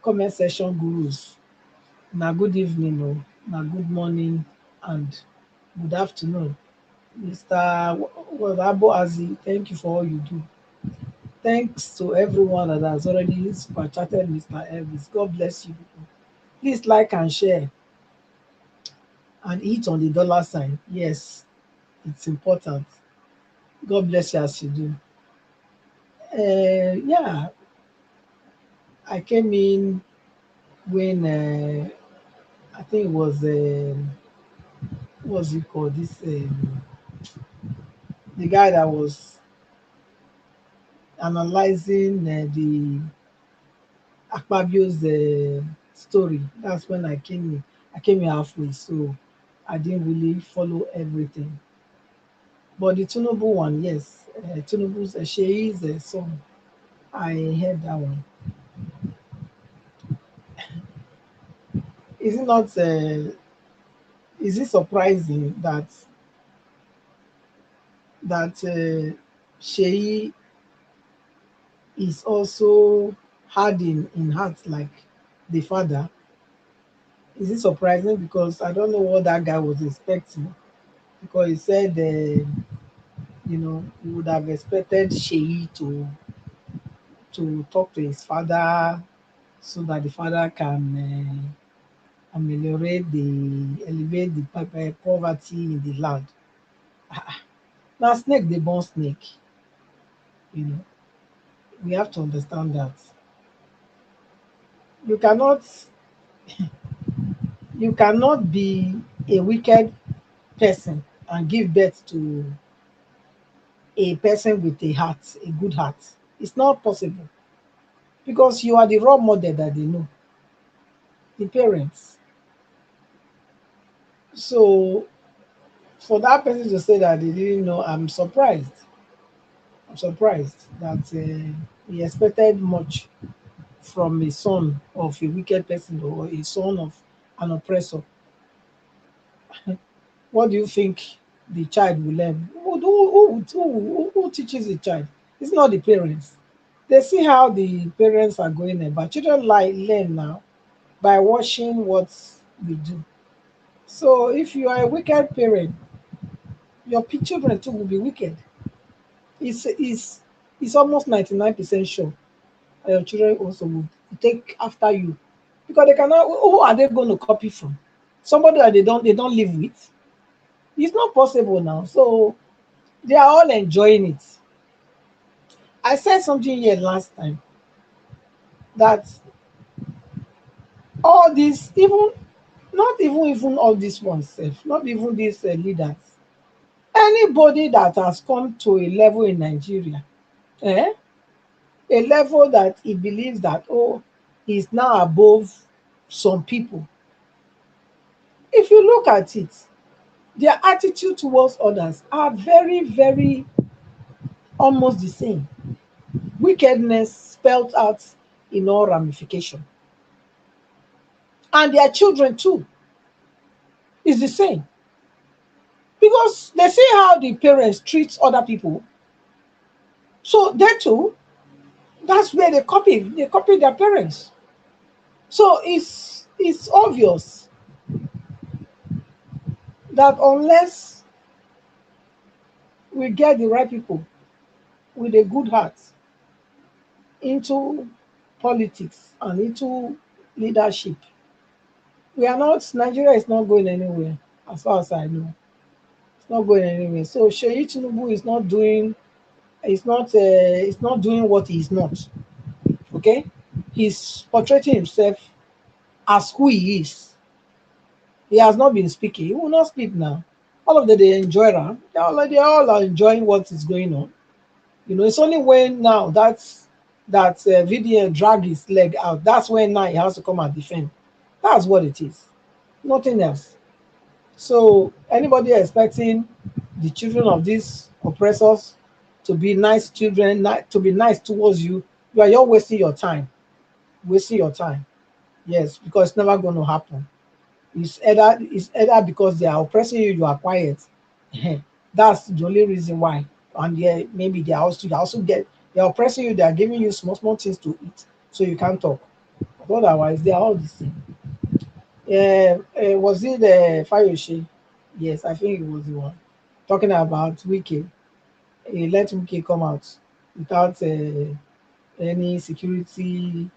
comment section gurus. Now, good evening, now, good morning, and good afternoon. Mr. Wadabo Azi, thank you for all you do. Thanks to everyone that has already super chatted Mr. Elvis. God bless you people. Please like and share and hit on the dollar sign. Yes, it's important. God bless you as you do. Yeah, I came in when I think it was what's it called? This the guy that was analyzing the Akpabio's story. That's when I came in. I came in halfway, so I didn't really follow everything. But the Tinubu one, yes, Tinubu's Sheyi's song, I heard that one. Is it not? Is it surprising that Sheyi is also hard in heart like the father? Is it surprising? Because I don't know what that guy was expecting. Because he said, he would have expected Sheyi to talk to his father so that the father can elevate the poverty in the land. Now snake they born snake. You know, we have to understand that you cannot you cannot be a wicked person and give birth to a person with a heart, a good heart. It's not possible because you are the role model that they know, the parents. So for that person to say that they didn't know, I'm surprised. I'm surprised that he expected much from a son of a wicked person or a son of an oppressor. What do you think the child will learn? Who teaches the child? It's not the parents. They see how the parents are going about. Children learn now by watching what we do. So if you are a wicked parent, your children too will be wicked. It's almost 99% sure that your children also will take after you because they cannot. Who are they going to copy from? Somebody that they don't live with. It's not possible now. So they are all enjoying it. I said something here last time that all these, even not even all these ones, not even these leaders, anybody that has come to a level in Nigeria, eh, a level that he believes that he's now above some people. If you look at it, their attitude towards others are very, very almost the same. Wickedness spelled out in all ramification. And their children too is the same. Because they see how the parents treat other people. So they too, that's where they copy. They copy their parents. So it's obvious that unless we get the right people with a good heart into politics and into leadership, Nigeria is not going anywhere, as far as I know. It's not going anywhere. So Sheyi Tinubu is not doing He's not doing what he is not. Okay, he's portraying himself as who he is. He has not been speaking. He will not speak now. All of them, they enjoy her. They all are enjoying what is going on. You know, it's only when now that video drag his leg out. That's when now he has to come and defend. That's what it is. Nothing else. So anybody expecting the children of these oppressors to be nice children, to be nice towards you, you're wasting your time. Wasting your time. Yes, because it's never going to happen. It's either because they are oppressing you, you are quiet. That's the only reason why. And yeah, maybe they're oppressing you, they are giving you small things to eat, so you can't talk. But otherwise, they are all the same. Was it Fayoshe? Yes, I think it was the one talking about Wike. He let Wike come out without any security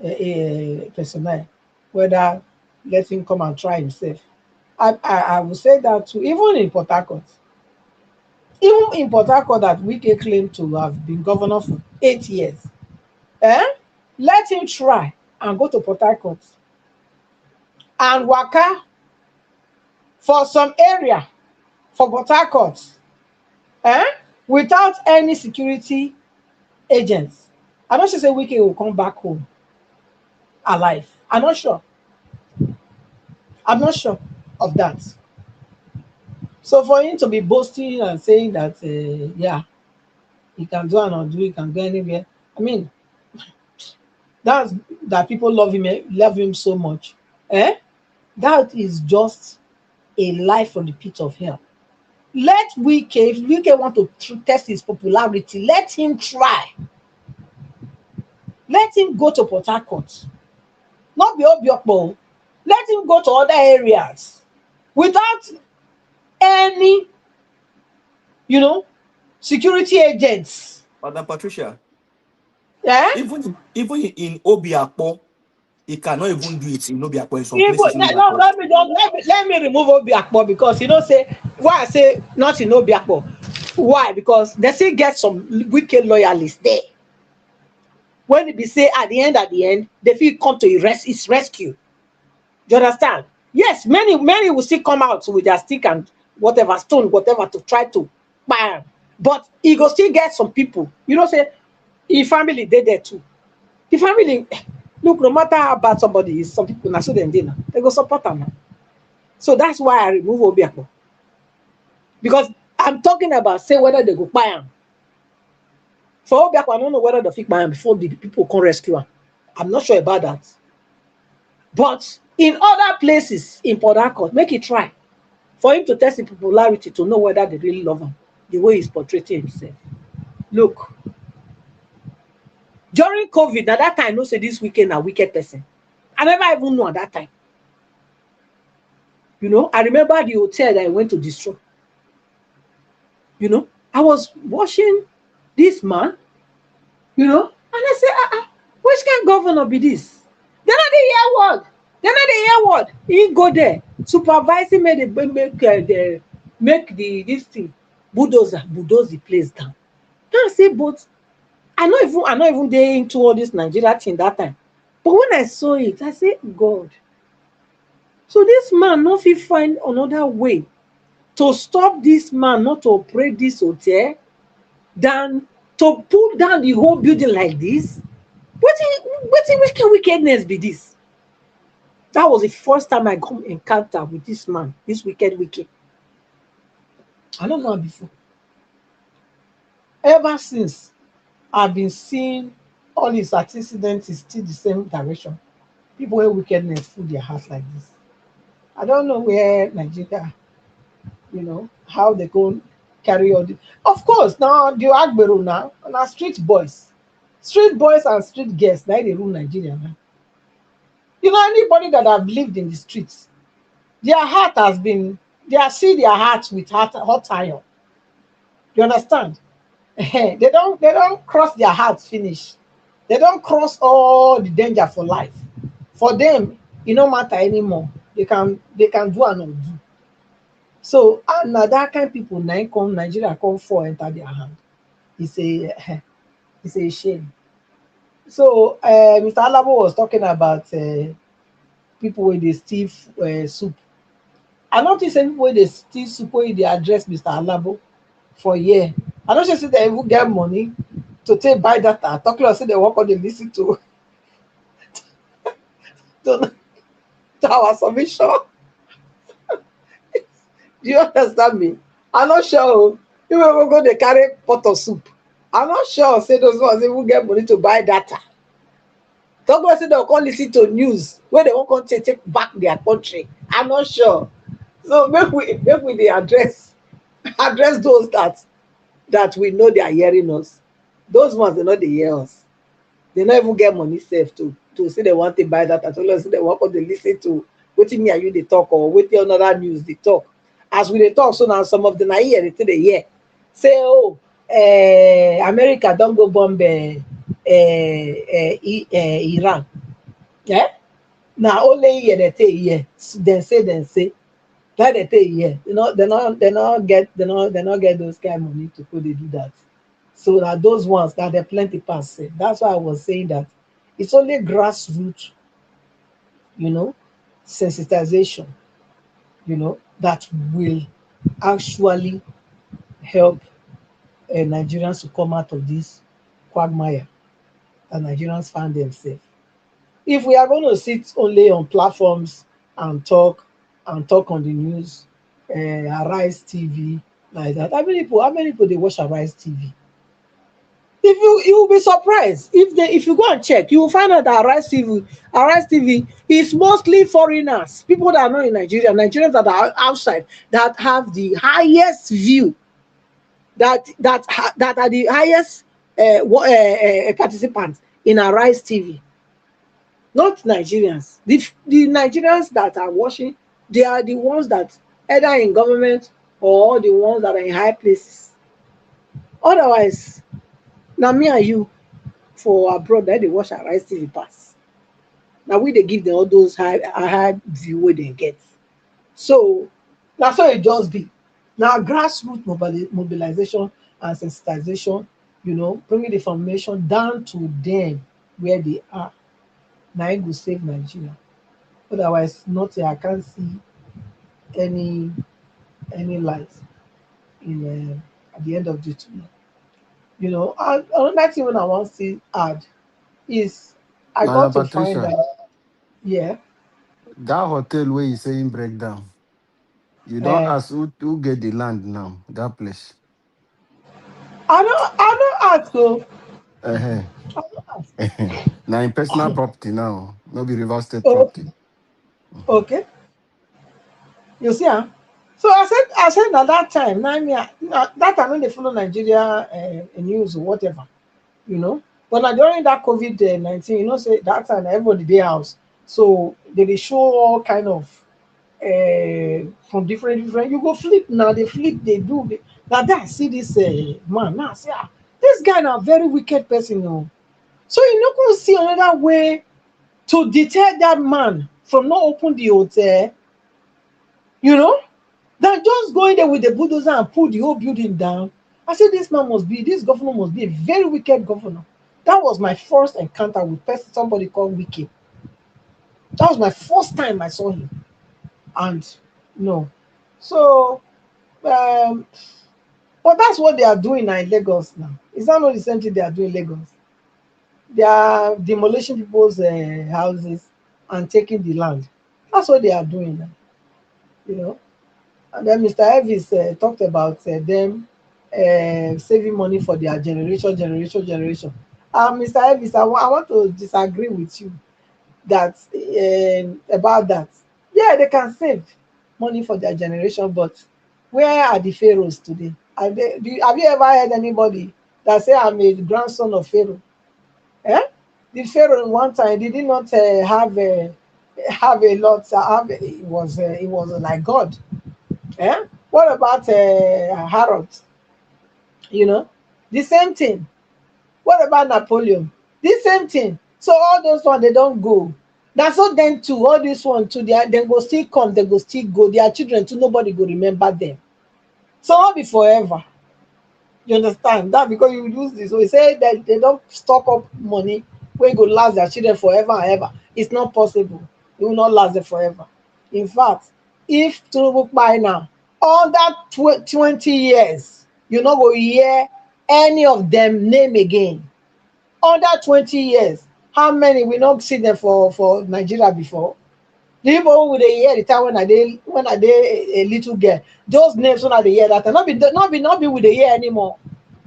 personnel, whether let him come and try himself. I would say that too, even in Port Harcourt. Even in Port Harcourt that Wike claimed to have been governor for 8 years. Let him try and go to Port Harcourt and waka for some area for Port Harcourt without any security agents. I don't say Wike will come back home alive. I'm not sure. I'm not sure of that. So for him to be boasting and saying that, yeah, he can do and undo, he can go anywhere. I mean, that people love him so much. That is just a lie from the pit of hell. Let Wike, if Wike want to test his popularity, let him try. Let him go to Port Harcourt. Not be Obiokpo. Let him go to other areas without any, security agents.
Madam Patricia.
Yeah.
Even in Obiakpo, he cannot even do it in Obiakpo in some places.
No, let me remove Obiakpo because say why I say not in Obiakpo. Why? Because they still get some wicked loyalists there. When it be say at the end, they feel come to his rescue. Do you understand? Yes, many will still come out with their stick and whatever stone, whatever to try to bam. But he go still get some people. Say his family they there too. The family, look, no matter how bad somebody is, some people so they go support them. So that's why I remove Obiakpo. Because I'm talking about say whether they go buy him. For Obiakpo, I don't know whether they fit buy him before the people can rescue him. I'm not sure about that. But in other places in Port Harcourt, make it try for him to test his popularity to know whether they really love him, the way he's portraying himself. Look, during COVID, at that time, no say this weekend a wicked person. I never even know at that time. I remember the hotel that I went to destroy. I was watching this man, and I said, which kind of governor be this? They're not the hear word. He go there, supervising make this thing bulldoze the place down. I say, but I not even there into all this Nigeria thing that time. But when I saw it, I said, God. So this man not fit find another way to stop this man not to operate this hotel than to pull down the whole building like this. Which wickedness be this? That was the first time I come encounter with this man, this wicked Wike. I don't know before. Ever since, I've been seeing all his antecedents is still the same direction. People with wickedness fill their hearts like this. I don't know where Nigeria, how they go carry on. Of course, now the Agberu now street boys and street girls, now they rule Nigeria now. Anybody that have lived in the streets, their heart has been, they see their hearts with hot iron. You understand? They don't cross their hearts finish. They don't cross all the danger for life. For them, it don't matter anymore. They can do and undo. So now that kind of people now come Nigeria come for enter their hand. it's a shame. So Mr. Alabo was talking about people with the steal soup. I noticed say people wey dey steal soup wey dey address Mr. Alabo for here. I no sure say dem even get money to take buy data. Talk like say dem wan come dey lis ten to to our submission. Do you understand me? I'm not sure. People go dey carry pot of soup. I'm not sure say those ones even get money to buy data. Talk about say dem come lis ten to news wey dem wan come take back their country. I'm not sure. So make we dey address those that we know they are hearing us. Those ones they no dey hear us. They no even get money sef to say they want to buy data. So say they wan come dey lis ten to wetin me and you dey talk or wetin another news dey talk. As we dey talk so now, some of them na here dey dey hear say America don go bomb Iran. Na only here dey take hear. Dem say like they take hear. They no get those kind of money to go dey do that. So that those ones that they plenty pass. Say. That's why I was saying that it's only grassroots, sensitization, that will actually help Nigerians to come out of this quagmire that Nigerians find themselves. If we are going to sit only on platforms and talk on the news, Arise TV like that, how many people they watch Arise TV? If you will be surprised if you go and check, you will find out that Arise TV is mostly foreigners, people that are not in Nigeria, Nigerians that are outside that have the highest view, that are the highest participants in Arise TV. Not Nigerians. The Nigerians that are watching, they are the ones that either in government or the ones that are in high places. Otherwise, now me and you for abroad that they watch Arise TV pass. Now we they give them all those high view where they get. So that's how it just be. Now grassroots mobilization and sensitization, bringing the information down to them where they are. Now it will save Nigeria. Otherwise, nothing. I can't see any light in at the end of the tunnel. And another thing when I want to add is I got to find
Patricia,
out.
that hotel where you saying breakdown, you don't ask who get the land now, that place.
I don't ask though.
Now in personal property now, no be real estate property.
Okay. You see, so I said at that time, that time when they follow Nigeria news or whatever, But during that COVID-19, say that time everybody dey house, so they show all kind of from different. You go flip now, they flip, they do. Now that see this man now, say this guy now very wicked person, So you not gonna see another way to deter that man from not open the hotel, than just going there with the bulldozer and pull the whole building down. I said this governor must be a very wicked governor. That was my first encounter with somebody called Wike. That was my first time I saw him. And no. So but that's what they are doing now in Lagos now. Is that not the same thing they are doing in Lagos? They are demolishing people's houses and taking the land. That's what they are doing now. And then Mr. Elvis talked about them saving money for their generation. Mr. Elvis, I want to disagree with you that about that. Yeah, they can save money for their generation, but where are the pharaohs today? Have you ever heard anybody that say I'm a grandson of Pharaoh? The Pharaoh one time did he not have a lot? It was like God. What about Harold? The same thing. What about Napoleon? The same thing. So all those ones they don't go. That's what them too. All this one too. They go still come. They go still go. Their children too. Nobody go remember them. So all be forever. You understand that? Because you use this, so we say that they don't stock up money when go last their children forever and ever. It's not possible. It will not last them forever. In fact, if Tinubu buy now, under 20 years, you no go hear any of them name again. Under 20 years, how many we not see them for Nigeria before? The people who dey hear the time when I dey a little girl, those names when I dey hear that time, not be with the hear anymore.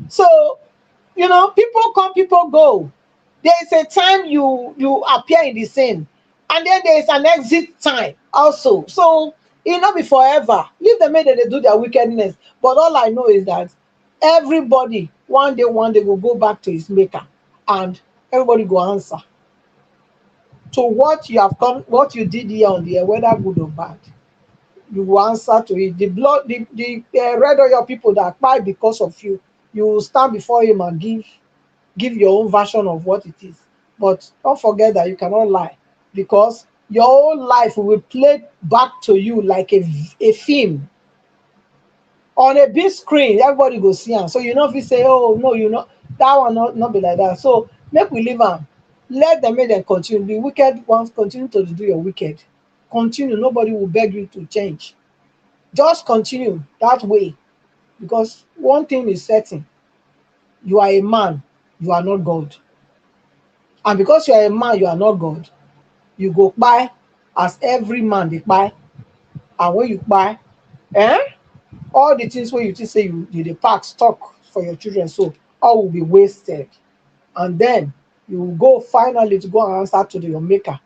So, you know, people come, people go. There is a time you appear in the scene, and then there is an exit time also. So it not be forever. Leave them make they do their wickedness. But all I know is that everybody one day will go back to his maker, and everybody go answer to what you have come, what you did here on the air, whether good or bad. You will answer to it. The blood, the red oil people that cry because of you, you will stand before him and give your own version of what it is. But don't forget that you cannot lie, because your whole life will play back to you like a film on a big screen. Everybody go see am. So you know if you say, oh no, you know that one not be like that. So make we leave am. Let them make them continue. The wicked ones continue to do your wicked. Continue. Nobody will beg you to change. Just continue that way, because one thing is certain: you are a man, you are not God. And because you are a man, you are not God, you go kpai as every man dey kpai. And when you kpai, all the things wey you think say you dey pack stock for your children, so all will be wasted. And then you will go finally to go and answer to your maker.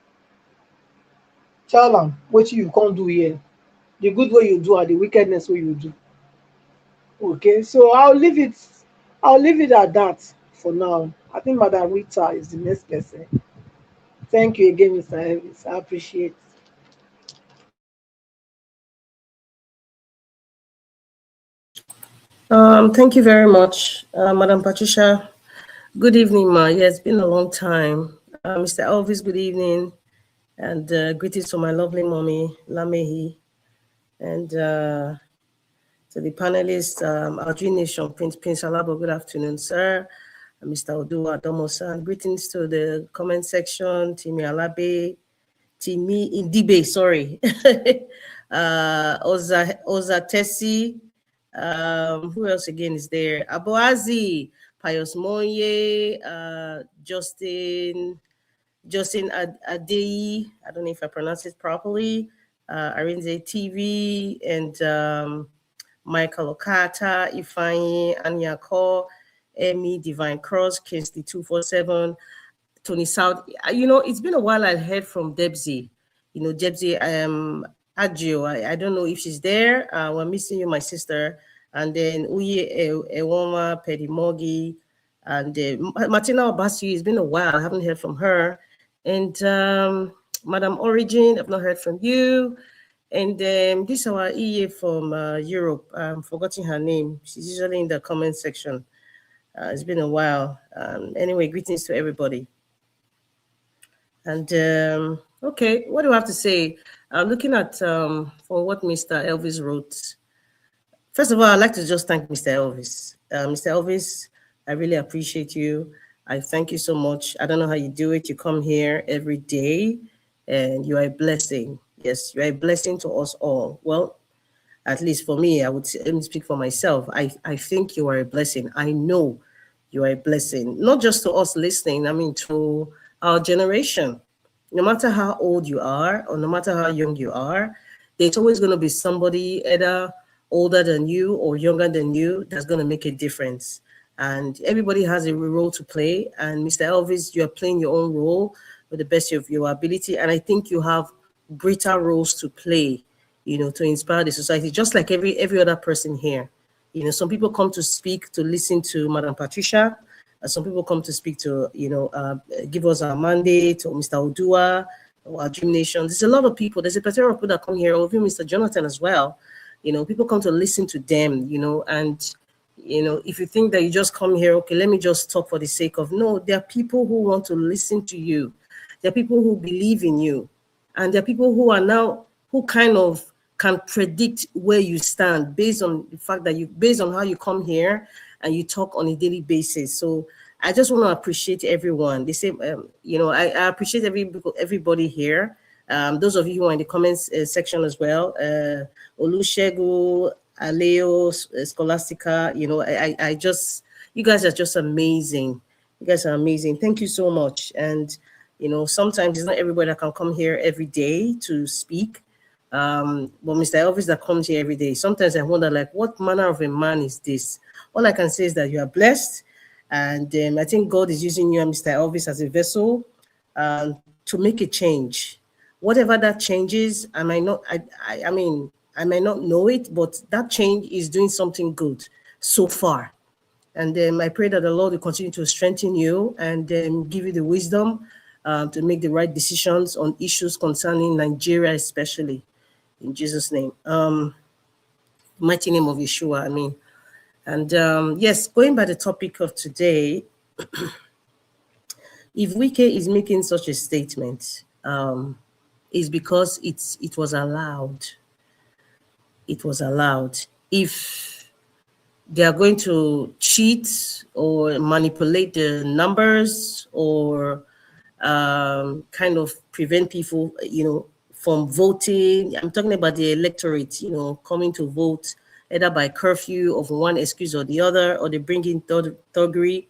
Tell am wetin you come do here, the good way you do and the wickedness wey you do. Okay, so I'll leave it at that for now. I think Madam Rita is the next person. Thank you again, Mr. Elvis. I appreciate it.
Thank you very much, Madam Patricia. Good evening, ma. Yeah, it's been a long time. Mr. Elvis, good evening. And greetings to my lovely mommy, Lamehi. And to the panelists, our Dream Nation, Prince Alabo, good afternoon, sir. Mr. Odua Domosan, greetings to the comment section, Timi Alabe, Timi Indibe, sorry. Oza Tessi, who else again is there? Aboazi, Pius Monye, Justin Adeyi, I don't know if I pronounce it properly, Arinze TV, and Michael Okata, Ifeanyi, Anyako, Emmy, Divine Cross, Kinsley 247, Tony South. You know, it's been a while I heard from Debsy. You know, Debsy Adjo, I don't know if she's there. We're missing you, my sister. And then Uye Ewoma, Pedimogi, and Martina Obasi. It's been a while. I haven't heard from her. And Madam Origin, I've not heard from you. And this is our EA from Europe. I'm forgetting her name. She's usually in the comment section. It's been a while. Anyway, greetings to everybody. And okay, what do I have to say? Looking at from what Mr. Elvis wrote. First of all, I'd like to just thank Mr. Elvis. Mr. Elvis, I really appreciate you. I thank you so much. I don't know how you do it. You come here every day and you are a blessing. Yes, you are a blessing to us all. Well, at least for me, I would let me speak for myself. I think you are a blessing. I know you are a blessing, not just to us listening, I mean, to our generation. No matter how old you are or no matter how young you are, there's always going to be somebody either older than you or younger than you that's going to make a difference. And everybody has a role to play. And Mr. Elvis, you're playing your own role with the best of your ability. And I think you have greater roles to play, you know, to inspire the society, just like every other person here. You know, some people come to speak to listen to Madam Patricia. Some people come to speak to, you know, give us our mandate, or Mr. Odua, or our Dream Nation. There's a lot of people. There's a plethora of people that come here, or even Mr. Jonathan as well. You know, people come to listen to them, you know, and, you know, if you think that you just come here, okay, let me just talk for the sake of, no, there are people who want to listen to you. There are people who believe in you. And there are people who are now, who kind of can predict where you stand based on the fact that based on how you come here and you talk on a daily basis. So I just want to appreciate everyone. They say, I appreciate everybody here. Those of you who are in the comments section as well, Olusegun, Aleo, Scholastica, you guys are just amazing. You guys are amazing. Thank you so much. And, sometimes it's not everybody that can come here every day to speak. But Mr. Elvis that comes here every day, sometimes I wonder, like, what manner of a man is this? All I can say is that you are blessed. And I think God is using you and Mr. Elvis as a vessel to make a change. Whatever that change is, I might not know it, but that change is doing something good so far. And I pray that the Lord will continue to strengthen you and give you the wisdom to make the right decisions on issues concerning Nigeria, especially. In Jesus' name. Mighty name of Yeshua, I mean. And yes, going by the topic of today, if Wike is making such a statement, is because it was allowed. It was allowed. If they are going to cheat or manipulate the numbers or kind of prevent people, from voting. I'm talking about the electorate, coming to vote either by curfew of one excuse or the other, or they bring in thuggery.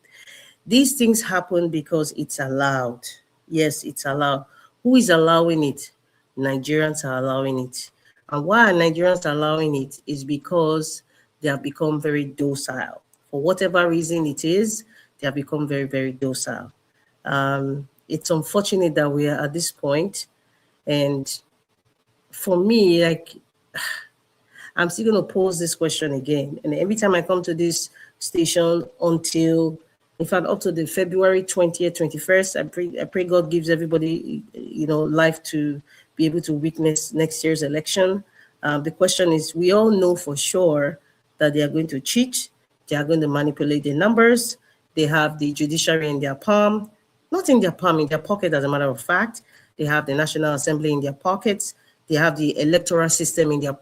These things happen because it's allowed. Yes, it's allowed. Who is allowing it? Nigerians are allowing it. And why Nigerians are allowing it is because they have become very docile. For whatever reason it is, they have become very, very docile. It's unfortunate that we are at this point. And for me, like, I'm still going to pose this question again. And every time I come to this station until, in fact, up to the February 20th, 21st, I pray God gives everybody, life to be able to witness next year's election. The question is, we all know for sure that they are going to cheat. They are going to manipulate the numbers. They have the judiciary in their palm. Not in their palm, in their pocket, as a matter of fact. They have the National Assembly in their pockets. They have the electoral system in their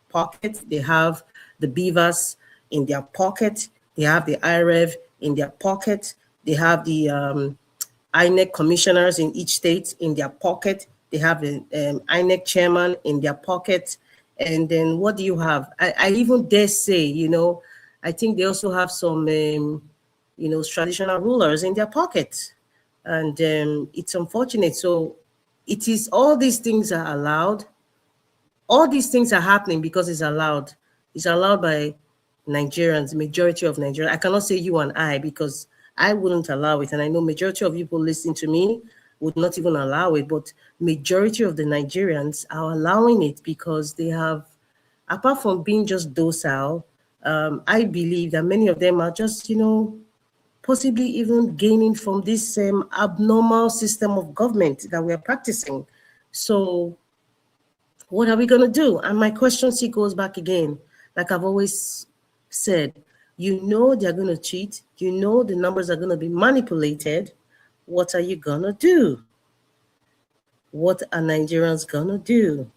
pocket. They have the beavers in their pocket. They have the IREV in their pocket. They have the INEC commissioners in each state in their pocket. They have the INEC chairman in their pocket. And then what do you have? I even dare say, I think they also have some, traditional rulers in their pocket. And it's unfortunate. So it is, all these things are allowed. All these things are happening because it's allowed. It's allowed by Nigerians, majority of Nigerians. I cannot say you and I, because I wouldn't allow it. And I know majority of people listening to me would not even allow it. But majority of the Nigerians are allowing it because they have, apart from being just docile, I believe that many of them are just, possibly even gaining from this abnormal system of government that we are practicing. So what are we going to do? And my question still goes back again. Like I've always said, they're going to cheat. The numbers are going to be manipulated. What are you going to do? What are Nigerians going to do?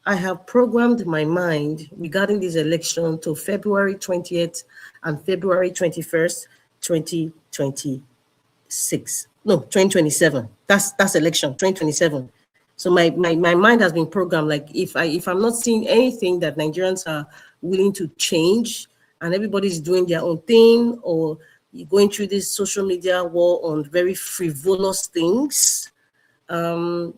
I have programmed my mind regarding this election to February 20th and February 21st, 2026. No, 2027. That's election, 2027. So my mind has been programmed. Like if I'm not seeing anything that Nigerians are willing to change and everybody's doing their own thing, or going through this social media war on very frivolous things, then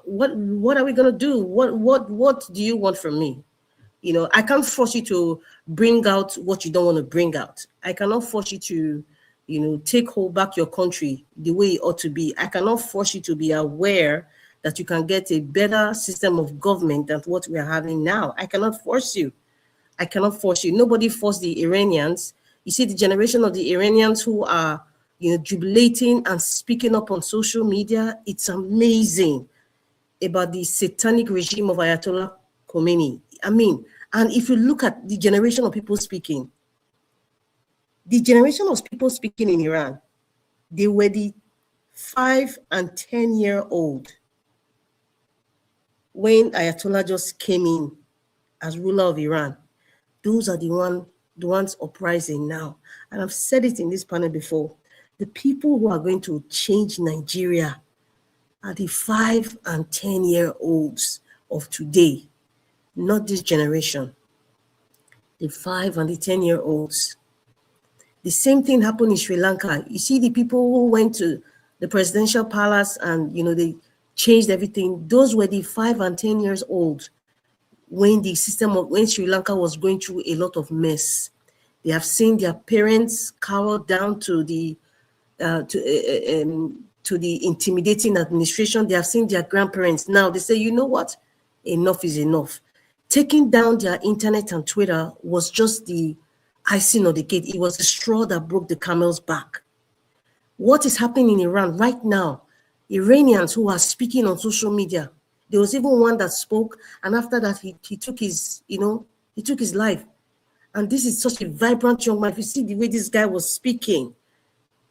what are we gonna do? What do you want from me? I can't force you to bring out what you don't want to bring out. I cannot force you to, take hold back your country the way it ought to be. I cannot force you to be aware that you can get a better system of government than what we are having now. I cannot force you. I cannot force you. Nobody forced the Iranians. You see the generation of the Iranians who are, jubilating and speaking up on social media. It's amazing about the satanic regime of Ayatollah Khomeini. And if you look at the generation of people speaking, in Iran, they were the 5 and 10-year-old when Ayatollah just came in as ruler of Iran. those are the ones uprising now. And I've said it in this panel before. The people who are going to change Nigeria are the 5 and 10-year-olds of today, not this generation. The 5 and the 10-year-olds. The same thing happened in Sri Lanka. You see the people who went to the presidential palace and, they changed everything. Those were the 5 and 10 years old when when Sri Lanka was going through a lot of mess. They have seen their parents cower down to the intimidating administration. They have seen their grandparents. Now they say, you know what? Enough is enough. Taking down their internet and Twitter was just the icing on the cake. It was the straw that broke the camel's back. What is happening in Iran right now? Iranians who are speaking on social media. There was even one that spoke, and after that he took his life. And this is such a vibrant young man. If you see the way this guy was speaking,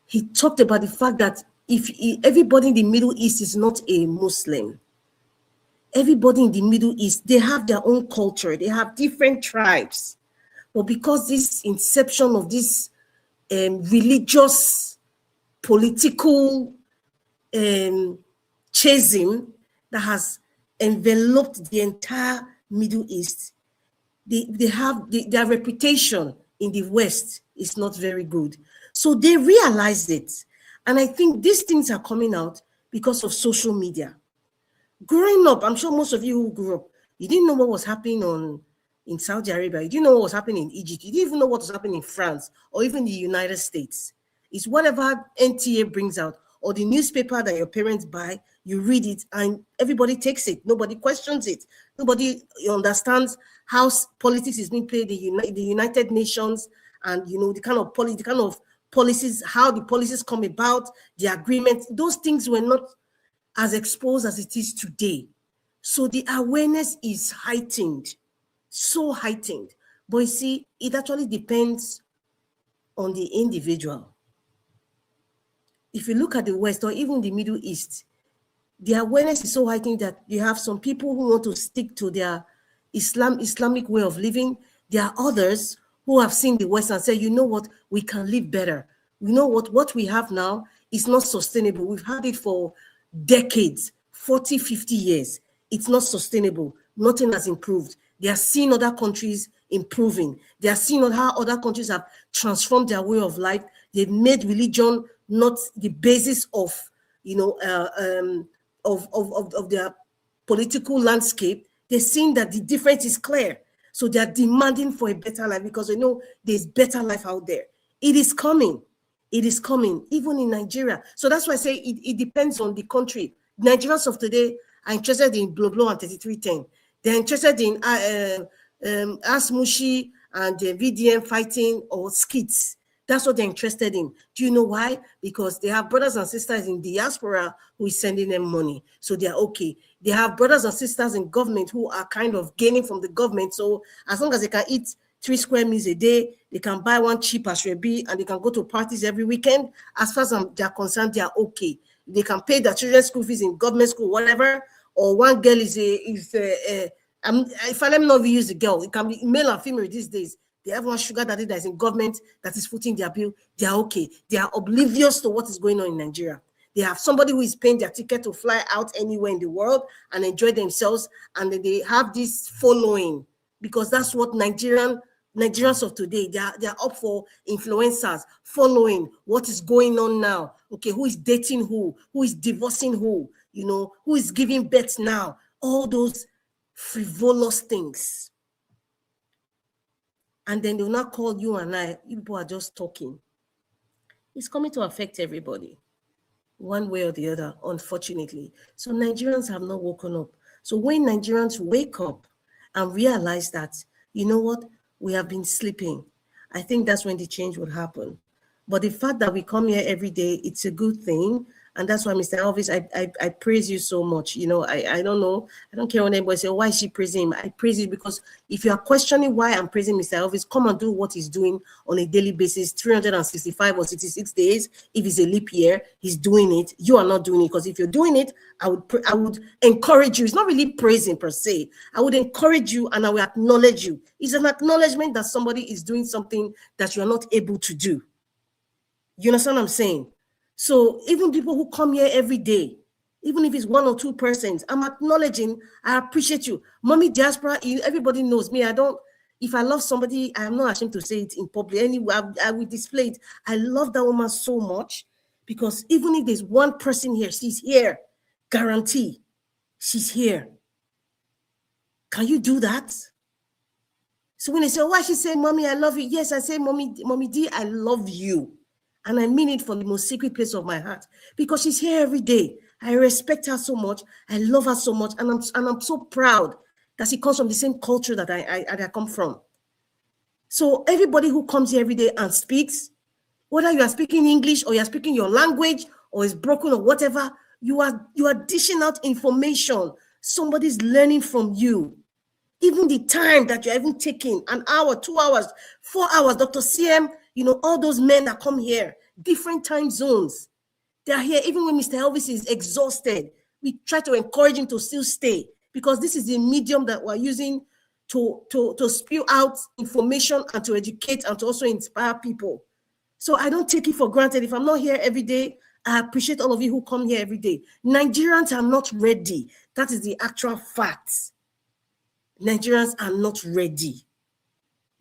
he talked about the fact that everybody in the Middle East is not a Muslim. Everybody in the Middle East, they have their own culture. They have different tribes. But because this inception of this religious, political chasing that has enveloped the entire Middle East, their reputation in the West is not very good. So they realized it. And I think these things are coming out because of social media. Growing up, I'm sure most of you who grew up, you didn't know what was happening in Saudi Arabia. You didn't know what was happening in Egypt. You didn't even know what was happening in France or even the United States. It's whatever NTA brings out or the newspaper that your parents buy, you read it and everybody takes it. Nobody questions it. Nobody understands how politics is being played in the United Nations and, the kind of policies, how the policies come about, the agreements. Those things were not as exposed as it is today. So the awareness is heightened, so heightened. But you see, it actually depends on the individual. If you look at the West or even the Middle East, the awareness is so heightened that you have some people who want to stick to their Islamic way of living. There are others who have seen the West and say, you know what, we can live better. You know what we have now is not sustainable. We've had it for decades, 40, 50 years. It's not sustainable. Nothing has improved. They are seeing other countries improving. They are seeing how other countries have transformed their way of life. They've made religion not the basis of, of their political landscape. They're seeing that the difference is clear. So they're demanding for a better life because they know there's better life out there. It is coming. It is coming, even in Nigeria. So that's why I say it depends on the country. Nigerians of today are interested in Blow Blow and 3310. They're interested in Asmushi and VDM fighting or skits. That's what they're interested in. Do you know why? Because they have brothers and sisters in diaspora who is sending them money. So they're okay. They have brothers and sisters in government who are kind of gaining from the government. So as long as they can eat 3 square meals a day, they can buy one cheap ashrebi and they can go to parties every weekend. As far as they're concerned, they are okay. They can pay their children's school fees in government school, whatever. Or one girl if I let me not use the girl, it can be male and female these days. They have one sugar daddy that is in government that is footing their bill. They are okay. They are oblivious to what is going on in Nigeria. They have somebody who is paying their ticket to fly out anywhere in the world and enjoy themselves. And then they have this following because that's what Nigerians of today, they are up for influencers, following what is going on now. Okay, who is dating who is divorcing who is giving birth now, all those frivolous things. And then they will not call you and I, you people are just talking. It's coming to affect everybody, one way or the other, unfortunately. So Nigerians have not woken up. So when Nigerians wake up and realize that, you know what, we have been sleeping, I think that's when the change would happen. But the fact that we come here every day, it's a good thing. And that's why, Mr. Elvis, I praise you so much. You know, I don't know. I don't care when anybody say, why is she praising him? I praise you because if you are questioning why I'm praising Mr. Elvis, come and do what he's doing on a daily basis, 365 or 66 days. If it's a leap year, he's doing it. You are not doing it, because if you're doing it, I would encourage you. It's not really praising per se. I would encourage you and I will acknowledge you. It's an acknowledgement that somebody is doing something that you are not able to do. You understand what I'm saying? So even people who come here every day, even if it's 1 or 2 persons, I'm acknowledging, I appreciate you. Mommy Diaspora, everybody knows me. If I love somebody, I'm not ashamed to say it in public. Anyway, I will display it. I love that woman so much, because even if there's 1 person here, she's here. Guarantee, she's here. Can you do that? So when they say, why she say, Mommy, I love you? Yes, I say, Mommy D, I love you. And I mean it from the most secret place of my heart, because she's here every day. I respect her so much. I love her so much. And I'm so proud that she comes from the same culture that I come from. So everybody who comes here every day and speaks, whether you are speaking English or you're speaking your language or it's broken or whatever, you are dishing out information. Somebody's learning from you. Even the time that you're even taking, 1 hour, 2 hours, 4 hours, Dr. CM, you know, all those men that come here, different time zones, they're here. Even when Mr. Elvis is exhausted, we try to encourage him to still stay, because this is the medium that we're using to spew out information and to educate and to also inspire people. So I don't take it for granted. If I'm not here every day, I appreciate all of you who come here every day. Nigerians are not ready. That is the actual fact. Nigerians are not ready.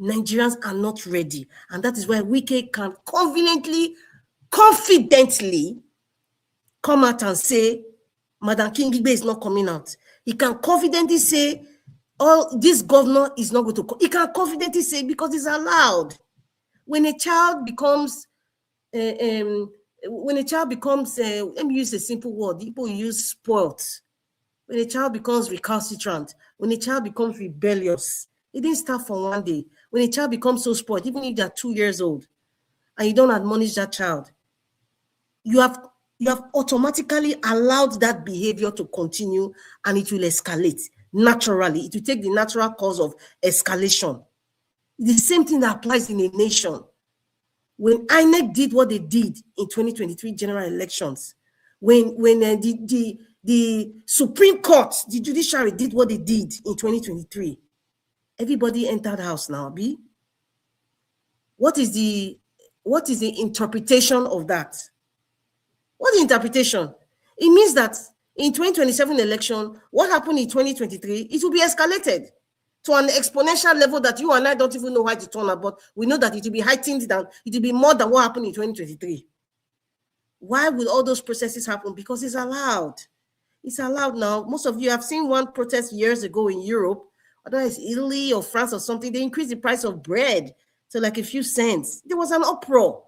Nigerians are not ready. And that is why Wike can confidently come out and say, Madam Kingibe is not coming out. He can confidently say, this governor is not going to come. He can confidently say, because it's allowed. When a child becomes, let me use a simple word, people use spoilt. When a child becomes recalcitrant, when a child becomes rebellious, it didn't start from one day. When a child becomes so spoiled, even if they're 2 years old, and you don't admonish that child, you have automatically allowed that behavior to continue, and it will escalate naturally. It will take the natural course of escalation. The same thing that applies in a nation. When INEC did what they did in 2023 general elections, when the Supreme Court, the judiciary did what they did in 2023, everybody entered the house now, B. What is the interpretation of that? What is the interpretation? It means that in 2027 election, what happened in 2023, it will be escalated to an exponential level that you and I don't even know how to turn about. We know that it will be heightened down. It will be more than what happened in 2023. Why will all those processes happen? Because it's allowed. It's allowed now. Most of you have seen one protest years ago in Europe, whether it's Italy or France or something, they increased the price of bread to like a few cents. There was an uproar.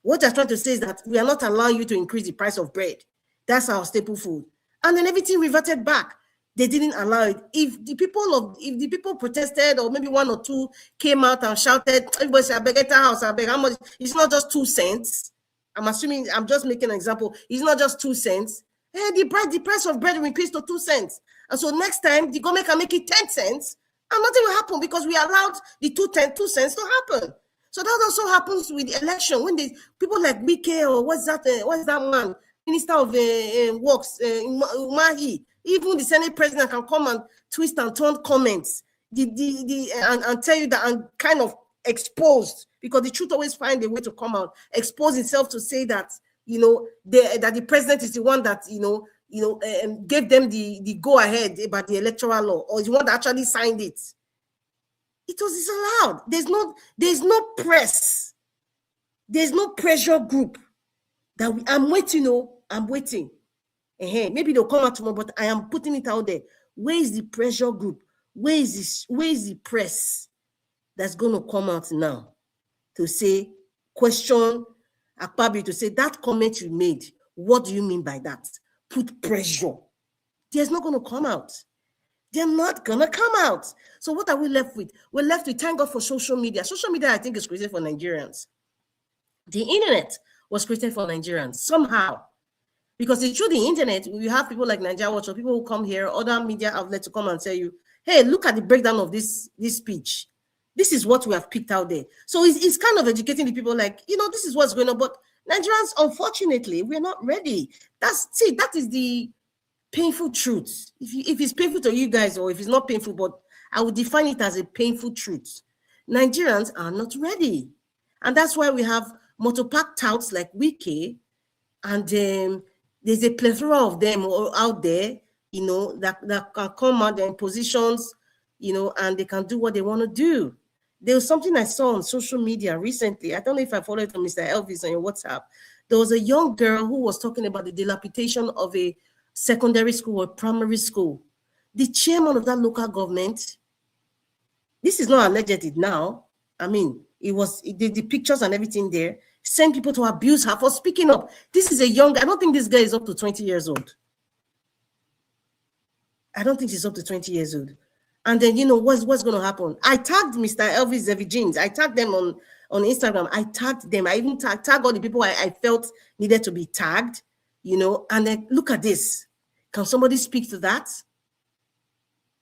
What they're trying to say is that we are not allowing you to increase the price of bread. That's our staple food. And then everything reverted back. They didn't allow it. If the people protested, or maybe 1 or 2 came out and shouted, everybody said, I beg at house, I beg, how much? It's not just 2 cents. I'm assuming, I'm just making an example. It's not just 2 cents. Hey, the price of bread will increase to 2 cents. And so next time, the government can make it 10 cents, and nothing will happen because we allowed the 2 cents to happen. So that also happens with the election. When people like Wike, or what's that man, Minister of Works, Umahi, even the Senate President can come and twist and turn comments and tell you that, and kind of exposed, because the truth always finds a way to come out, expose itself to say that, that the president is the one that, gave them the go-ahead about the electoral law, or is the one that actually signed it. It's allowed. There's no press. There's no pressure group that I'm waiting. I'm waiting. Maybe they'll come out tomorrow, but I am putting it out there. Where is the pressure group? Where is the press that's going to come out now to say, question Akpabio, to say that comment you made, what do you mean by that? Put pressure. There's not going to come out. They're not going to come out. So what are we left with? We're left with, thank God for social media. Social media, I think, is created for Nigerians. The internet was created for Nigerians somehow. Because it's through the internet, you have people like Nigeria Watch or people who come here, other media outlets to come and tell you, hey, look at the breakdown of this speech. This is what we have picked out there. So it's kind of educating the people like, this is what's going on. But Nigerians, unfortunately, we're not ready. That is the painful truth. If it's painful to you guys or if it's not painful, but I would define it as a painful truth. Nigerians are not ready. And that's why we have motopack touts like Wike, and there's a plethora of them out there, that can come out in positions, and they can do what they want to do. There was something I saw on social media recently. I don't know if I followed on Mr. Elvis on your WhatsApp. There was a young girl who was talking about the dilapidation of a secondary school or primary school. The chairman of that local government, this is not alleged now. I mean, the pictures and everything there, sent people to abuse her for speaking up. This is I don't think this guy is up to 20 years old. I don't think she's up to 20 years old. And then, what's going to happen? I tagged Mr. Elvis Zevijins. I tagged them on Instagram. I tagged them. I even tagged all the people I felt needed to be tagged, and then look at this. Can somebody speak to that?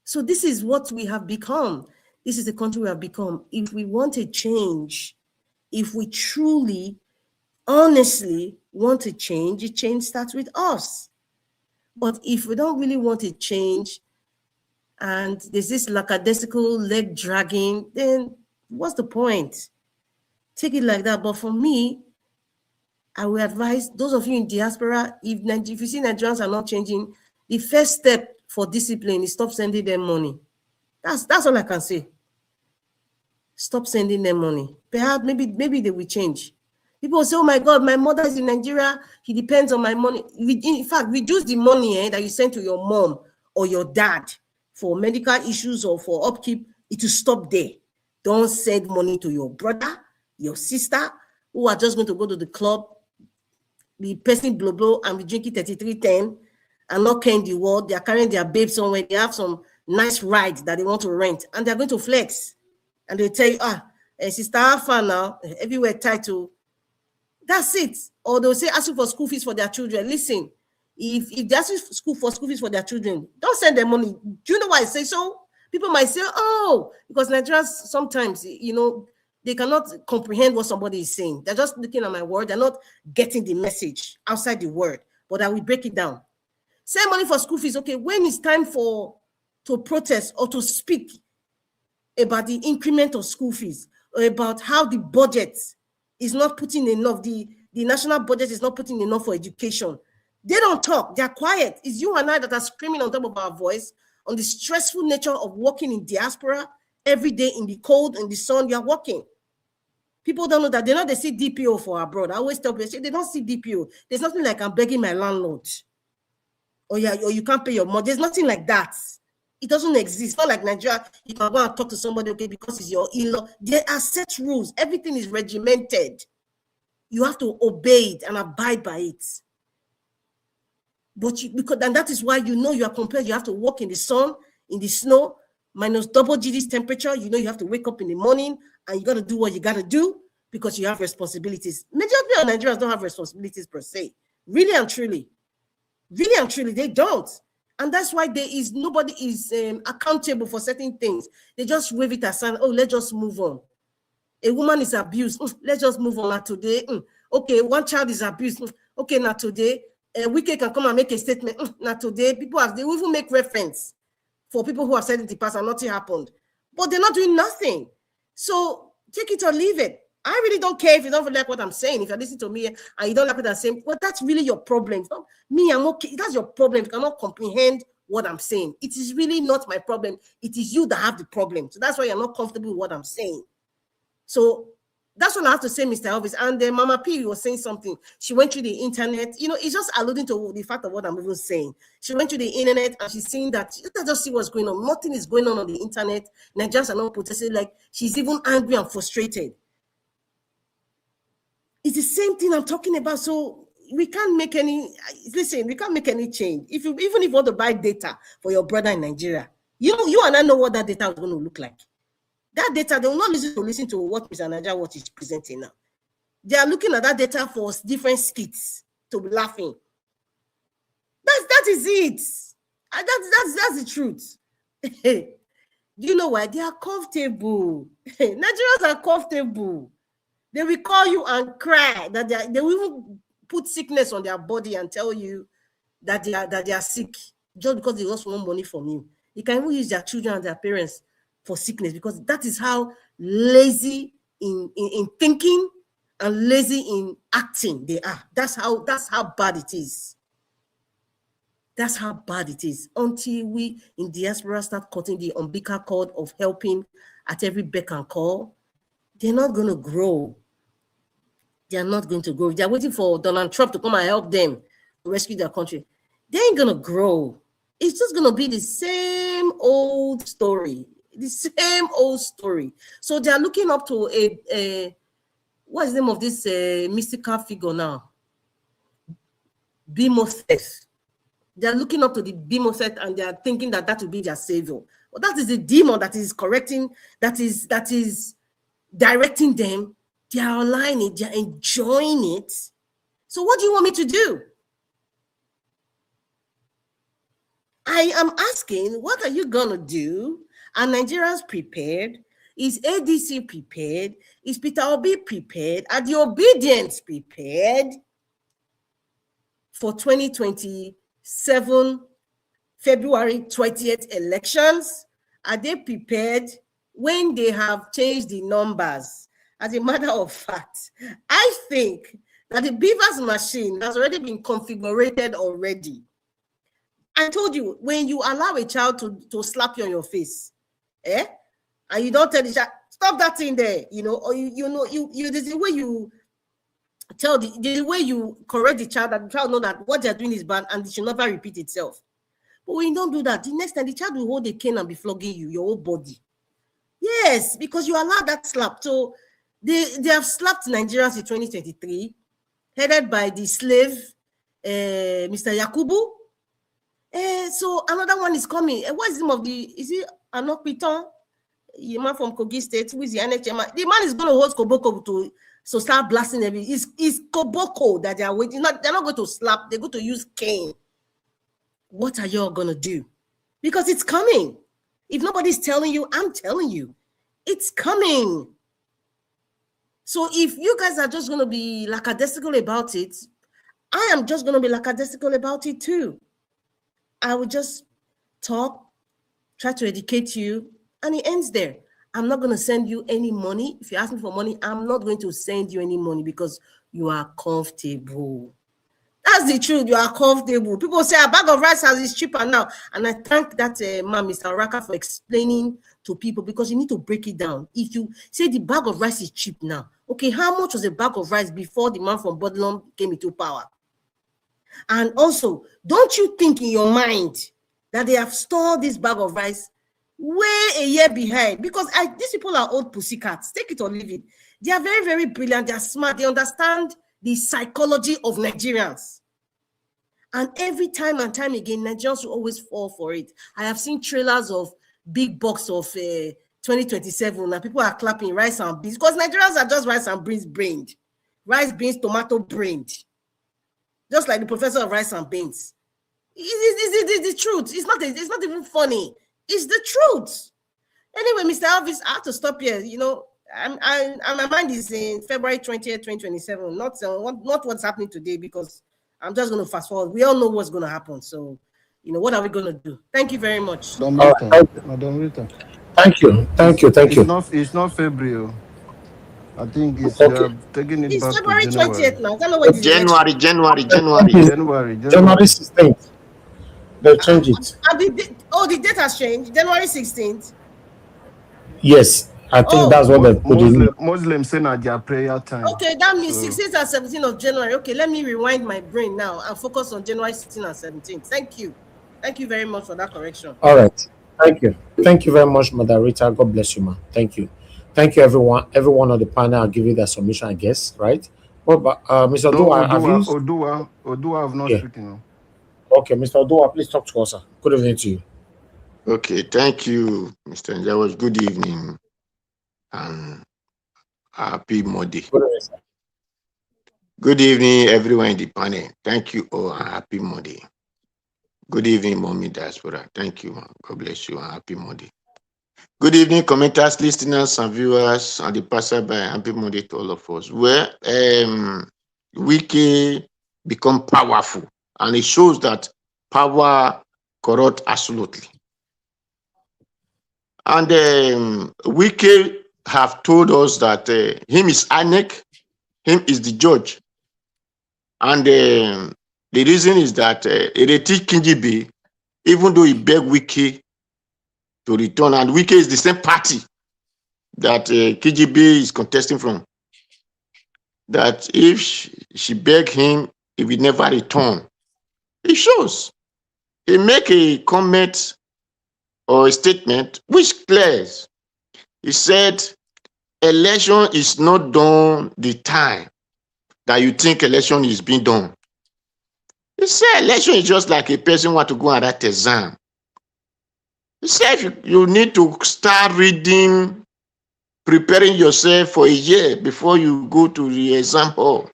So this is what we have become. This is the country we have become. If we want a change, if we truly, honestly want a change starts with us. But if we don't really want a change, and there's this lackadaisical leg dragging, then what's the point? Take it like that. But for me, I will advise those of you in diaspora, if you see Nigerians are not changing, the first step for discipline is stop sending them money. That's all I can say. Stop sending them money. Perhaps maybe they will change. People say, oh my God, my mother is in Nigeria. He depends on my money. In fact, reduce the money that you send to your mom or your dad for medical issues or for upkeep. It will stop there. Don't send money to your brother, your sister, who are just going to go to the club, be passing blow, and be drinking 3310 and not caring the world. They are carrying their babes somewhere. They have some nice ride that they want to rent, and they're going to flex. And they tell you, sister Alpha now, everywhere title. That's it. Or they'll say, asking for school fees for their children. Listen, if they ask for school fees for their children, don't send them money. Do you know why I say so? People might say, oh, because Nigerians sometimes, they cannot comprehend what somebody is saying. They're just looking at my word. They're not getting the message outside the word. But I will break it down. Send money for school fees. Okay, when it's time to protest or to speak about the increment of school fees, or about how the budget is not putting enough, the national budget is not putting enough for education. They don't talk, they're quiet. It's you and I that are screaming on top of our voice on the stressful nature of working in diaspora every day in the cold, in the sun, you're working. People don't know that. They see DPO for abroad. I always tell people, they don't see DPO. There's nothing like I'm begging my landlord. Or you can't pay your money. There's nothing like that. It doesn't exist. It's not like Nigeria. You can go and talk to somebody, okay, because it's your in-law. There are set rules. Everything is regimented. You have to obey it and abide by it. And that is why you are compelled. You have to walk in the sun, in the snow, minus double digits temperature. You have to wake up in the morning and you got to do what you got to do because you have responsibilities. Majority of Nigerians don't have responsibilities per se. Really and truly, they don't. And that's why nobody is accountable for certain things. They just wave it aside. Oh, let's just move on. A woman is abused. Let's just move on. Not today. Okay, one child is abused. Okay, not today. Wike can come and make a statement. Not today. They will even make reference for people who have said in the past and nothing happened. But they're not doing nothing. So take it or leave it. I really don't care if you don't like what I'm saying. If you listen to me and you don't like what I'm saying, well, that's really your problem. It's not me, I'm okay. That's your problem. You cannot comprehend what I'm saying. It is really not my problem. It is you that have the problem. So that's why you're not comfortable with what I'm saying. So that's what I have to say, Mr. Elvis. And then Mama P was saying something. She went through the internet. It's just alluding to the fact of what I'm even saying. She went through the internet and she's saying that let's just see what's going on. Nothing is going on the internet. Nigerians are not protesting. Like, she's even angry and frustrated. It's the same thing I'm talking about. So we can't make any change. Even if you want to buy data for your brother in Nigeria, you and I know what that data is going to look like. That data, they will not listen to what Mr. Nigeria Watch is presenting now. They are looking at that data for different skits to be laughing. That is it. That's the truth. Do you know why? They are comfortable. Nigerians are comfortable. They will call you and cry that they will even put sickness on their body and tell you that they are sick just because they just want money from you. You can even use their children and their parents for sickness because that is how lazy in thinking and lazy in acting they are. That's how bad it is. That's how bad it is. Until we in diaspora start cutting the umbilical cord of helping at every beck and call, they're not going to grow. They are not going to grow. They're waiting for Donald Trump to come and help them to rescue their country. They ain't going to grow. It's just going to be the same old story. The same old story. So they are looking up to a what is the name of this mystical figure now? Bimoseth. They are looking up to the Bimoseth and they are thinking that will be their savior. But that is the demon that is correcting, that is directing them. They are aligning, they are enjoying it. So what do you want me to do? I am asking, what are you going to do? Are Nigerians prepared? Is ADC prepared? Is Peter Obi prepared? Are the obedience prepared for 2027 February 20th elections? Are they prepared when they have changed the numbers? As a matter of fact, I think that the Beavers machine has already been configured already. I told you, when you allow a child to slap you on your face, and you don't tell the child, stop that thing there, or there's the way you tell the way you correct the child, that the child know that what they're doing is bad and it should never repeat itself. But when you don't do that, the next time the child will hold a cane and be flogging you, your whole body. Yes, because you allow that slap. So they have slapped Nigerians in 2023, headed by the slave, Mr. Yakubu. So another one is coming. What is the name of is it Anok Piton? The man from Kogi State, who is the NHM? The man is going to host Koboko to start blasting everything. It's Koboko that they are waiting. They're not going to slap, they're going to use cane. What are y'all going to do? Because it's coming. If nobody's telling you, I'm telling you. It's coming. So if you guys are just going to be lackadaisical about it, I am just going to be lackadaisical about it too. I will just talk, try to educate you, and it ends there. I'm not going to send you any money. If you ask me for money, I'm not going to send you any money because you are comfortable. That's the truth. You are comfortable. People say a bag of rice is cheaper now. And I thank that man, Mr. Raka, for explaining to people, because you need to break it down. If you say the bag of rice is cheap now, okay, how much was a bag of rice before the man from Bodlum came into power? And also, don't you think in your mind that they have stored this bag of rice way a year behind? Because these people are old pussycats. Take it or leave it. They are very, very brilliant. They are smart. They understand the psychology of Nigerians. And every time and time again, Nigerians will always fall for it. I have seen trailers of big box of 2027 and people are clapping rice and beans because Nigerians are just rice and beans brained. Rice, beans, tomato brained. Just like the professor of rice and beans. It's the truth. It's not even funny. It's the truth. Anyway, Mr. Elvis, I have to stop here. My mind is in February 20th, 2027, not what's happening today, because I'm just going to fast forward. We all know what's going to happen. So, what are we going to do? Thank you very much.
Madam Rita.
Thank you.
It's not February. I think it's taking it back
February
to January.
20th now. I don't know what
January.
January 16th. They'll change it.
The date has changed. January 16th.
Yes, I think that's what they put in.
Muslims say at their prayer time.
Okay, that means 16th and 17th of January. Okay, let me rewind my brain now and focus on January 16th and 17th. Thank you. Thank you very much for that correction.
All right. Thank you. Thank you very much, Madam Rita. God bless you, man. Thank you. Thank you, everyone. Everyone on the panel, I'll give you that submission, I guess, right? Well, but Mr. Odua,
Odua have not spoken.
Okay, Mr. Odua, please talk to us, sir. Good evening to you.
Okay, thank you, Mr. Njawaj. Good evening and happy Monday.
Good evening, sir.
Good evening, everyone in the panel. Thank you all and happy Monday. Good evening, Mommy Diaspora. Thank you, man. God bless you and happy Monday. Good evening, commenters, listeners, and viewers, and the passerby. Happy Monday to all of us. Where Wike become powerful, and it shows that power corrupt absolutely. And Wike have told us that him is INEC, him is the judge. And the reason is that Ireti kingibe, even though he begged Wike to return, and Wike is the same party that kingibe is contesting from, that if she begged him, he will never return. It shows. He make a comment or a statement which clears. He said, election is not done the time that you think election is being done. He said election is just like a person want to go and write exam. He said you need to start reading, preparing yourself for a year before you go to the exam hall.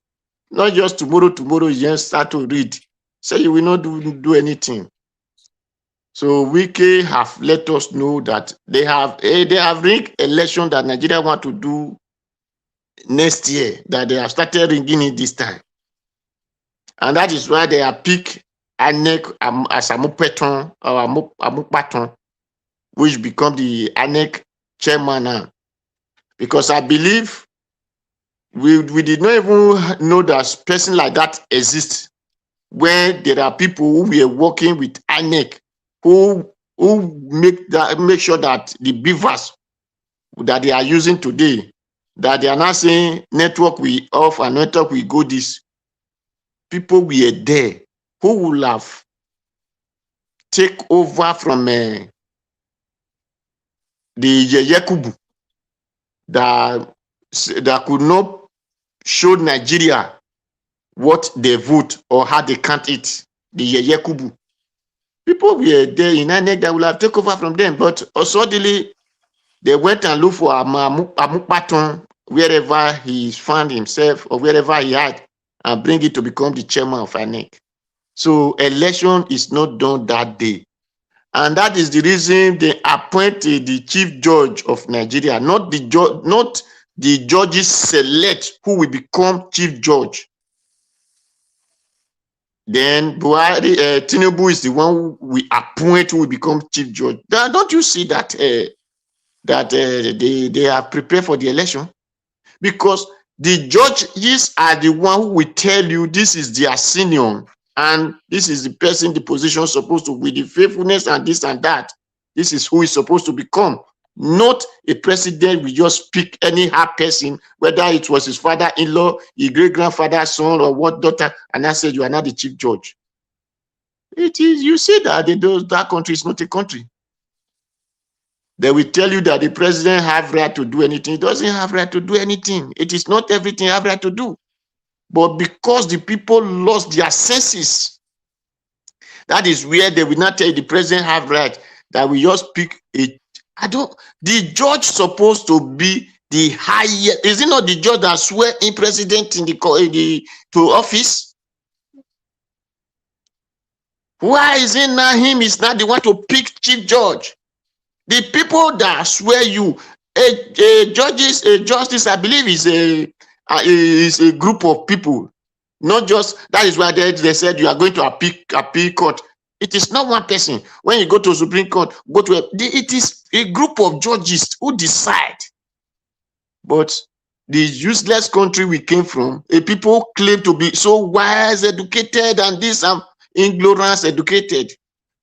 Not just tomorrow you just start to read. Say you will not do anything. So Wike have let us know that they have rigged election that Nigeria want to do next year, that they have started rigging it this time. And that is why they have picked INEC as Amupeton or Amupaton, which become the INEC chairman now. Because I believe we did not even know that person like that exists, where there are people who were working with INEC who make sure that the beavers that they are using today, that they are not saying network we off and network we go this. People were there who will have take over from the Yekubu that could not show Nigeria what they vote or how they can't eat. The Yekubu. People were there in INEC that will have taken over from them, but suddenly they went and looked for Amupaton wherever he found himself or wherever he had, and bring it to become the chairman of INEC. So election is not done that day. And that is the reason they appointed the chief judge of Nigeria, not the judges select who will become chief judge. Then Tinubu is the one we appoint who will become chief judge. Don't you see that they have prepared for the election? Because the judges are the one who will tell you this is their senior and this is the person, the position supposed to, with the faithfulness and this and that. This is who is supposed to become. Not a president will just pick any hard person, whether it was his father-in-law, his great-grandfather's son, or what daughter, and I said, you are not the chief judge. It is, you see that that country is not a country. They will tell you that the president have right to do anything. He doesn't have right to do anything. It is not everything have right to do. But because the people lost their senses, that is where they will not tell you the president have right, that we just pick it. The judge supposed to be the highest. Is it not the judge that swear in president in to office? Why is it not him? Is not the one to pick chief judge? The people that swear you, a justice, I believe, is a group of people. Not just, that is why they said you are going to appeal court. It is not one person. When you go to Supreme Court, it is a group of judges who decide. But the useless country we came from, people claim to be so wise, educated, and this ignorance educated,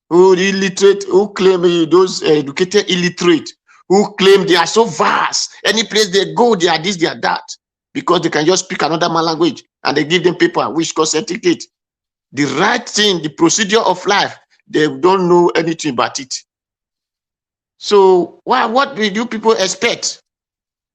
who illiterate, who claim those educated illiterate, who claim they are so vast. Any place they go, they are this, they are that, because they can just speak another man language and they give them paper, which cause certificate. The right thing, the procedure of life, they don't know anything about it. So what will you people expect?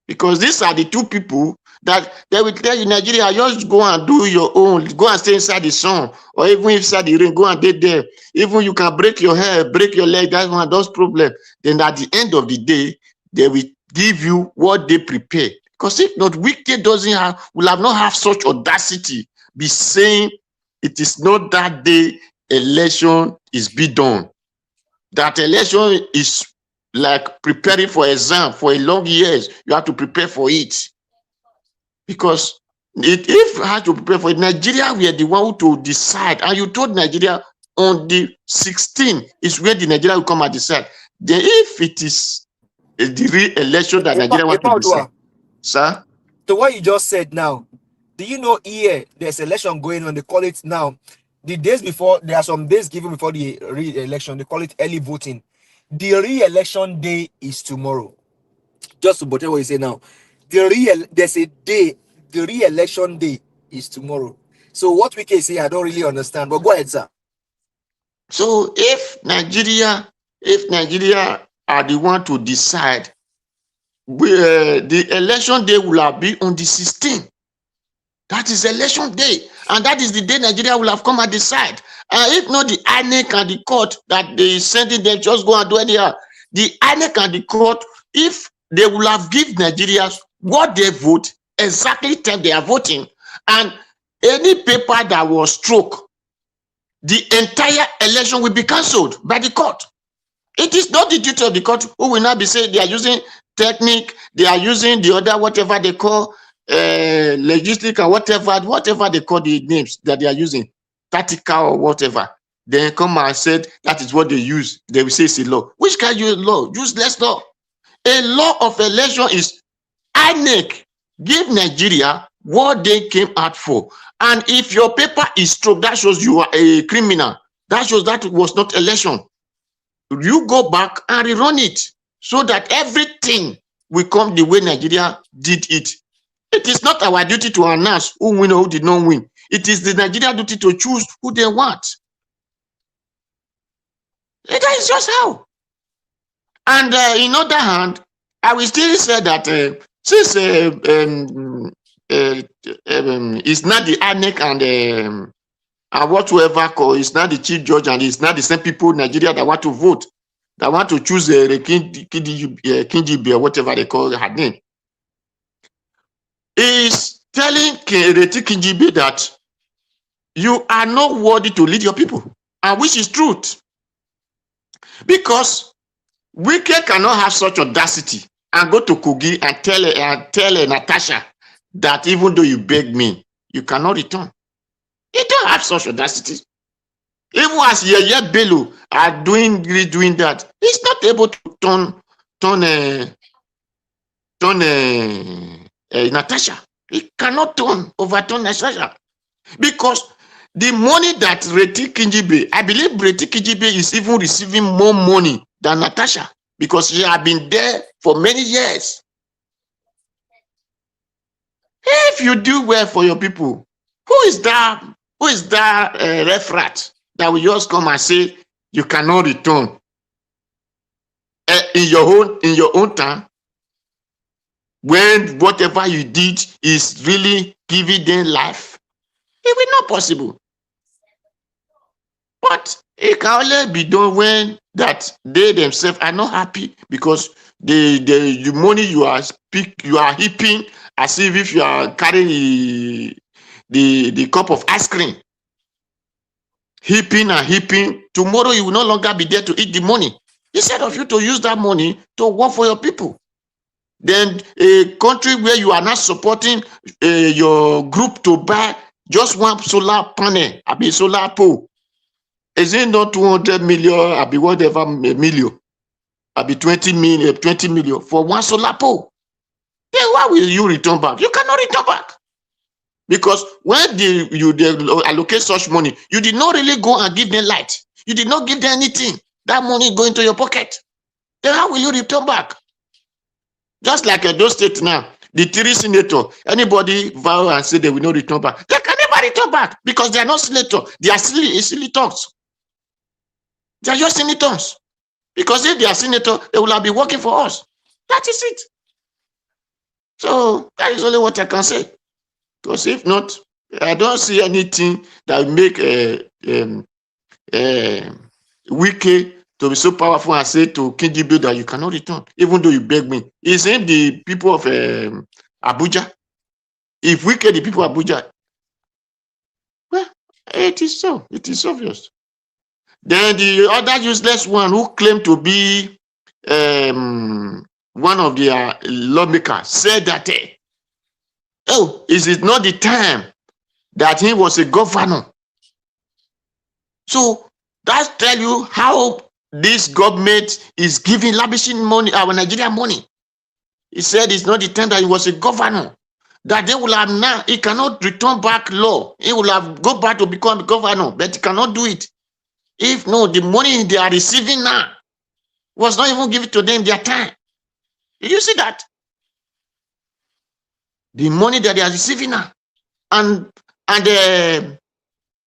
Because these are the two people that they will tell you, Nigeria, just go and do your own, go and stay inside the sun, or even inside the rain, go and stay there. Even you can break your hair, break your leg, that's one of those problems. Then at the end of the day, they will give you what they prepare. Because if not, Wike will have not have such audacity, be saying it is not that day election is be done. That election is like preparing for exam for a long years. You have to prepare for it. Because if you have to prepare for it, Nigeria, we are the one who to decide. And you told Nigeria on the 16th is where the Nigeria will come and decide. Then if it is the real election that Nigeria want to decide. Sir?
So what you just said now, do you know here there's election going on? They call it now. The days before, there are some days given before the re-election. They call it early voting. The re-election day is tomorrow. Just to butcher what you say now. There's a day, the re-election day is tomorrow. So what we can say, I don't really understand. But go ahead, sir.
So if Nigeria are the one to decide, the election day will have been on the 16th. That is election day, and that is the day Nigeria will have come and decide. And if not, the INEC and the court that they sending them just go and do anyhow. The INEC and the court, if they will have given Nigerians what they vote, exactly time they are voting, and any paper that was struck, the entire election will be cancelled by the court. It is not the duty of the court who will not be saying they are using technique, they are using the other whatever they call logistic or whatever they call the names that they are using, tactical or whatever. Then come and said that is what they use. They will say it's a law. Which kind of law? Useless law. A law of election is INEC give Nigeria what they came out for. And if your paper is struck, that shows you are a criminal. That shows that was not election. You go back and rerun it so that everything will come the way Nigeria did it. It is not our duty to announce who win or who did not win. It is the Nigeria duty to choose who they want. That is just how. And in other hand, I will still say that since it's not the INEC and whatsoever call, it's not the chief judge and it's not the same people in Nigeria that want to vote, that want to choose Ireti kingibe or whatever they call her name. Is telling Ireti kingibe that you are not worthy to lead your people, and which is truth. Because Wike cannot have such audacity and go to Kogi and tell Natasha that even though you beg me, you cannot return. He don't have such audacity. Even as Yeye Bello are doing that, he's not able to turn Natasha. He cannot overturn Natasha. Because the money that Ireti kingibe, I believe Ireti kingibe is even receiving more money than Natasha because she has been there for many years. If you do well for your people, who is that referat that will just come and say you cannot return in your own time when whatever you did is really giving them life? It will not possible. But it can only be done when that they themselves are not happy because the money you are heaping as if you are carrying the cup of ice cream. Heaping and heaping. Tomorrow you will no longer be there to eat the money. Instead of you to use that money to work for your people. Then a country where you are not supporting your group to buy just one solar panel, a solar pole. Is it not 200 million, or whatever million, or 20 million for one solar pole? Then why will you return back? You cannot return back. Because when you allocate such money, you did not really go and give them light. You did not give them anything. That money go into your pocket. Then how will you return back? Just like those states now, the 3 senators, anybody vow and say they will not return back. They can never return back because they are not senators. They are silly talks. They are just senators. Because if they are senators, they will have been working for us. That is it. So that is only what I can say. Because if not, I don't see anything that will make Wike to be so powerful and say to Kingibe that you cannot return, even though you beg me. It's in the people of Abuja. If Wike, the people of Abuja, well, it is so. It is obvious. Then the other useless one who claimed to be one of the lawmakers said that, oh, is it not the time that he was a governor? So that tell you how this government is giving, lavishing money, our Nigerian money. He said it's not the time that he was a governor. That they will have now, he cannot return back law. He will have go back to become a governor, but he cannot do it. If no, the money they are receiving now was not even given to them their time. Did you see that? The money that they are receiving now. And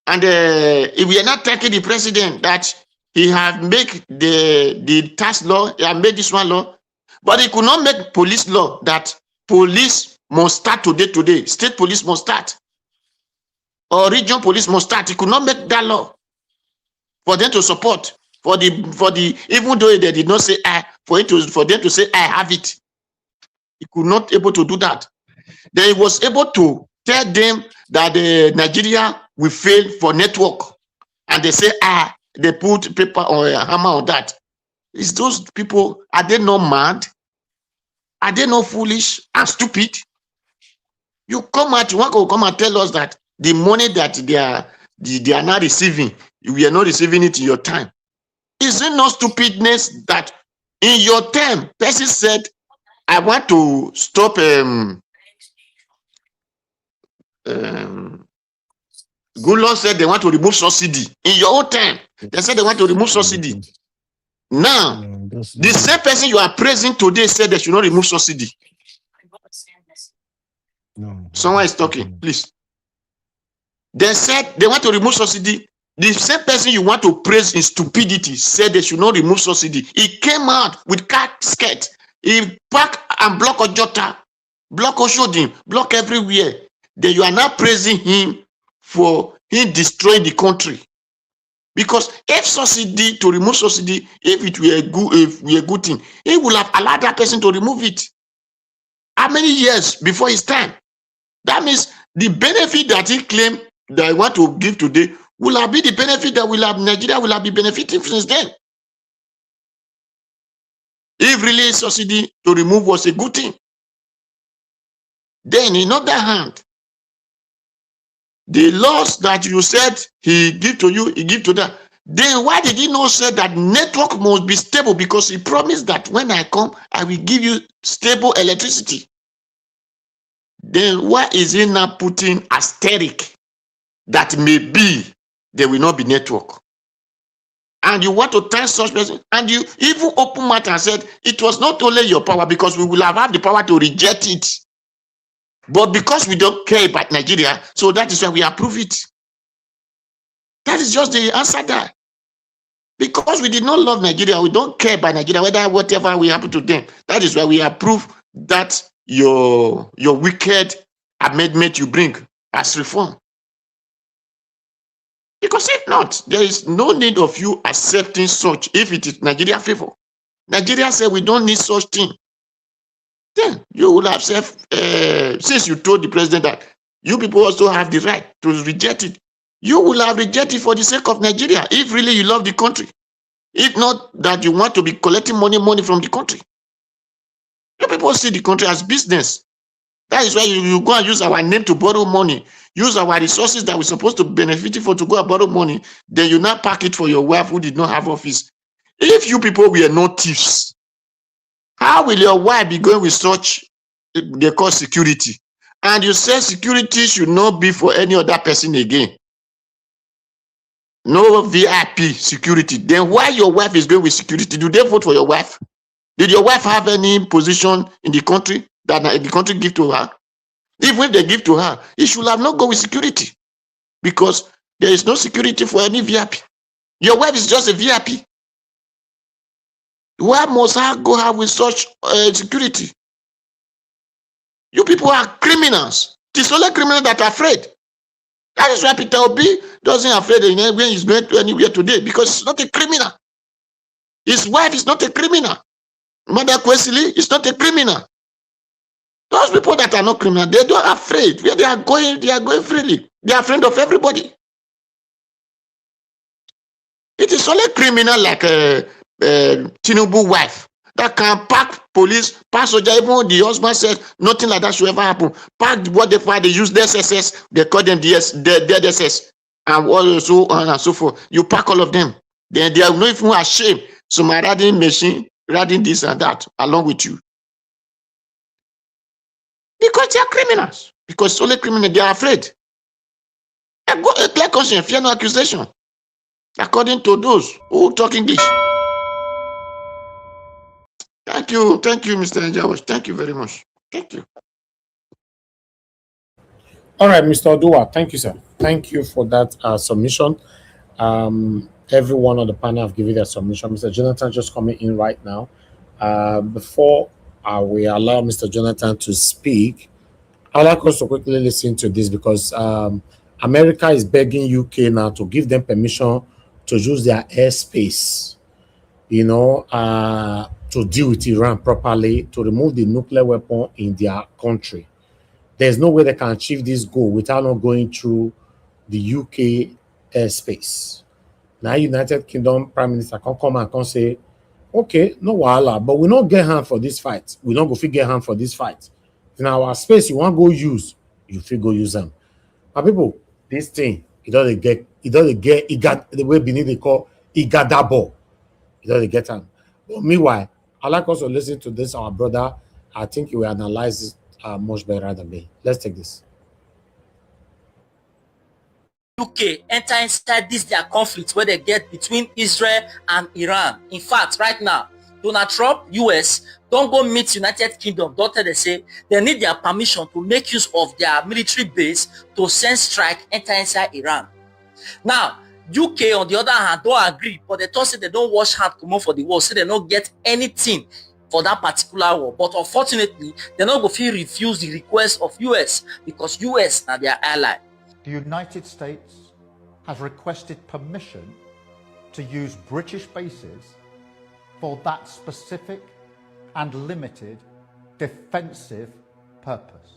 if we are not thanking the president that he have made the tax law, he have made this one law, but he could not make police law that police must start today. State police must start. Or regional police must start. He could not make that law for them to support. For the even though they did not say I, for them to say I have it. He could not able to do that. Then he was able to tell them that Nigeria will fail for network. And they say they put paper or a hammer on that. Is those people, are they not mad? Are they not foolish and stupid? You come out, you want to come and tell us that the money that they are not receiving, we are not receiving it in your time. Is it not stupidness that in your time, person said, I want to stop Good Lord said they want to remove subsidy. In your own time, they said they want to remove subsidy. Now, the same person you are praising today said they should not remove subsidy. Someone is talking, please. They said they want to remove subsidy. The same person you want to praise in stupidity said they should not remove subsidy. He came out with cat skirt. He packed and block Ojota, block Oshodin, block everywhere. Then you are now praising him for him destroying the country. Because if subsidy, to remove subsidy, if it were a good thing, he would have allowed that person to remove it. How many years before his time? That means the benefit that he claimed that I want to give today will have been the benefit that will have Nigeria will have been benefiting since then. If really subsidy to remove was a good thing. Then in other hand, the laws that you said he give to you, he give to that. Then why did he not say that network must be stable? Because he promised that when I come, I will give you stable electricity. Then why is he not putting asterisk that maybe there will not be network? And you want to tell such person, and you even open mouth and said it was not only your power, because we will have had the power to reject it. But because we don't care about Nigeria, so that is why we approve it. That is just the answer there. Because we did not love Nigeria, we don't care about Nigeria, whether whatever will happen to them. That is why we approve that your wicked amendment you bring as reform. Because if not, there is no need of you accepting such if it is Nigeria favor. Nigeria said we don't need such thing. Then you will have said, since you told the president that you people also have the right to reject it, you will have rejected it for the sake of Nigeria, if really you love the country. If not that you want to be collecting money from the country. You people see the country as business. That is why you go and use our name to borrow money, use our resources that we're supposed to benefit for to go and borrow money, then you now pack it for your wife who did not have office. If you people were not thieves, how will your wife be going with such, they call security? And you say security should not be for any other person again. No VIP security. Then why your wife is going with security? Do they vote for your wife? Did your wife have any position in the country that the country give to her? Even if they give to her, it should have not go with security. Because there is no security for any VIP. Your wife is just a VIP. Why must I go have with such security? You people are criminals. It is only criminals that are afraid. That is why Peter Obi doesn't afraid when he's going to anywhere today, because he's not a criminal. His wife is not a criminal. Mother Kwesili is not a criminal. Those people that are not criminal, they don't afraid. Where they are going freely. They are afraid of everybody. It is It's only criminal like Tinubu wife that can pack police, pack soldier. Even the husband said nothing like that should ever happen. Pack what they use the SSS, they call them the DSS, and so on and so forth. You pack all of them. Then they are not even ashamed. So my riding machine, riding this and that along with you. Because they are criminals. Because it's only criminal, they are afraid. A clear conscience, fear no accusation. According to those who talk English. Thank you, Mr. Njawash. Thank you very much. Thank you.
All right, Mr. Odua, thank you, sir. Thank you for that submission. Everyone on the panel have given their submission. Mr. Jonathan just coming in right now. Before we allow Mr. Jonathan to speak, I'd like us to quickly listen to this because America is begging UK now to give them permission to use their airspace, you know, to deal with Iran properly, to remove the nuclear weapon in their country. There's no way they can achieve this goal without not going through the UK airspace. Now, United Kingdom Prime Minister can come and can say, okay, no wahala, but we not get hand for this fight. We not go figure hand for this fight. In our space, you want to go use, you feel go use them. But people, this thing, it got the way beneath they call it got that ball. It doesn't get them. But meanwhile, I like us to listen to this, our brother. I think he will analyze it much better than me. Let's take this.
UK enter inside this their conflict where they get between Israel and Iran. In fact, right now, Donald Trump, US, don't go meet United Kingdom. Don't tell they say they need their permission to make use of their military base to send strike enter inside Iran. Now, UK on the other hand don't agree, but they thought say they don't wash hand come for the war, so they don't get anything for that particular war. But unfortunately, they not go feel refuse the request of US because US are their ally.
The United States has requested permission to use British bases for that specific and limited defensive purpose.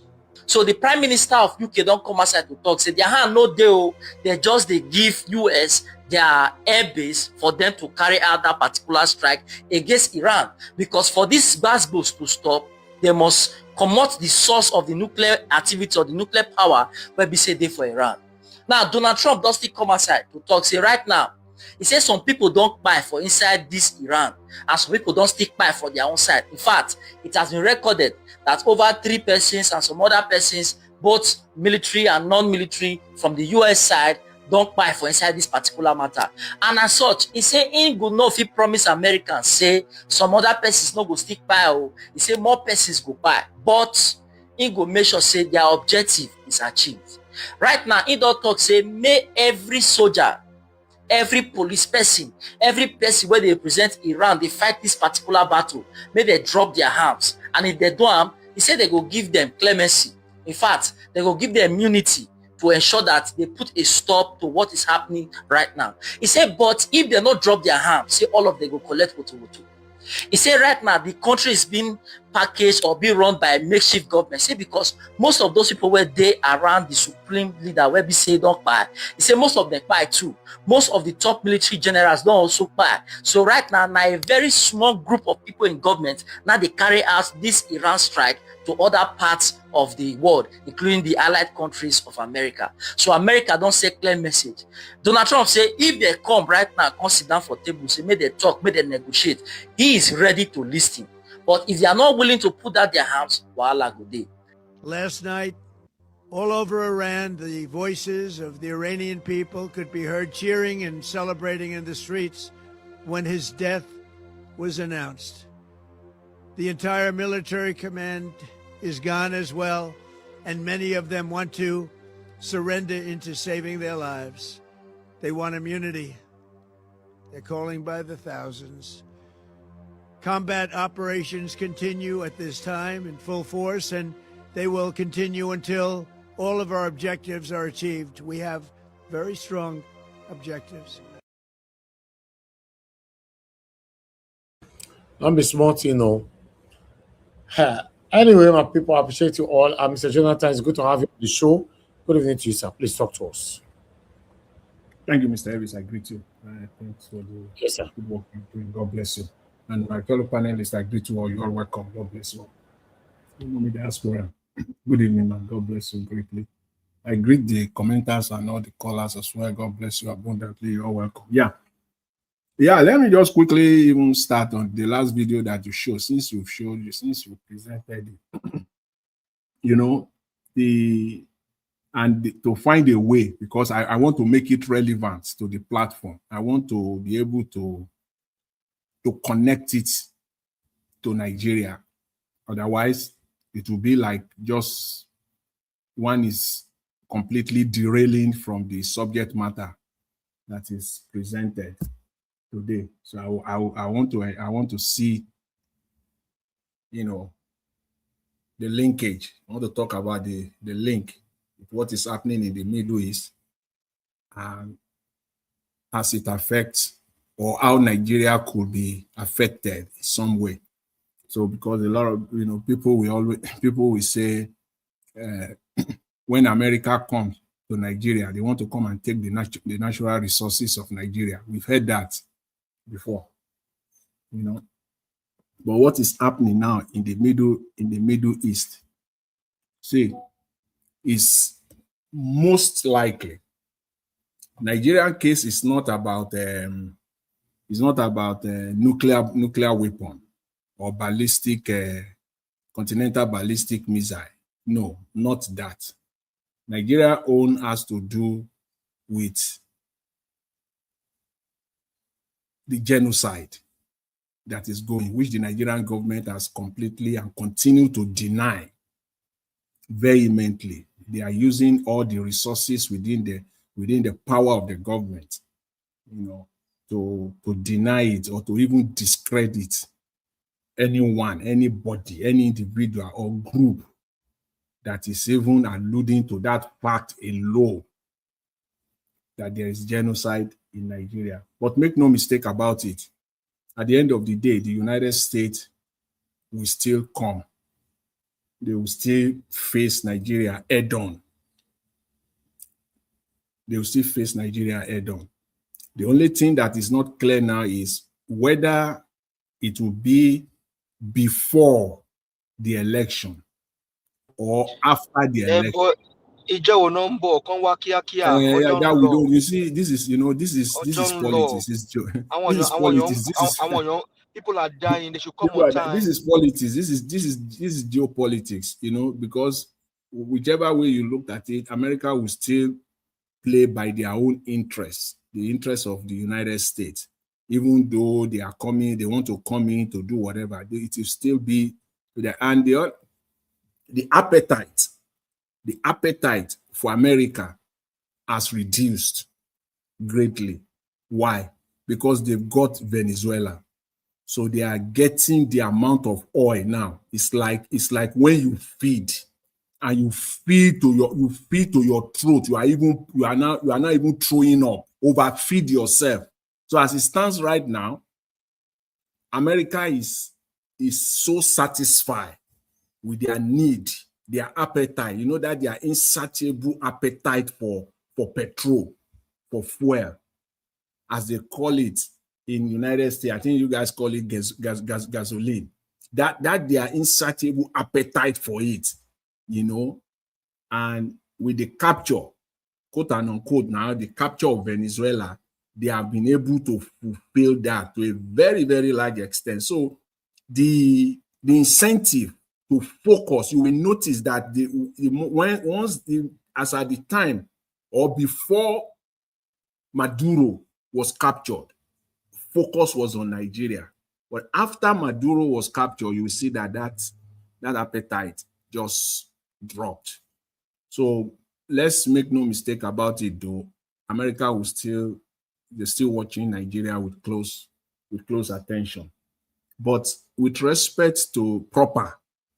So the Prime Minister of UK don't come outside to talk. Say their hand no deal. They just they give US their air base for them to carry out that particular strike against Iran. Because for this Basbos to stop, they must comot the source of the nuclear activity or the nuclear power where be say they for Iran. Now Donald Trump does still come outside to talk. Say right now, he says some people don't buy for inside this Iran, and some people don't stick by for their own side. In fact, it has been recorded that over 3 persons and some other persons, both military and non-military from the US side, don't buy for inside this particular matter. And as such, he say in good enough he promise Americans say some other persons no go stick by. He say more persons go buy, but he go make sure say their objective is achieved. Right now, he don't talk say may every soldier, every police person, every person where they represent Iran, they fight this particular battle, may they drop their arms. And if they don't, he said they go give them clemency. In fact, they go give them immunity to ensure that they put a stop to what is happening right now. He said, but if they not drop their arms, say all of them go collect what. He said right now the country is being packaged or being run by a makeshift government. Say because most of those people were there around the supreme leader where we say don't buy. He said most of them buy too. Most of the top military generals don't also buy. So right now a very small group of people in government now they carry out this Iran strike to other parts of the world, including the allied countries of America. So America don't say clear message. Donald Trump say if they come right now, come sit down for table, say may they talk, may they negotiate. He is ready to listen. But if they are not willing to put out their hands, wahala go dey.
Last night, all over Iran, the voices of the Iranian people could be heard cheering and celebrating in the streets when his death was announced. The entire military command is gone as well, and many of them want to surrender into saving their lives. They want immunity. They're calling by the thousands. Combat operations continue at this time in full force, and they will continue until all of our objectives are achieved. We have very strong objectives.
Don't be smart, you know. Anyway, my people, I appreciate you all. Mr. Jonathan, it's good to have you on the show. Good evening to you, sir. Please talk to us.
Thank you, Mr. Elvis. I greet you. Thanks for the good work you're doing. God bless you. And my fellow panelists, I greet you all. You are welcome. God bless you. Diaspora. Good evening, man. God bless you greatly. I greet the commenters and all the callers as well. God bless you abundantly. You're welcome. Yeah. Let me just quickly even start on the last video that you showed. Since you presented it, to find a way, because I want to make it relevant to the platform. I want to be able to connect it to Nigeria. Otherwise, it will be like just one is completely derailing from the subject matter that is presented today. So I want to see, the linkage. I want to talk about the link with what is happening in the Middle East and as it affects, or how Nigeria could be affected in some way. So because a lot of people will say when America comes to Nigeria, they want to come and take the natural resources of Nigeria. We've heard that before, But what is happening now in the Middle East, is most likely Nigerian case is not about nuclear weapon or ballistic continental ballistic missile. No, not that. Nigeria own has to do with the genocide that is going, which the Nigerian government has completely and continue to deny vehemently. They are using all the resources within the power of the government, to deny it or to even discredit anyone, anybody, any individual or group that is even alluding to that fact alone, that there is genocide in Nigeria. But make no mistake about it, at the end of the day, the United States will still come. They will still face Nigeria head-on. They will still face Nigeria head-on. The only thing that is not clear now is whether it will be before the election or after the election. That we don't. You see, this is politics. This is politics.
People are dying. They should come on time.
This is politics. This is geopolitics. Because whichever way you look at it, America will still play by their own interests, the interests of the United States. Even though they want to come in to do whatever, it will still be there. And the appetite for America has reduced greatly. Why? Because they've got Venezuela. So they are getting the amount of oil now. It's like when you feed and you feed to your throat, you are not even throwing up, overfeed yourself. So as it stands right now, America is so satisfied with their need, their appetite. That their insatiable appetite for petrol, for fuel, as they call it in United States. I think you guys call it gasoline. That their insatiable appetite for it, and with the capture, quote and unquote, now the capture of Venezuela, they have been able to fulfill that to a very, very large extent. So the incentive to focus, you will notice that as at the time or before Maduro was captured, focus was on Nigeria. But after Maduro was captured, you will see that appetite just dropped. So let's make no mistake about it, though. America they're still watching Nigeria with close attention. But with respect to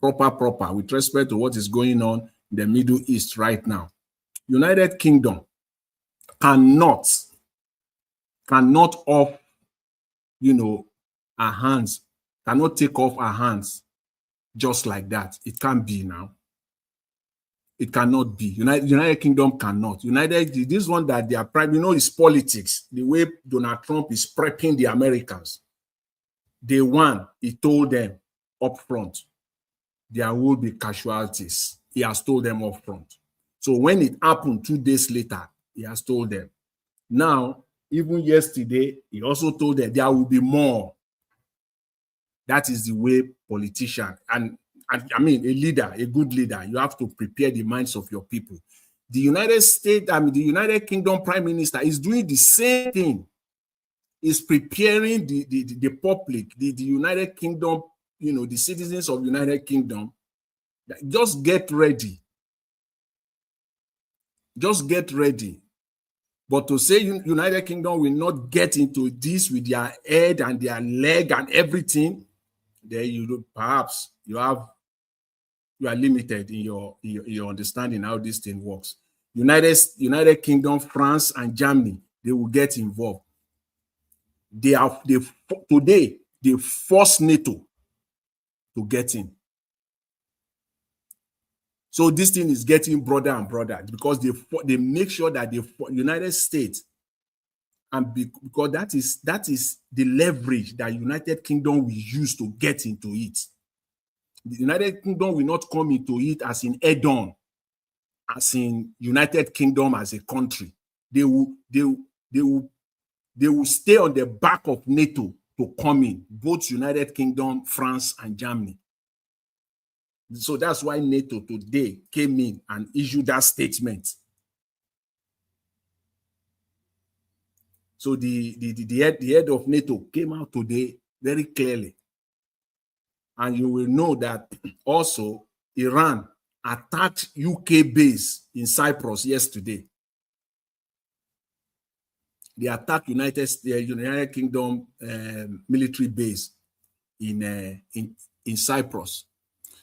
with respect to what is going on in the Middle East right now, United Kingdom cannot off, our hands, cannot take off our hands just like that. It can't be now. It cannot be. United Kingdom cannot. This one that they are prime, is politics. The way Donald Trump is prepping the Americans. Day one, he told them up front, there will be casualties. He has told them up front. So when it happened 2 days later, he has told them. Now, even yesterday, he also told them there will be more. That is the way politicians, and I mean, a leader, a good leader, you have to prepare the minds of your people. The the United Kingdom Prime Minister is doing the same thing. Is preparing the public, the United Kingdom, the citizens of United Kingdom. Just get ready. Just get ready. But to say United Kingdom will not get into this with their head and their leg and everything, then perhaps you are limited in your understanding how this thing works. United Kingdom, France, and Germany, they will get involved. Today they force NATO to get in. So this thing is getting broader and broader because they make sure that the United States, and because that is the leverage that United Kingdom will use to get into it. The United Kingdom will not come into it as in head-on, as in United Kingdom as a country. They will stay on the back of NATO to come in, both United Kingdom, France, and Germany. So that's why NATO today came in and issued that statement. So the head of NATO came out today very clearly. And you will know that also Iran attacked UK base in Cyprus yesterday. They attacked United Kingdom military base in Cyprus.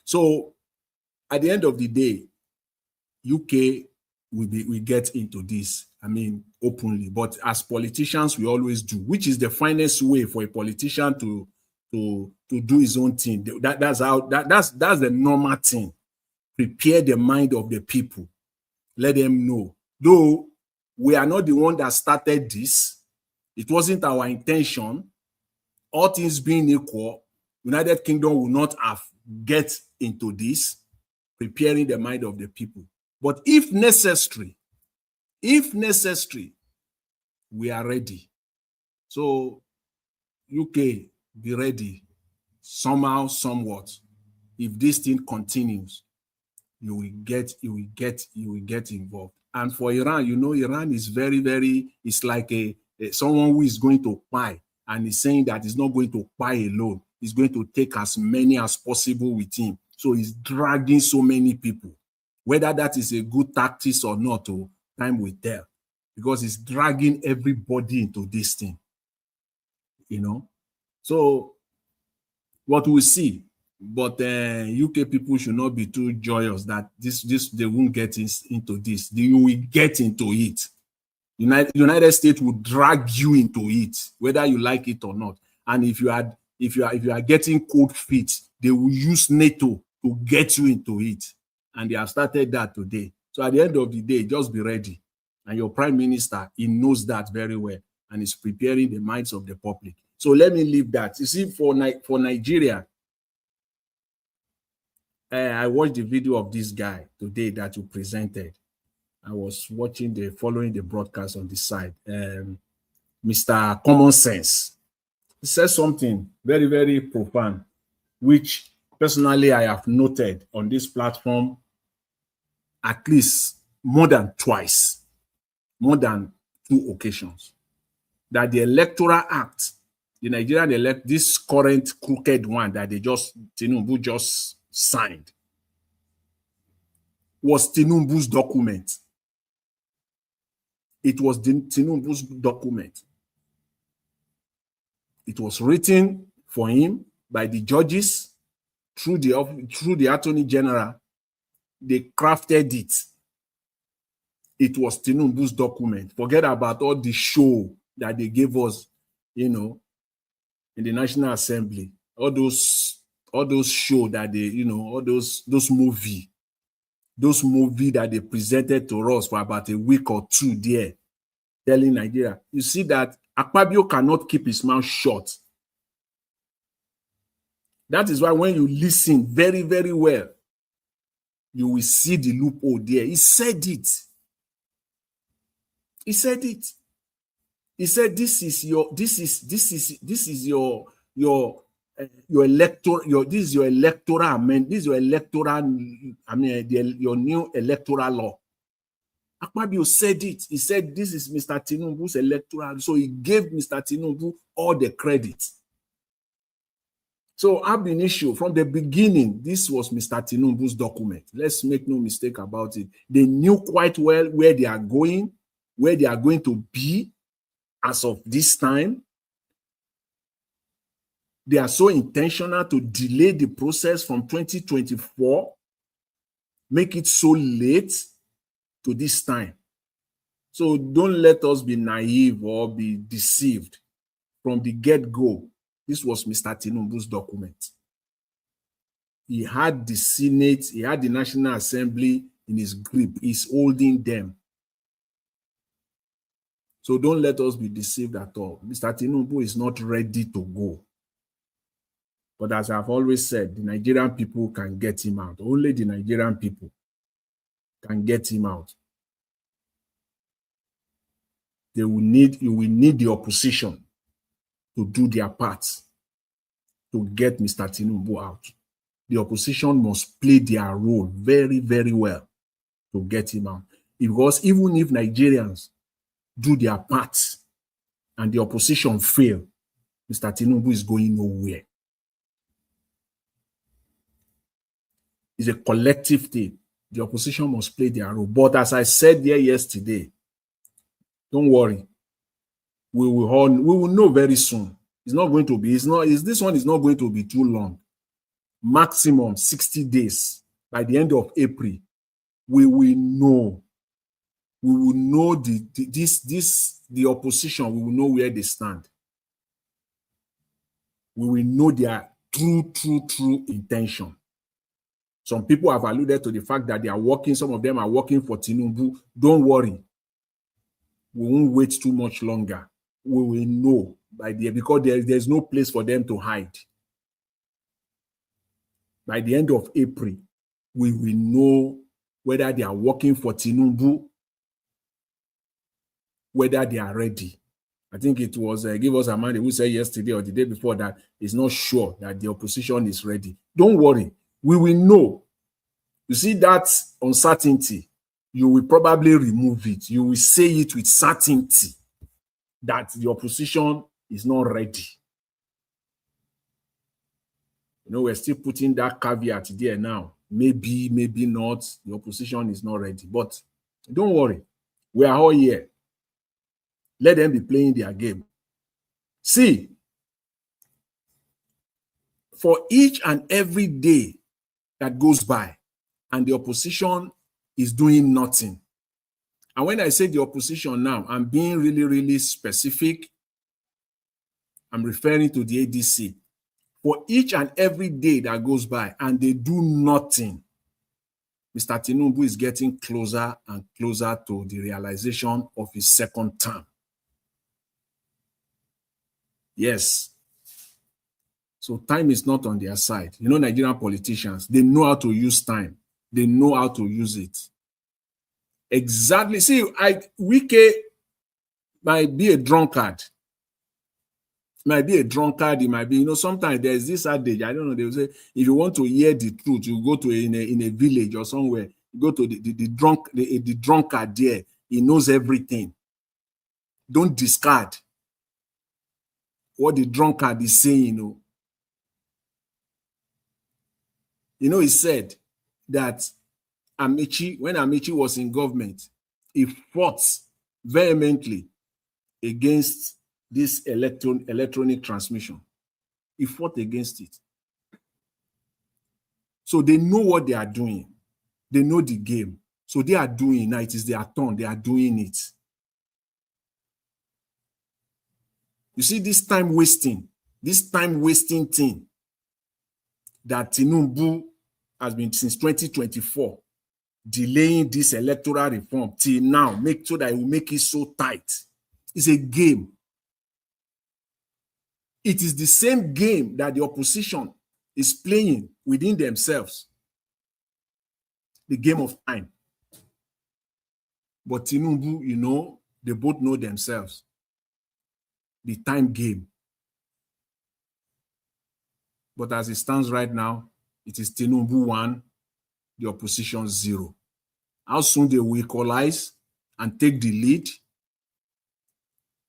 So at the end of the day, UK will get into this, I mean, openly. But as politicians, we always do, which is the finest way for a politician to do his own thing. That's the normal thing. Prepare the mind of the people. Let them know. Though we are not the one that started this, it wasn't our intention. All things being equal, United Kingdom will not have get into this, preparing the mind of the people. But if necessary, we are ready. So UK, be ready somehow, somewhat. If this thing continues, you will get involved. And for Iran, Iran is very, very, it's like someone who is going to buy and is saying that he's not going to buy alone. He's going to take as many as possible with him. So he's dragging so many people. Whether that is a good tactic or not, time will tell. Because he's dragging everybody into this thing. So what we see, but UK people should not be too joyous that they won't get into this. You will get into it. United States will drag you into it, whether you like it or not. And if you are getting cold feet, they will use NATO to get you into it. And they have started that today. So at the end of the day, just be ready. And your prime minister, he knows that very well and is preparing the minds of the public. So let me leave that. You see, for Nigeria, I watched the video of this guy today that you presented. I was following the broadcast on the side. Mr. Common Sense. He says something very, very profound, which personally I have noted on this platform at least more than twice, more than 2 occasions, that the Electoral Act, the Nigerian this current crooked one that Tinubu just signed, was Tinubu's document. It was Tinubu's document. It was written for him by the judges through the Attorney General. They crafted it. It was Tinubu's document. Forget about all the show that they gave us, in the National Assembly. All those show that they, all those movie. those movies that they presented to us for about a week or two there, telling Nigeria, you see that Akpabio cannot keep his mouth shut. That is why when you listen very, very well, you will see the loophole there. He said it. He said it. He said, this is your electoral amendment, this is your electoral, your new electoral law. Akpabio said it. He said, this is Mr. Tinubu's electoral. So he gave Mr. Tinubu all the credit. So ab initio, from the beginning, this was Mr. Tinubu's document. Let's make no mistake about it. They knew quite well where they are going to be as of this time. They are so intentional to delay the process from 2024, make it so late to this time. So don't let us be naive or be deceived. From the get-go, this was Mr. Tinubu's document. He had the Senate, he had the National Assembly in his grip. He's holding them. So don't let us be deceived at all. Mr. Tinubu is not ready to go. But as I've always said, the Nigerian people can get him out. Only the Nigerian people can get him out. You will need the opposition to do their part to get Mr. Tinubu out. The opposition must play their role very, very well to get him out. Because even if Nigerians do their part and the opposition fail, Mr. Tinubu is going nowhere. It's a collective thing. The opposition must play their role. But as I said there yesterday, don't worry. We will know very soon. It's not going to be, this one is not going to be too long. Maximum 60 days. By the end of April, we will know. We will know the opposition, we will know where they stand. We will know their true intention. Some people have alluded to the fact that they are working, some of them are working for Tinubu. Don't worry. We won't wait too much longer. We will know because there's no place for them to hide. By the end of April, we will know whether they are working for Tinubu, whether they are ready. I think it was Give Us Amanda who said yesterday or the day before that it's not sure that the opposition is ready. Don't worry. We will know. You see that uncertainty, you will probably remove it. You will say it with certainty that the opposition is not ready. You know, we're still putting that caveat there now. Maybe, maybe not. The opposition is not ready. But don't worry. We are all here. Let them be playing their game. See, for each and every day that goes by and the opposition is doing nothing. And when I say the opposition now, I'm being really, really specific. I'm referring to the ADC. For each and every day that goes by and they do nothing, Mr. Tinubu is getting closer and closer to the realization of his second term. Yes. So time is not on their side. You know, Nigerian politicians, they know how to use time. They know how to use it. Exactly. See, Wike might be a drunkard. Might be a drunkard. It might be, you know, sometimes there's this adage, I don't know, they will say, if you want to hear the truth, you go to in a village or somewhere, you go to the drunkard there. He knows everything. Don't discard what the drunkard is saying, you know. You know, he said that Amici, when Amici was in government, he fought vehemently against this electronic transmission. He fought against it. So they know what they are doing. They know the game. So they are doing now. It is their turn. They are doing it. You see this time wasting thing that Tinubu has been since 2024. delaying this electoral reform till now, make sure that it will make it so tight. It's a game. It is the same game that the opposition is playing within themselves. The game of time. But Tinubu, you know, they both know themselves. The time game. But as it stands right now, it is Tinubu 1, the opposition 0. How soon they will equalize and take the lead,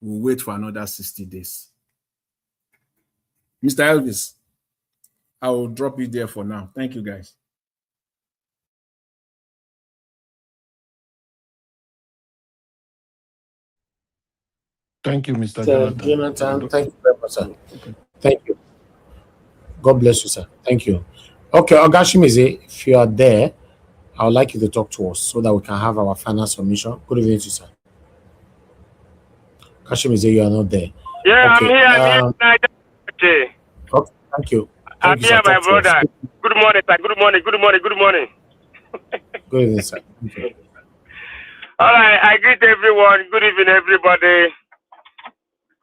we'll wait for another 60 days. Mr. Elvis, I will drop it there for now. Thank you, guys.
Thank you, Mr.
Jonathan, thank you very much, sir. Thank you. God bless you, sir. Thank you. Okay, Ogashimize, if you are there, I would like you to talk to us so that we can have our final submission. Good evening to you, sir. Ogashimize, you are not there.
Yeah,
okay,
I'm here. Okay,
thank you.
I'm here, my brother. Good morning, sir. Good morning. Good morning. Good morning.
Good evening, sir. Thank you.
All right, I greet everyone. Good evening, everybody.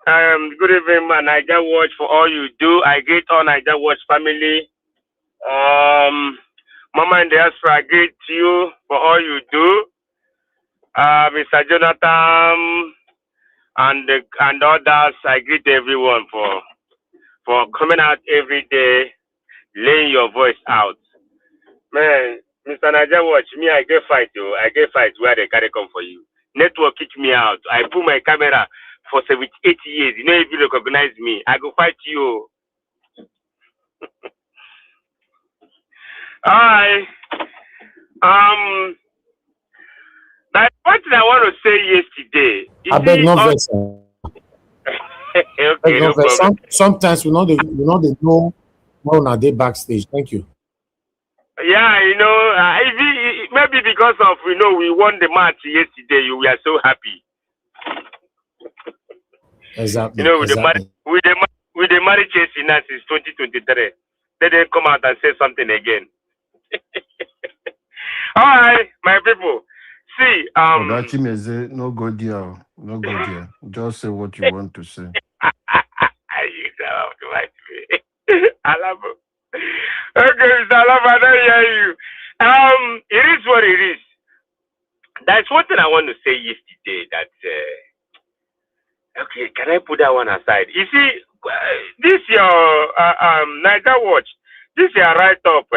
Good evening, Naija Watch, for all you do. I greet all Naija Watch family. Mama and diaspora, I greet you for all you do. Mr. Jonathan and others, I greet everyone for coming out every day, laying your voice out. Man, Mr. Naija Watch, me, I get fight, yo. I get fight where they carry come for you. Network kick me out. I put my camera for 78 years. You know, if you recognize me, I go fight you. Hi. That's one thing I want to say yesterday.
I beg no vex.
Okay, no problem.
Sometimes we know they know more on day backstage. Thank you.
Yeah, you know, maybe because of we won the match yesterday, we are so happy.
Exactly.
You know, with the marriage chasing us since 2023, they didn't come out and say something again. All right, my people. See,
Ogashimize, no go there. No go there. Just say what you want to say.
Alabo. Okay, Mr. Alabo, I don't hear you. It is what it is. That's one thing I want to say yesterday. That okay, can I put that one aside? You see, this your Naija Watch. This your write up.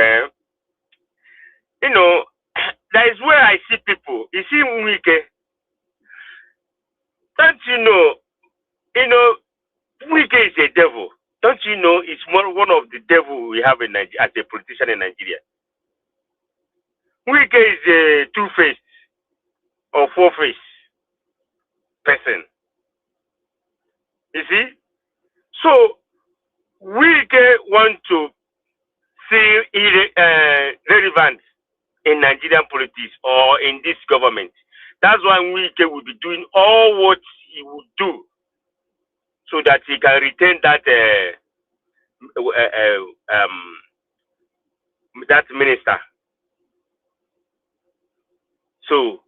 You know, that is where I see people. You see, Wike. Don't you know? You know, Wike is a devil. Don't you know it's one of the devil we have in Nigeria as a politician in Nigeria? Wike is a two-faced or four-faced person. You see? So, Wike want to see relevant in Nigerian politics or in this government. That's why Wike will be doing all what he would do so that he can retain that that minister. So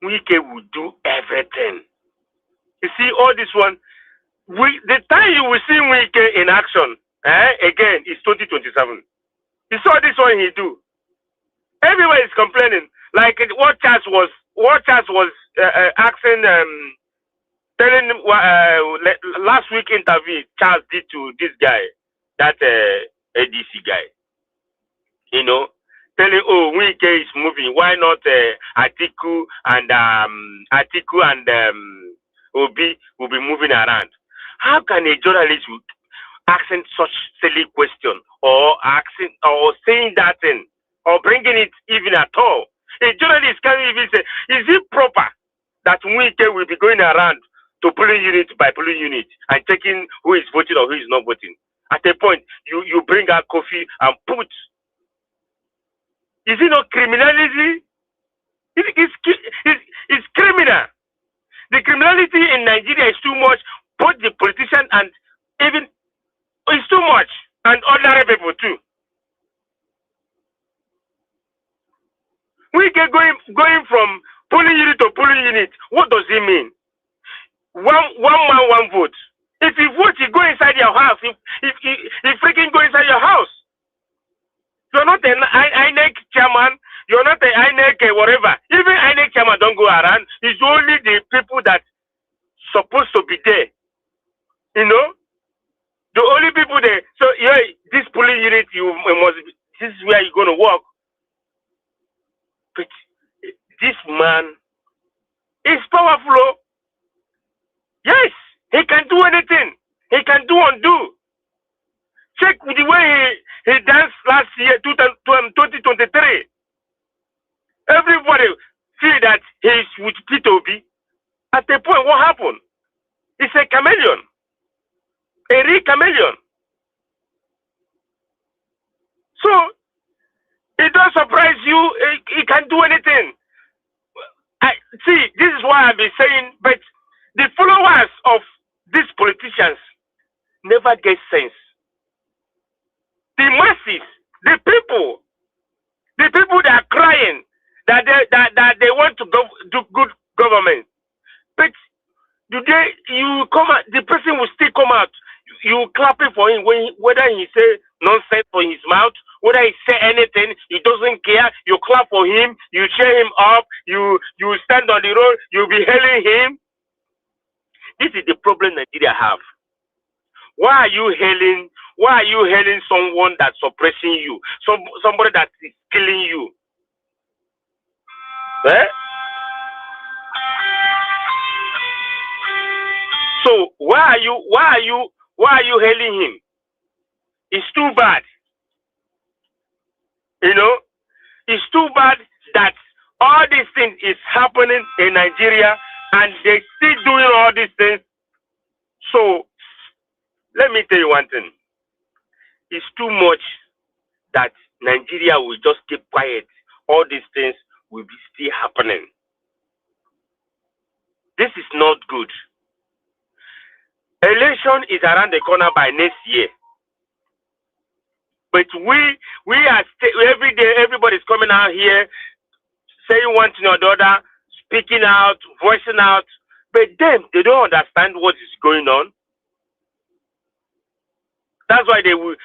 Wike will do everything. You see, all this one, the time you will see Wike in action, again, is 2027. You saw this one he do. Everyone is complaining. Like what Charles was asking, telling last week interview Charles did to this guy, that ADC guy. You know, telling Wike is moving. Why not Atiku and Obi will be moving around? How can a journalist asking such silly question or asking or saying that thing or bringing it even at all? A journalist can't even say, is it proper that Wike will be going around to polling unit by polling unit and checking who is voting or who is not voting? At a point, you bring out coffee and put. Is it not criminality? It's criminal. The criminality in Nigeria is too much. Both the politician and even it's too much, and ordinary people too. We get going from polling unit to polling unit. What does it mean? One man, one vote. If you vote, you go inside your house. If freaking go inside your house. You're not an INEC chairman. You're not an INEC whatever. Even INEC chairman don't go around. It's only the people that supposed to be there. You know? The only people there. So yeah, this polling unit, this is where you're going to work. But this man is powerful. Yes, he can do anything. He can do undo. Check the way he danced last year, 2023. Everybody see that he's with P2B. At the point, what happened? It's a chameleon. A real chameleon. So, it don't surprise you. He can do anything. See, this is why I've been saying, but the followers of these politicians never get sense. The masses, the people that are crying that they want to do good government, but today you come out, the person will still come out. You clapping for him whether he say nonsense for his mouth, whether he say anything, he doesn't care. You clap for him, you cheer him up, you stand on the road, you be hailing him. This is the problem Nigeria have. Why are you hailing? Why are you hailing someone that's suppressing you? Somebody that is killing you? Eh? So why are you hailing him? It's too bad. You know, it's too bad that all these things is happening in Nigeria and they still doing all these things. So let me tell you one thing. It's too much that Nigeria will just keep quiet. All these things will be still happening. This is not good. Election is around the corner by next year. But we are every day, everybody's coming out here saying one thing or the other, speaking out, voicing out. But them, they don't understand what is going on. That's why they will,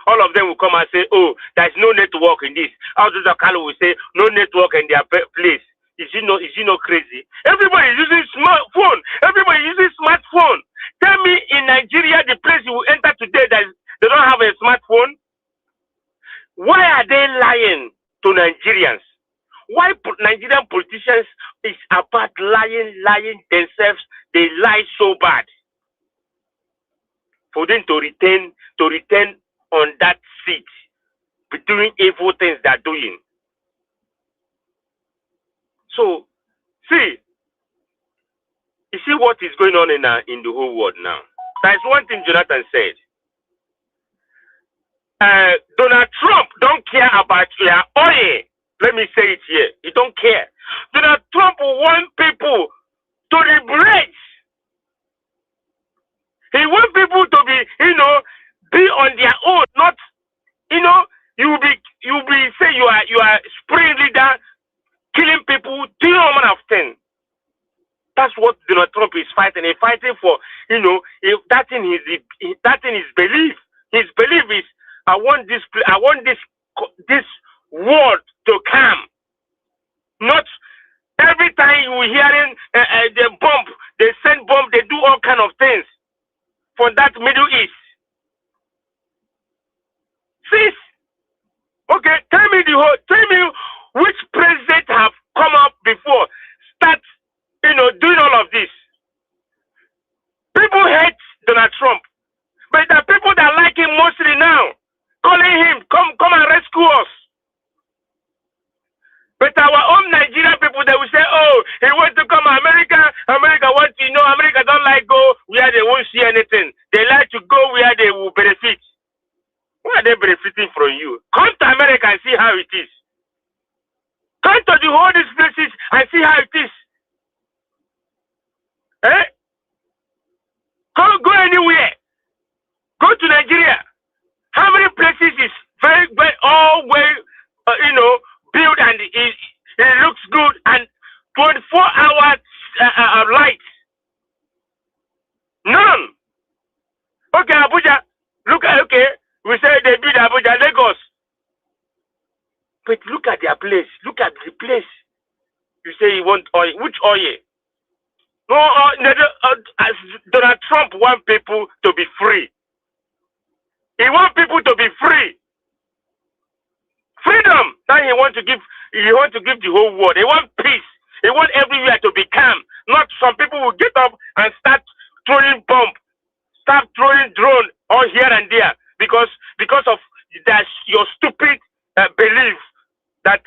all of them will come and say, oh, there's no network in this. Others will say, no network in their place. Is you not crazy? Everybody is using smartphone. Everybody uses smartphone. Tell me in Nigeria, the place you will enter today that they don't have a smartphone. Why are they lying to Nigerians? Why Nigerian politicians is about lying themselves? They lie so bad. For them to return on that seat, be doing evil things they're doing. So, you see what is going on in the whole world now. That's one thing Jonathan said. Donald Trump don't care about your oil. Let me say it here. He don't care. Donald Trump wants people to liberate. He wants people to be, be on their own, not, you will be say you are spring leader, killing people, doing all manner of things. That's what Donald Trump is fighting. He's fighting for, if that thing is belief. His belief is, I want this world to come. Not every time you hearing they bomb, they send bomb, they do all kind of things for that Middle East. Sis, okay, tell me which president have come up before, start, doing all of this. People hate Donald Trump, but the people that like him mostly now, calling him, come and rescue us. But our own Nigerian people, they will say, oh, he wants to come to America. America wants to America don't like go where they won't see anything. They like to go where they will benefit. Why are they benefiting from you? Come to America and see how it is. Come to the whole these places and see how it is. Eh? Go anywhere. Go to Nigeria. How many places is very all well, of light. None. Okay, Abuja. Look at, okay, we say they build Abuja, Lagos. But look at their place. Look at the place. You say you want oil. Which oil? No, Donald Trump wants people to be free. He wants people to be free. Freedom. Now he wants to give the whole world. He wants peace. He wants everywhere to be calm. Not some people will get up and start throwing bomb, start throwing drone all here and there because of that your stupid belief that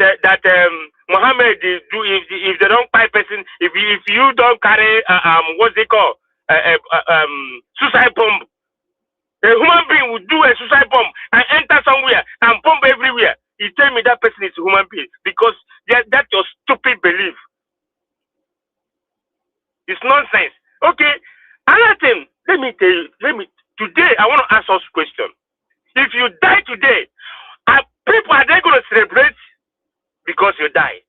Muhammad do if they don't buy person, if you don't carry what's it called suicide bomb. A human being would do a suicide bomb and enter somewhere and bomb everywhere. You tell me that person is a human being because that's your stupid belief. It's nonsense. Okay. Another thing, let me tell you, today I want to ask us a question. If you die today, are they going to celebrate because you die?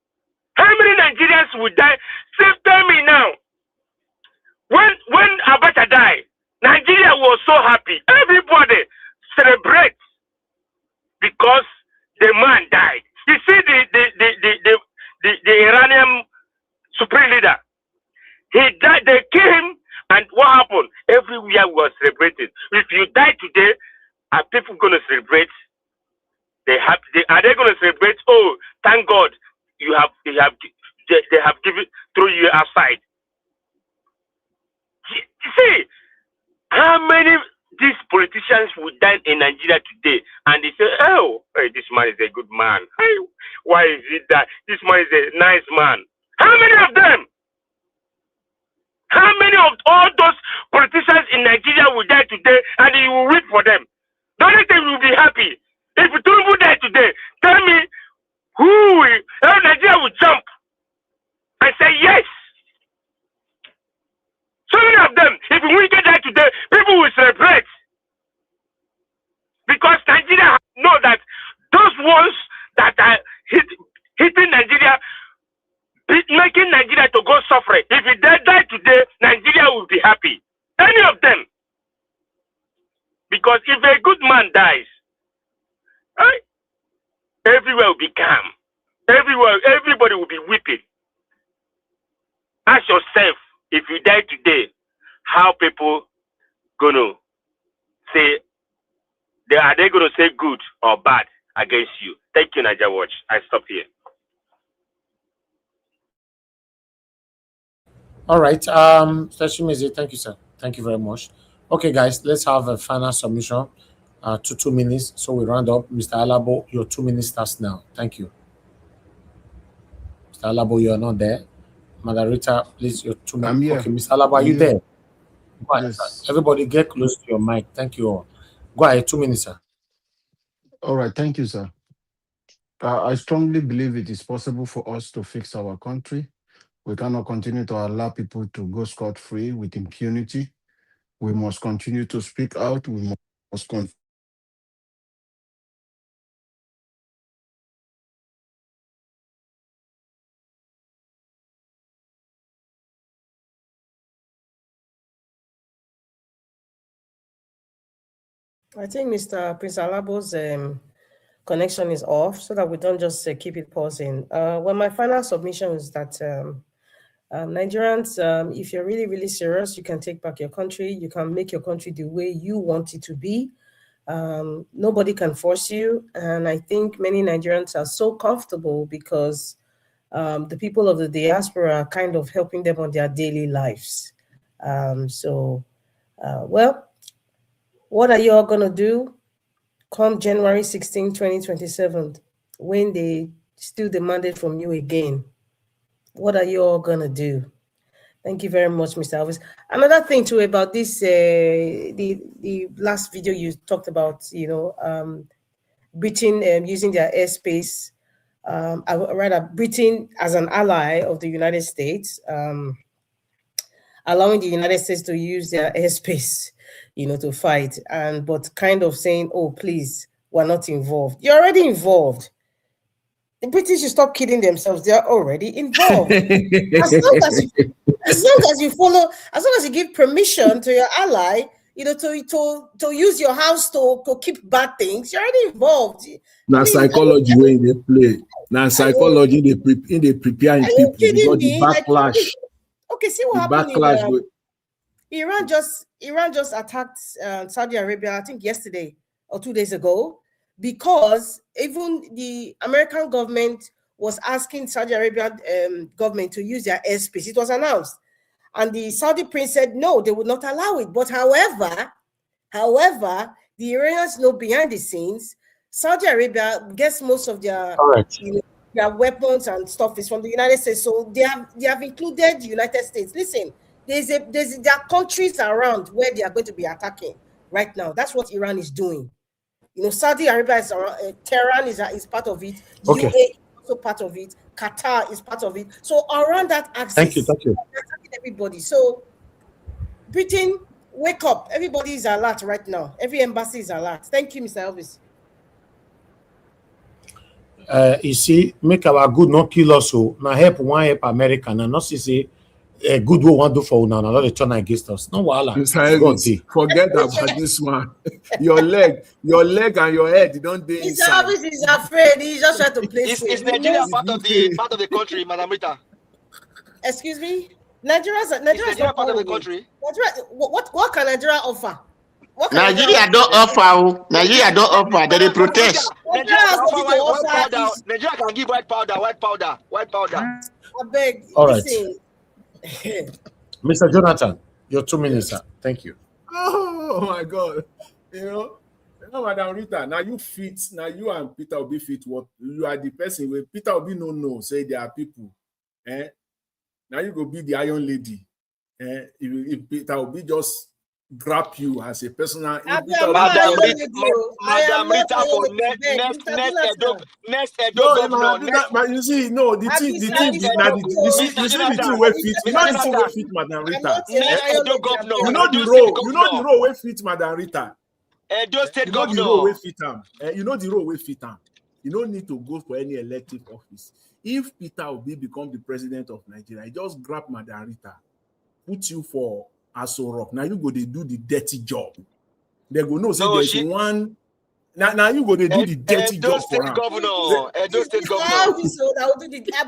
How many Nigerians will die? Tell me now. When Abacha died, Nigeria was so happy. Everybody celebrates because the man died. You see the Iranian supreme leader. He died. They killed him, and what happened? Everywhere was celebrated. If you die today, are people going to celebrate? Are they going to celebrate? Oh, thank God, they have given through you outside. You see how many these politicians would die in Nigeria today, and they say, "Oh, hey, this man is a good man. Hey, why is it that this man is a nice man?" How many of them? How many of all those politicians in Nigeria will die today, and you will weep for them? The only thing will be happy. If Tinubu die today, tell me Nigeria will jump and say yes. So many of them, if Wike die today, people will celebrate. Because Nigeria know that those ones that are hitting Nigeria, making Nigeria to go suffer. If they die today, Nigeria will be happy. Any of them. Because if a good man dies, everywhere will be calm. Everybody will be weeping. Ask yourself, if you die today, how people gonna say? Are they gonna say good or bad against you? Thank you, Niger Watch. I stop here.
All right. Thank you, sir. Thank you very much. Okay, guys, let's have a final submission to 2 minutes. So we round up. Mr. Alabo, your 2 minutes starts now. Thank you. Mr. Alabo, you are not there. Margarita, please, your 2 minutes.
I'm here.
Okay, Mr. Alabo, are you there? Go ahead,
Yes.
everybody get close to your mic. Thank you all. Go ahead, 2 minutes, sir.
All right. Thank you, sir. I strongly believe it is possible for us to fix our country. We cannot continue to allow people to go scot-free with impunity. We must continue to speak out. We must continue.
I think Mr. Prince Alabo's connection is off, so that we don't just keep it pausing. Well, my final submission is that Nigerians, if you're really, really serious, you can take back your country. You can make your country the way you want it to be. Nobody can force you. And I think many Nigerians are so comfortable because the people of the diaspora are kind of helping them on their daily lives. Well, what are you all going to do come January 16, 2027, when they still demand it from you again? What are you all going to do? Thank you very much, Mr. Alvis. Another thing too about this, the last video you talked about, Britain using their airspace, rather Britain as an ally of the United States, allowing the United States to use their airspace, to fight, but kind of saying, oh, please, we're not involved. You're already involved. The British should stop kidding themselves. They're already involved. As long as you follow, as long as you give permission to your ally, you know, to use your house to keep bad things, you're already involved.
Now psychology where they play. Now psychology they preparing people because the backlash.
Like, okay, see what happened in Iran just attacked Saudi Arabia, I think yesterday or 2 days ago, because even the American government was asking Saudi Arabian government to use their airspace. It was announced. And the Saudi prince said, no, they would not allow it. But however, the Iranians know behind the scenes, Saudi Arabia gets most of their, their weapons and stuff is from the United States. So they have included the United States. Listen, there are countries around where they are going to be attacking right now. That's what Iran is doing. You know, Saudi Arabia is around, Tehran is part of it.
Okay.
UAE is also part of it. Qatar is part of it. So around that axis,
thank you.
they're attacking everybody. So Britain, wake up. Everybody is alert right now. Every embassy is alert. Thank you, Mr. Elvis.
You see, make our good not kill us. So now help America and not say a good we want to do for now. Not they turn against us. No wala.
Forget about this one. Your leg and your head, you don't do
Mr. Elvis is afraid. He's just trying to play safe.
Is Nigeria part of the country, Madam Rita?
Excuse me? Nigeria
part of the country.
Nigeria, what can Nigeria offer?
Nigeria don't offer. Nigeria don't offer. They protest.
Nigeria can give white powder.
I beg.
All right. Mr. Jonathan, your 2 minutes, sir. Thank you.
Oh my God. You know, Madam Rita, now you and Peter Obi fit what you are the person where Peter Obi no say there are people. Now you go be the Iron Lady. If Peter Obi just grab you as a personal.
Madam Rita for next Edo governor.
But you see, no, the thing is that the thing where fit. You know the thing where fit, Madam Rita.
Edo governor.
You know the role where fit, Madam Rita.
Edo State
governor. You know the role where fit him. You know the role where fit him. You don't need to go for any elective office. If Peter Obi become the president of Nigeria, just grab Madam Rita, put you for Aso Rock. Now you go to do the dirty job. They go no say there's one. Now you go to do the dirty job for him.
Edo State governor.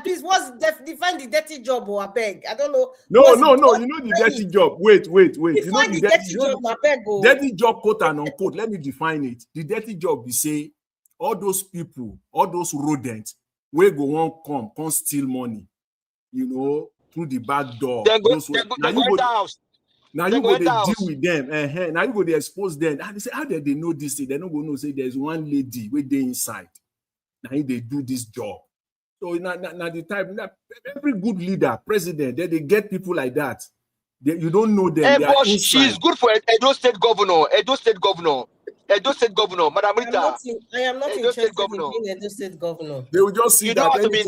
Please, define the dirty job, or I beg. I don't know.
No. You know the dirty job. Wait. You know
the dirty job, I beg.
Dirty job, quote and unquote. Let me define it. The dirty job, we say all those people, all those rodents, where go on come steal money. You know, through the back door. Now you go to deal with them. Now you go to expose them. And they say, how did they know this thing? They're not going to say there's one lady where they inside. Now they do this job. So now the time, every good leader, president, they get people like that. You don't know them.
But she's good for Edo State governor. Madam Rita.
I am not interested in being Edo State governor.
They will just see
you don't have to be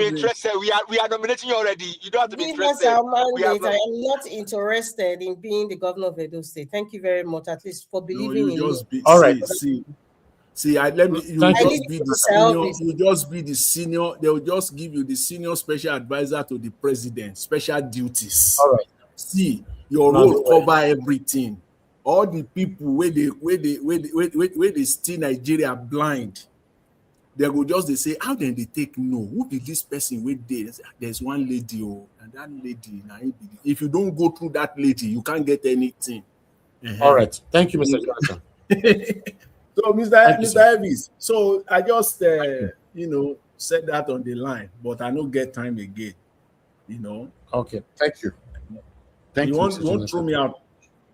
interested. We are nominating you already. You don't have to be interested.
I am not interested in being the governor of Edo State. Thank you very much, at least for believing in me.
All right. Let me. You just be the senior. They will just give you the senior special advisor to the president. Special duties.
All right.
See, your role cover everything. All the people where they steal Nigeria blind, they go just they say, how then they take no? Who be this person with this? There's one lady, and that lady. If you don't go through that lady, you can't get anything.
All right, thank you, Mr. Jonathan.
So, Mr. Elvis, so I just said that on the line, but I don't get time again.
Okay, thank you.
Thank you. You won't throw me out.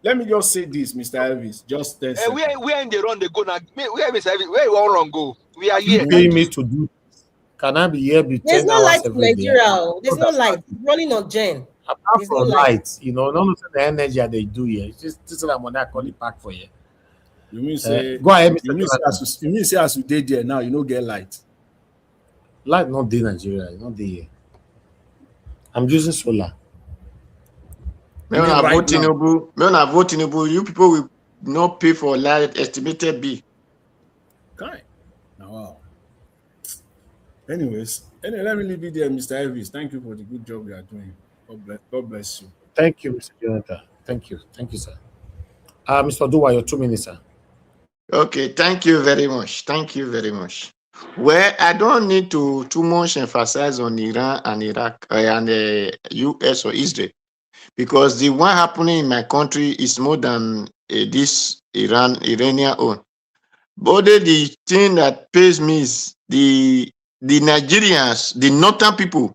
Let me just say this, Mr. Elvis. Just
where in the run they go now? Where Mr. Elvis? Where you want run go? We are here.
You pay me to do this. Can I be here?
There's no light in Nigeria. There's no light. Running on gen.
Apart from light, none of the energy that they do here. It's just this is what I call it back for you.
You mean say?
Go ahead,
Mr. You mean say as you did there now, you don't get light.
Light not there Nigeria. Not there here. I'm using solar.
When I vote Tinubu, you people will not pay for light estimated bill.
Okay. Wow. Anyways, let me leave it there, Mr. Elvis. Thank you for the good job you are doing. God bless you.
Thank you, Mr. Jonathan. Thank you, sir. Mr. Dua, your 2 minutes, sir.
Okay, thank you very much. Thank you very much. Well, I don't need to too much emphasize on Iran and Iraq and US or Israel, because the one happening in my country is more than this Iranian own. But the thing that pays me is the Nigerians, the northern people,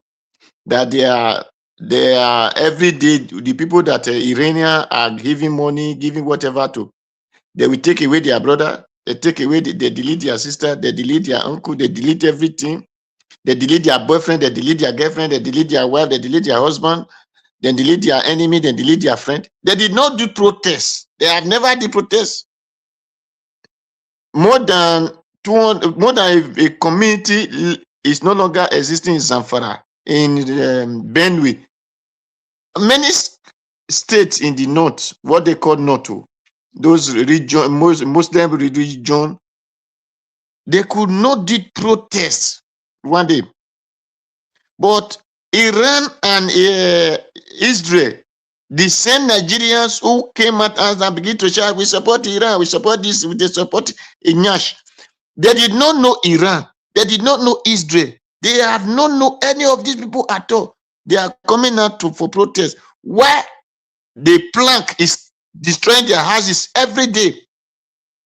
that they are every day, the people that Iranian are giving money, giving whatever to, they will take away their brother, they take away, they delete their sister, they delete their uncle, they delete everything, they delete their boyfriend, they delete their girlfriend, they delete their wife, they delete their husband, then delete their enemy, then delete their friend. They did not do protests. They have never did protests. More than 200, more than a community is no longer existing in Zamfara, in Benue. Many states in the north, what they call Noto, those region, Muslim religion, they could not do protests one day. But Iran and Israel, the same Nigerians who came at us and began to shout, we support Iran, we support this, they support Inyash. They did not know Iran. They did not know Israel. They have not known any of these people at all. They are coming out for protest. Why the plank is destroying their houses every day?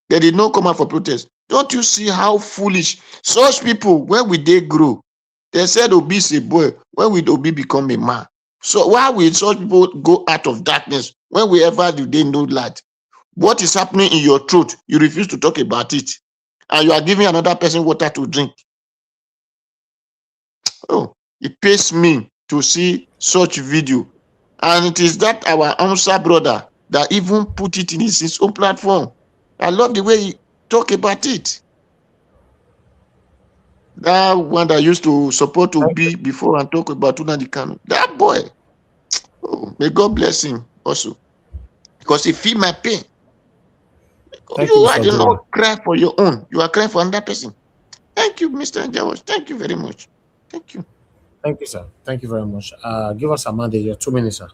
They did not come out for protest. Don't you see how foolish such people, when will they grow? They said Obi is a boy. When will Obi become a man? So why will such people go out of darkness? When ever do they know light? What is happening in your throat? You refuse to talk about it. And you are giving another person water to drink. Oh, it pains me to see such video. And it is that our Amsa brother that even put it in his own platform. I love the way he talk about it. That one that used to support Obi before and talk about Tunadi Kanu. That boy. Oh, may God bless him also. Because he feel my pain. You are not cry for your own. You are crying for another person. Thank you, Mr. Jawas. Thank you very much. Thank you.
Thank you, sir. Thank you very much. Give us a mandate. Your 2 minutes, sir.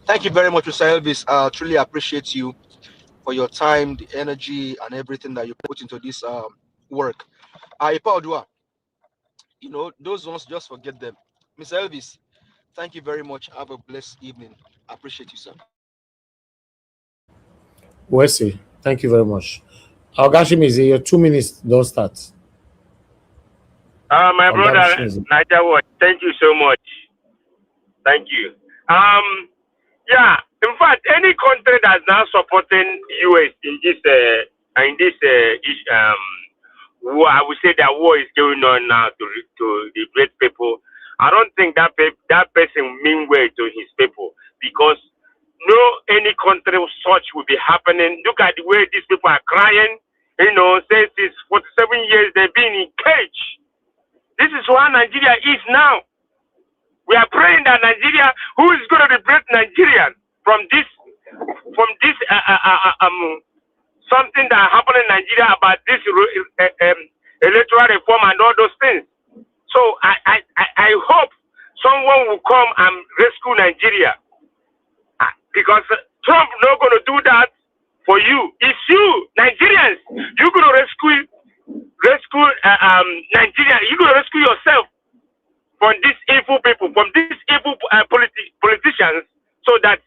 Thank you very much, Mr. Elvis. Truly appreciate you for your time, the energy, and everything that you put into this work. Ipaudua, you know, those ones, just forget them. Mr. Elvis, thank you very much. Have a blessed evening. I appreciate you, sir.
Wesley, thank you very much. Ogashimizi, your 2 minutes don't start.
My brother, Naija Watch, thank you so much. Thank you. Yeah, in fact, any country that's now supporting US in this war, I would say that war is going on now to the great people. I don't think that person mean well to his people, because no any country such will be happening. Look at the way these people are crying. You know, since 47 years they've been in cage. This is what Nigeria is now. We are praying that Nigeria, who is going to liberate Nigeria from this something that happened in Nigeria about this electoral reform and all those things. So I hope someone will come and rescue Nigeria, because Trump not going to do that for you. It's you, Nigerians. You're going to rescue Nigeria. You're going to rescue yourself from these evil people, from these evil politicians, so that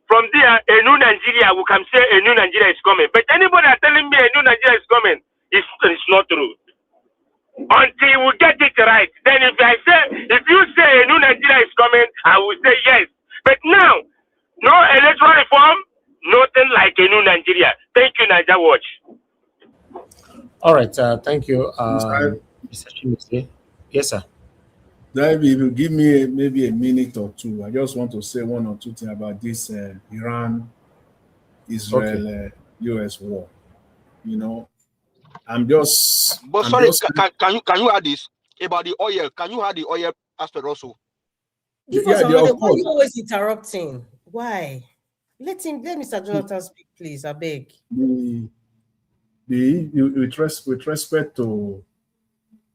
from there a new Nigeria, we can say a new Nigeria is coming. But anybody are telling me a new Nigeria is coming, it's not true. Until we get it right. Then if you say a new Nigeria is coming, I will say yes. But now, no electoral reform, nothing like a new Nigeria. Thank you, Naija Watch.
All right, thank you, Mr. Chimisi. Yes, sir.
If you give me maybe a minute or two, I just want to say one or two things about this Iran-Israel US war. You know, I'm just.
But sorry, can you add this about the oil? Can you add the oil aspect also?
Why are you always interrupting? Why? Let Mr. Jonathan speak, please. I beg.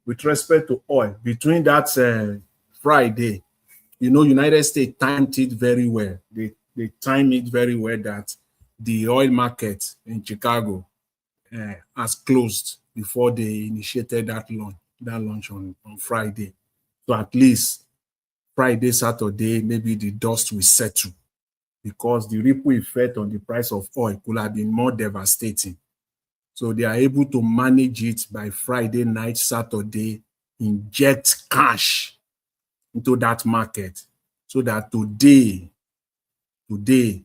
With respect to oil, between that Friday You know, United States timed it very well. They timed it very well that the oil market in Chicago has closed before they initiated that launch on Friday. So at least Friday, Saturday, maybe the dust will settle, because the ripple effect on the price of oil could have been more devastating. So they are able to manage it by Friday night, Saturday, inject cash into that market, so that today, the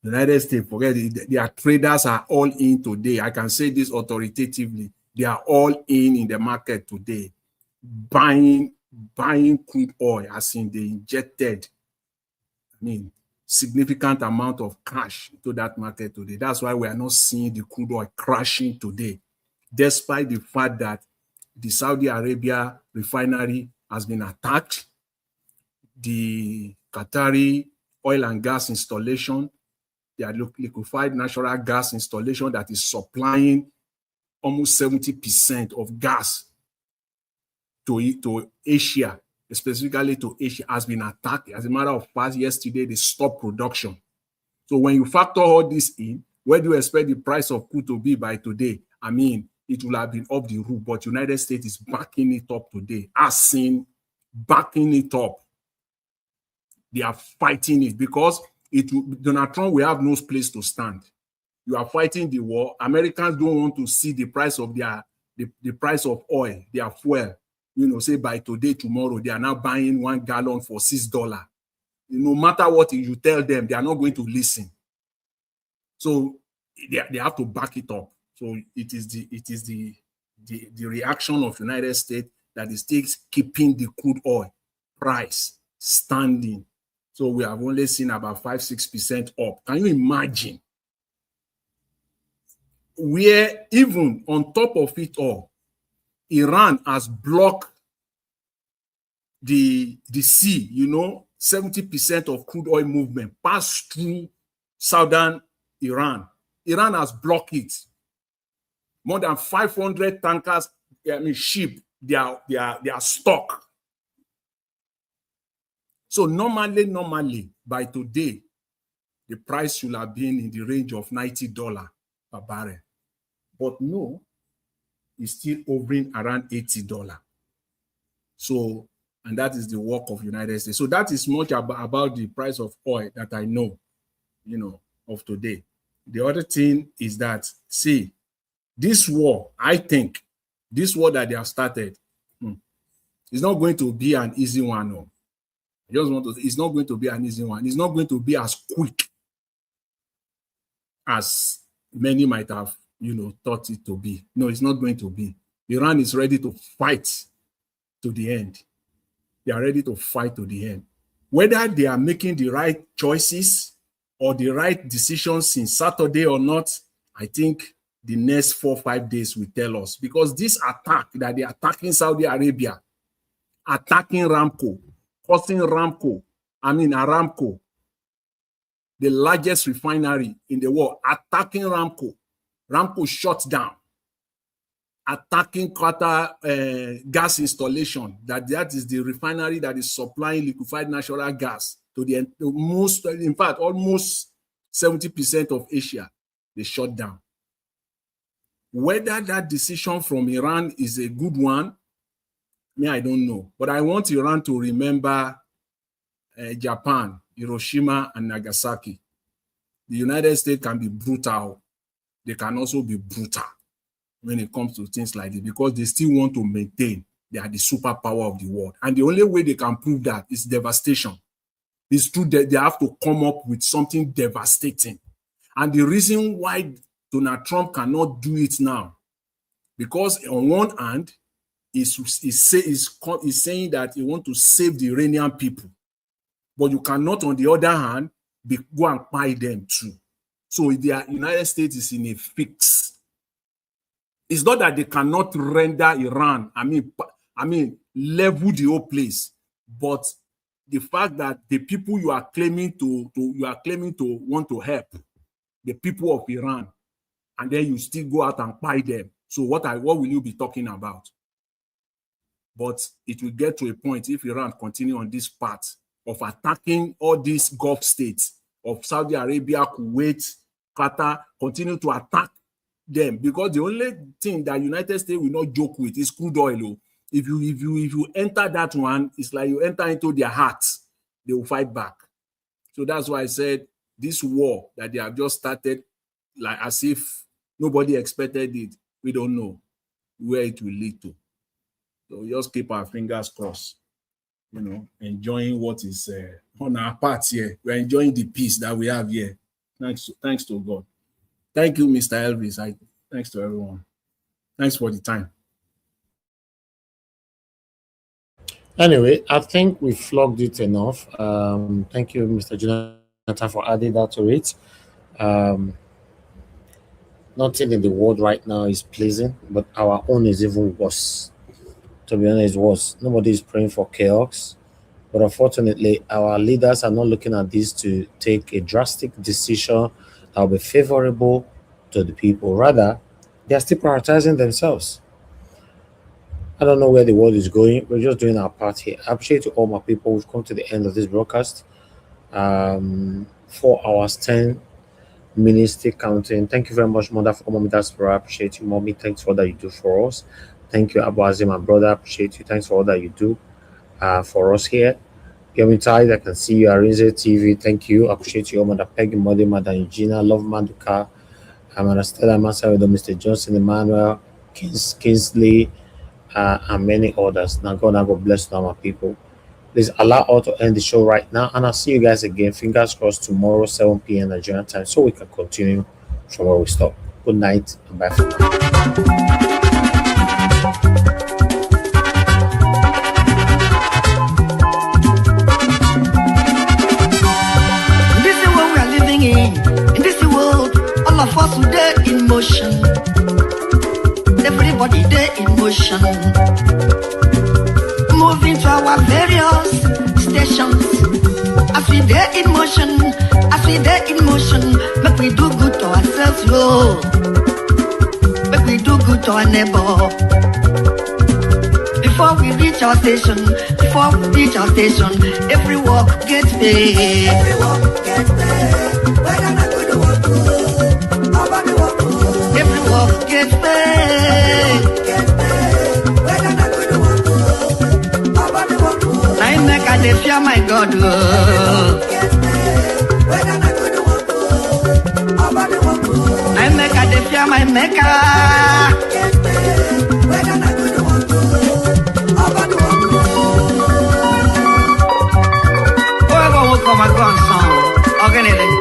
United States, forget it, their traders are all in today. I can say this authoritatively. They are all in the market today, buying crude oil, as in they injected, significant amount of cash into that market today. That's why we are not seeing the crude oil crashing today, despite the fact that the Saudi Arabia refinery has been attacked. The Qatari oil and gas installation, their liquefied natural gas installation that is supplying almost 70% of gas to Asia, specifically to Asia, has been attacked. As a matter of fact, yesterday they stopped production. So when you factor all this in, where do you expect the price of crude to be by today? I mean, it will have been off the roof, but United States is backing it up today. As seen, backing it up. They are fighting it because Donald Trump will have no place to stand. You are fighting the war. Americans don't want to see the price of the price of oil, their fuel. You know, say by today, tomorrow, they are now buying 1 gallon for $6. No matter what you tell them, they are not going to listen. So they have to back it up. So it is the reaction of United States that is still keeping the crude oil price standing. So we have only seen about 5-6% up. Can you imagine? Where even on top of it all, Iran has blocked the sea, 70% of crude oil movement passed through southern Iran. Iran has blocked it. More than 500 tankers, ship, they are stuck. So normally, by today, the price should have been in the range of $90 per barrel. But no, it's still hovering around $80. So, and that is the work of United States. So that is much about the price of oil that I know, of today. The other thing is that, see, this war, I think, this war that they have started, is not going to be an easy one. No. It's not going to be an easy one. It's not going to be as quick as many might have, thought it to be. No, it's not going to be. Iran is ready to fight to the end. They are ready to fight to the end. Whether they are making the right choices or the right decisions since Saturday or not, I think the next 4 or 5 days will tell us. Because this attack that they are attacking Saudi Arabia, attacking Aramco, Aramco, the largest refinery in the world, attacking Aramco. Aramco shut down. Attacking Qatar gas installation, that is the refinery that is supplying liquefied natural gas to almost 70% of Asia. They shut down. Whether that decision from Iran is a good one, I don't know. But I want Iran to remember Japan, Hiroshima, and Nagasaki. The United States can be brutal. They can also be brutal when it comes to things like this, because they still want to maintain they are the superpower of the world. And the only way they can prove that is devastation. It's true that they have to come up with something devastating. And the reason why Donald Trump cannot do it now, because on one hand, he's saying that he wants to save the Iranian people. But you cannot, on the other hand, go and buy them too. So the United States is in a fix. It's not that they cannot render Iran, level the whole place, but the fact that the people you are claiming to want to help, the people of Iran, and then you still go out and buy them. So what will you be talking about? But it will get to a point, if Iran continue on this path, of attacking all these Gulf states of Saudi Arabia, Kuwait, Qatar, continue to attack them, because the only thing that United States will not joke with is crude oil. If you enter that one, it's like you enter into their hearts, they will fight back. So that's why I said this war that they have just started, like as if nobody expected it, we don't know where it will lead to. So we just keep our fingers crossed, you know, enjoying what is on our part here. We're enjoying the peace that we have here. Thanks to God. Thank you, Mr. Elvis. Thanks to everyone. Thanks for the time.
Anyway, I think we flogged it enough. Thank you, Mr. Jonathan, for adding that to it. Nothing in the world right now is pleasing, but our own is even worse. To be honest, worse. Nobody is praying for chaos, but unfortunately, our leaders are not looking at this to take a drastic decision that will be favorable to the people. Rather, they are still prioritizing themselves. I don't know where the world is going. We're just doing our part here. I appreciate to all my people who've come to the end of this broadcast. 4 hours, 10 minutes, still counting. Thank you very much, Mother, for Mommy Diaspora. I appreciate you, Mommy. Thanks for all that you do for us. Thank you, Abu Azim, my brother. I appreciate you. Thanks for all that you do for us here. Get Tide, I can see you. Arinze TV, thank you. I appreciate you, Mother Peggy, Mother Eugenia, Love Manduka, Mother Stella, Masawedo, Mr. Johnson, Emmanuel, Kingsley, and many others. Now God bless all my people. Please allow us to end the show right now, and I'll see you guys again. Fingers crossed tomorrow, 7 p.m. Nigerian time, so we can continue from where we stop. Good night and bye for now.
In this world, all of us today in motion. Everybody there in motion. Moving to our various stations. As we there in motion, make we do good to ourselves, yo. Make we do good to our neighbor. Before we reach our station, every walk gets paid. Every walk gets paid. Every walk gets paid. I make a fear my God. I make a fear my maker. Whoever will come and go song, organize.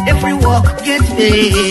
Every walk gets paid.